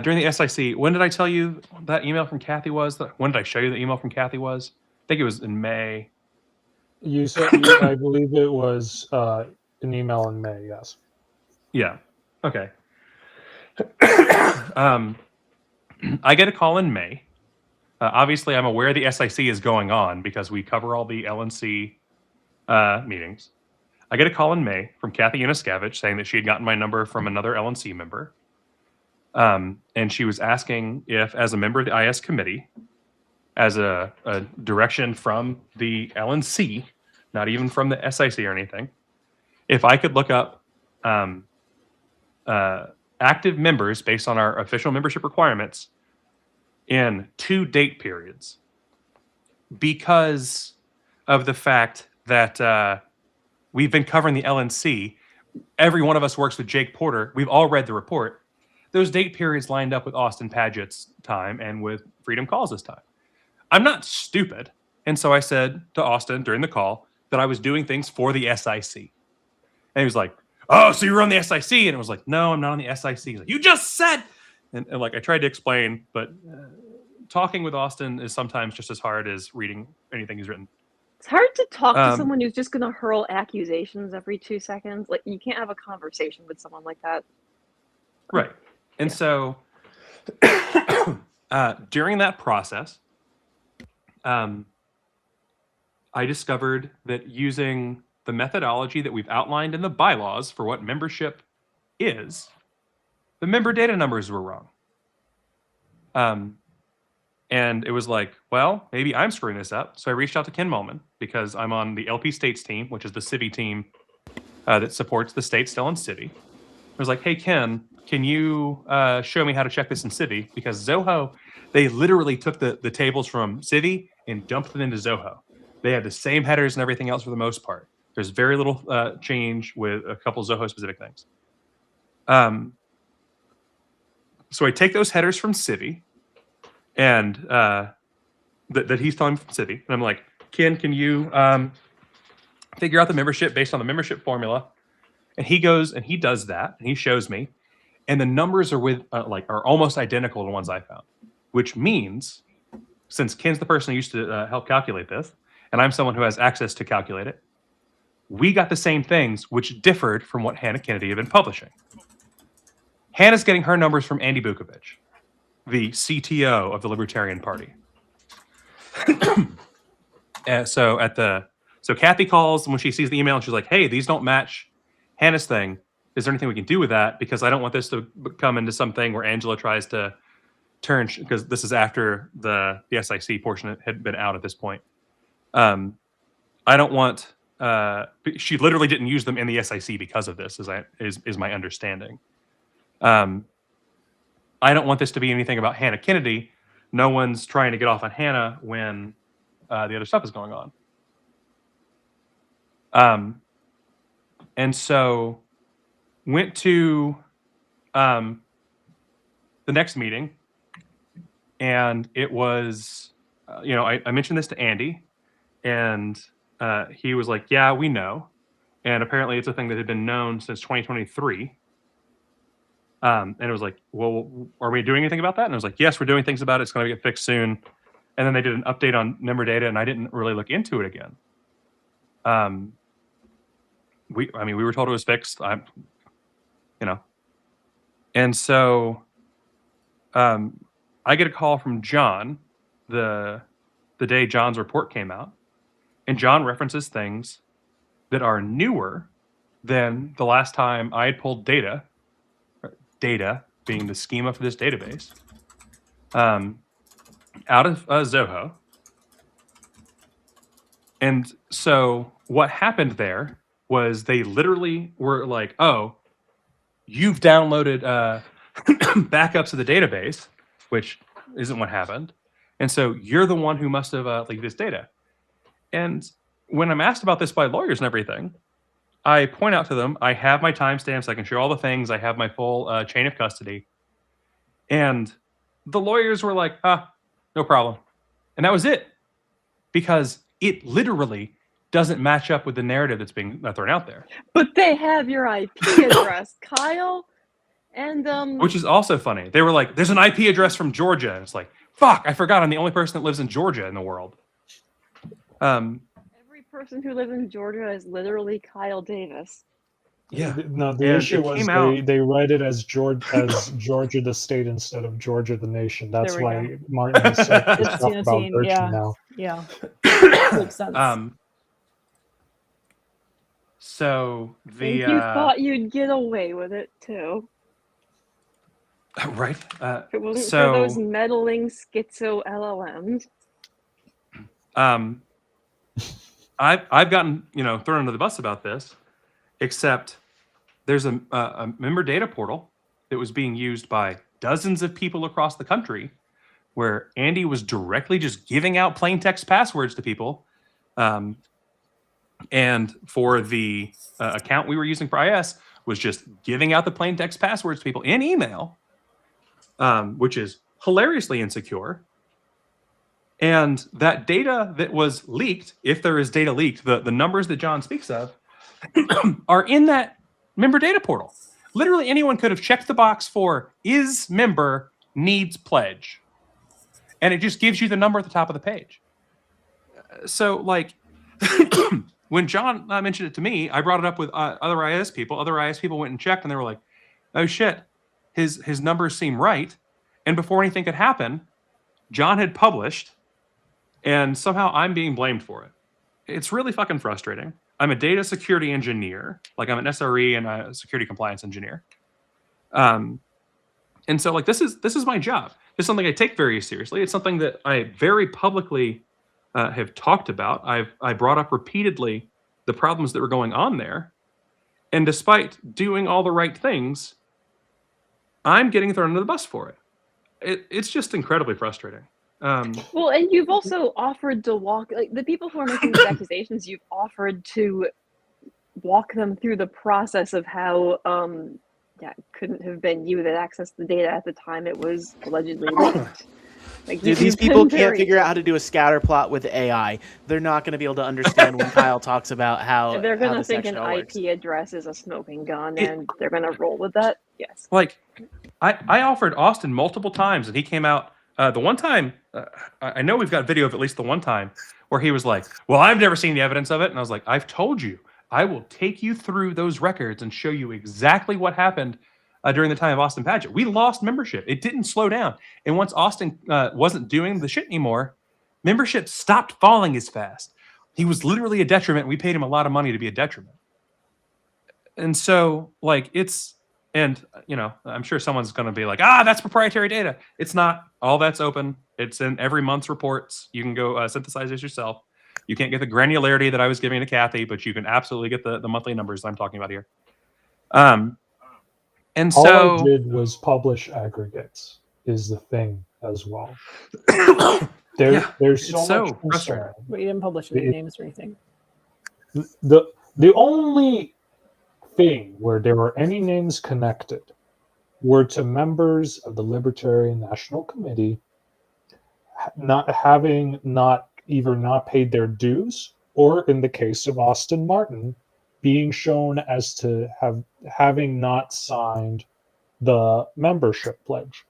during the SIC, when did I tell you that email from Kathy was? When did I show you the email from Kathy was? I think it was in May. You said, I believe it was an email in May, yes. Yeah. Okay. I get a call in May. Obviously, I'm aware the SIC is going on because we cover all the LNC meetings. I get a call in May from Kathy Uniscavage saying that she had gotten my number from another LNC member. And she was asking if, as a member of the IS committee, as a direction from the LNC, not even from the SIC or anything, if I could look up active members based on our official membership requirements in 2 date periods, because of the fact that we've been covering the LNC. Every one of us works with Jake Porter. We've all read the report. Those date periods lined up with Austin Padgett's time and with Freedom Calls' time. I'm not stupid. And so I said to Austin during the call that I was doing things for the SIC. And he was like, oh, so you're on the SIC? And it was like, no, I'm not on the SIC. He's like, you just said. And like I tried to explain, but talking with Austin is sometimes just as hard as reading anything he's written. It's hard to talk to someone who's just going to hurl accusations every 2 seconds. Like, you can't have a conversation with someone like that. Right. And so during that process, I discovered that using the methodology that we've outlined in the bylaws for what membership is, the member data numbers were wrong. And it was like, well, maybe I'm screwing this up. So I reached out to Ken Mullman because I'm on the LP States team, which is the Civi team that supports the state still in Civi. I was like, hey, Ken, can you show me how to check this in Civi? Because Zoho, they literally took the tables from Civi and dumped them into Zoho. They had the same headers and everything else for the most part. There's very little change with a couple Zoho-specific things. So I take those headers from Civi, and that he's telling me from Civi. And I'm like, Ken, can you figure out the membership based on the membership formula? And he goes and he does that, and he shows me. And the numbers are are almost identical to the ones I found, which means, since Ken's the person who used to help calculate this, and I'm someone who has access to calculate it, we got the same things, which differed from what Hannah Kennedy had been publishing. Hannah's getting her numbers from Andy Bukovich, the CTO of the Libertarian Party. So Kathy calls, and when she sees the email, and she's like, hey, these don't match Hannah's thing. Is there anything we can do with that? Because I don't want this to come into something where Angela tries to turn, because this is after the SIC portion had been out at this point. I don't want, she literally didn't use them in the SIC because of this, is my understanding. I don't want this to be anything about Hannah Kennedy. No one's trying to get off on Hannah when the other stuff is going on. And so went to the next meeting, and it was, I mentioned this to Andy, and he was like, yeah, we know. And apparently it's a thing that had been known since 2023. And it was like, well, are we doing anything about that? And I was like, yes, we're doing things about it. It's going to get fixed soon. And then they did an update on member data, and I didn't really look into it again. We were told it was fixed. And so I get a call from John the day John's report came out, and John references things that are newer than the last time I had pulled data being the schema for this database, out of Zoho. And so what happened there was they literally were like, oh, you've downloaded backups of the database, which isn't what happened. And so you're the one who must have leaked this data. And when I'm asked about this by lawyers and everything, I point out to them, I have my timestamps, I can show all the things, I have my full chain of custody. And the lawyers were like, no problem. And that was it. Because it literally doesn't match up with the narrative that's being thrown out there. But they have your IP address, Kyle. And which is also funny. They were like, there's an IP address from Georgia. And it's like, fuck, I forgot I'm the only person that lives in Georgia in the world. Every person who lives in Georgia is literally Kyle Davis. Yeah. No, the issue was they read it as Georgia the state instead of Georgia the nation. That's why Martin is so pissed off about Virgin now. Yeah. Makes sense. So the you thought you'd get away with it too. Right. If it wasn't for those meddling schizo LLMs. I've gotten thrown under the bus about this, except there's a member data portal that was being used by dozens of people across the country, where Andy was directly just giving out plain text passwords to people, and for the account we were using for IS was just giving out the plain text passwords to people in email, which is hilariously insecure. And that data that was leaked, if there is data leaked, the numbers that John speaks of are in that member data portal. Literally anyone could have checked the box for is member needs pledge. And it just gives you the number at the top of the page. So like when John mentioned it to me, I brought it up with other IS people. Other IS people went and checked and they were like, oh shit, his numbers seem right. And before anything could happen, John had published, and somehow I'm being blamed for it. It's really fucking frustrating. I'm a data security engineer. Like I'm an SRE and a security compliance engineer. And so like this is my job. It's something I take very seriously. It's something that I very publicly have talked about. I brought up repeatedly the problems that were going on there. And despite doing all the right things, I'm getting thrown under the bus for it. It's just incredibly frustrating. Well, and you've also offered to walk, like the people who are making these accusations, you've offered to walk them through the process of how, it couldn't have been you that accessed the data at the time it was allegedly leaked. Like, dude, these people can't figure out how to do a scatter plot with AI. They're not going to be able to understand when Kyle talks about how they're going to think an works. IP address is a smoking gun, and they're going to roll with that. Yes. Like, I offered Austin multiple times, and he came out. The one time, I know we've got video of at least the one time where he was like, well, I've never seen the evidence of it. And I was like, I've told you, I will take you through those records and show you exactly what happened during the time of Austin Padgett. We lost membership. It didn't slow down. And once Austin wasn't doing the shit anymore, membership stopped falling as fast. He was literally a detriment. We paid him a lot of money to be a detriment. And so, like, and, I'm sure someone's going to be like, that's proprietary data. It's not. All that's open. It's in every month's reports. You can go synthesize this yourself. You can't get the granularity that I was giving to Kathy, but you can absolutely get the monthly numbers I'm talking about here. And all so I did was publish aggregates is the thing as well. There's so much concern. But you didn't publish any names or anything. The only thing where there were any names connected were to members of the Libertarian National Committee not paid their dues, or in the case of Austin Martin, being shown as to having not signed the membership pledge.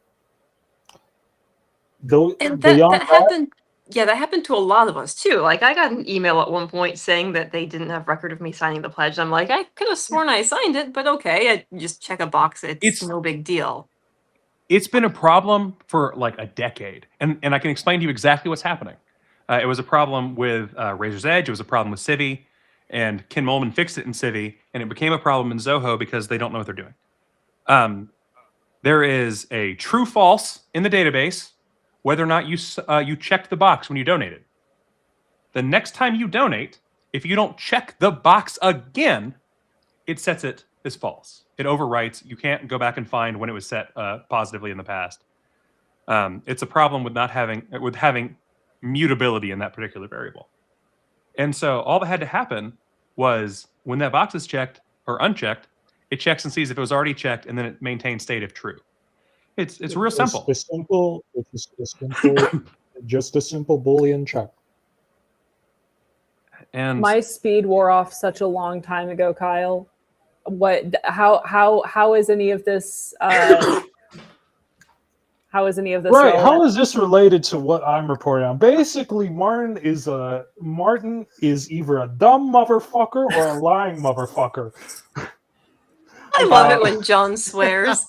And that happened. Yeah, that happened to a lot of us too. Like, I got an email at one point saying that they didn't have record of me signing the pledge. I'm like, I could have sworn I signed it, but okay, I just check a box. It's no big deal. It's been a problem for like a decade, and I can explain to you exactly what's happening. It was a problem with Razor's Edge. It was a problem with Civi, and Ken Molman fixed it in Civi, and it became a problem in Zoho because they don't know what they're doing. There is a true-false in the database whether or not you checked the box when you donated. The next time you donate, if you don't check the box again, it sets it is false. It overwrites. You can't go back and find when it was set positively in the past. It's a problem with having mutability in that particular variable. And so all that had to happen was when that box is checked or unchecked, it checks and sees if it was already checked, and then it maintains state if true. It's real simple. It's just a simple Boolean check. And my speed wore off such a long time ago, Kyle. How is any of this? How is any of this? Right. relevant? How is this related to what I'm reporting on? Basically, Martin is either a dumb motherfucker or a lying motherfucker. I love it when John swears.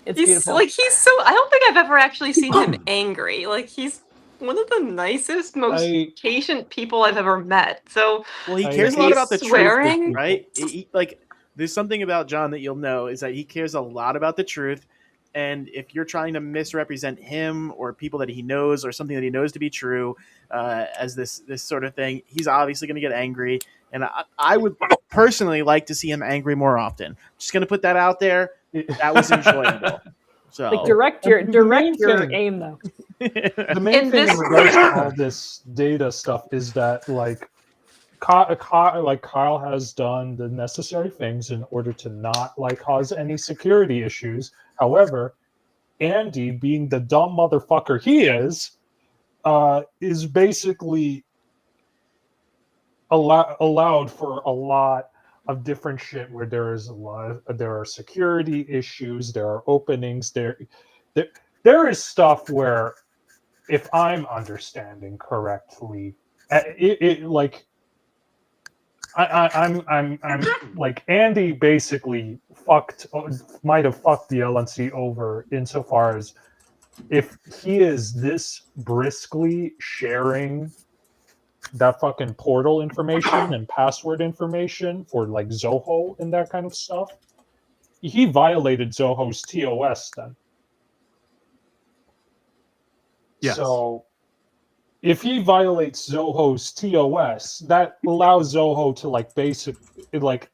It's He's beautiful. like, he's so. I don't think I've ever actually seen him angry. Like, he's one of the nicest, most patient people I've ever met. So, well, he cares a lot about the swearing, truth, right? Like, there's something about John that you'll know is that he cares a lot about the truth. And if you're trying to misrepresent him or people that he knows or something that he knows to be true as this sort of thing, he's obviously going to get angry. And I would personally like to see him angry more often. Just going to put that out there. That was enjoyable. So like direct your aim though. The main thing in regards to all this data stuff is that like Kyle has done the necessary things in order to not cause any security issues. However, Andy, being the dumb motherfucker he is basically allowed for a lot of different shit where there are security issues, there are openings, there is stuff where, if I'm understanding correctly, I'm like Andy basically might have fucked the LNC over insofar as if he is this briskly sharing that fucking portal information and password information for like Zoho and that kind of stuff, he violated Zoho's TOS then. Yes. So if he violates Zoho's TOS, that allows Zoho to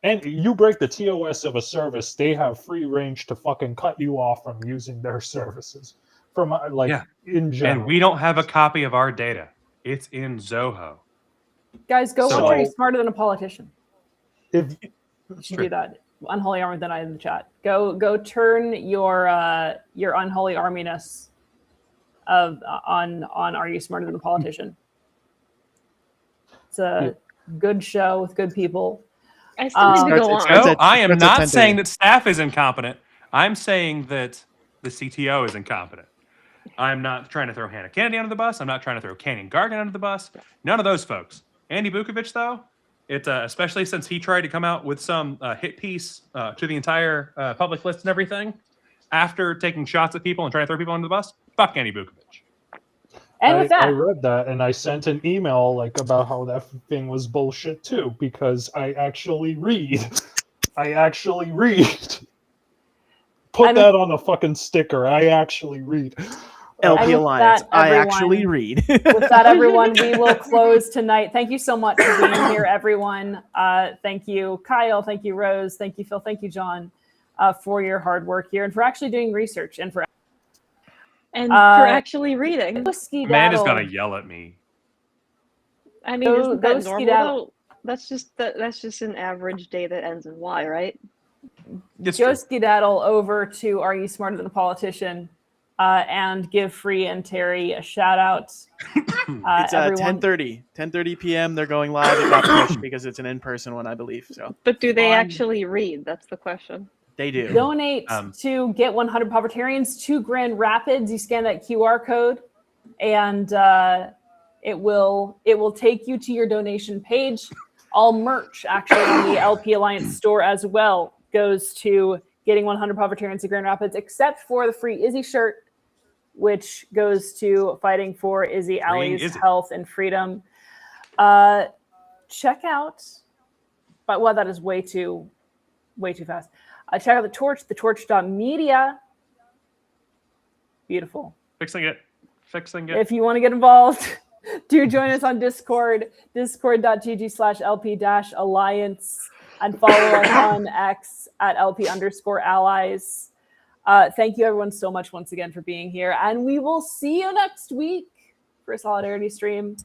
and you break the TOS of a service, they have free range to fucking cut you off from using their services. In general. And we don't have a copy of our data. It's in Zoho. Guys, go watch Are You Smarter Than a Politician? If you should do that. Unholy Army than I in the chat. Go turn your unholy arminess on Are You Smarter Than a Politician? It's a good show with good people. I still need to go on. No, I am not saying that staff is incompetent. I'm saying that the CTO is incompetent. I'm not trying to throw Hannah Kennedy under the bus. I'm not trying to throw Canyon Gargan under the bus. None of those folks. Andy Bukovic, though, it's especially since he tried to come out with some hit piece to the entire public list and everything after taking shots at people and trying to throw people under the bus. Fuck Andy Bukovic. And with that, I read that and I sent an email about how that thing was bullshit too, because I actually read. Put that on a fucking sticker. I actually read. LP Alliance. I actually read. With that, everyone, we will close tonight. Thank you so much for being here, everyone. Thank you, Kyle. Thank you, Rose. Thank you, Phil. Thank you, John, for your hard work here and for actually doing research and for actually reading. Man is gonna yell at me. I mean, isn't that normal? That's just an average day that ends in Y, right? Go skedaddle over to Are You Smarter Than a Politician? And give Free and Terry a shout out. It's 10:30 p.m. They're going live. It got pushed because it's an in-person one, I believe. So, but do they actually read? That's the question. They do. Donate to Get 100 Povertarians to Grand Rapids. You scan that QR code, and it will take you to your donation page. All merch actually on the LP Alliance store as well goes to Getting 100 Povertarians to Grand Rapids, except for the free Izzy shirt, which goes to fighting for Izzy Alley's health and freedom. Check out, that is way too fast. Check out The Torch, thetorch.media. Beautiful. Fixing it. If you want to get involved, do join us on Discord, discord.gg/LP-Alliance. and follow us on X at LP_allies. Thank you everyone so much once again for being here, and we will see you next week for a Solidarity stream.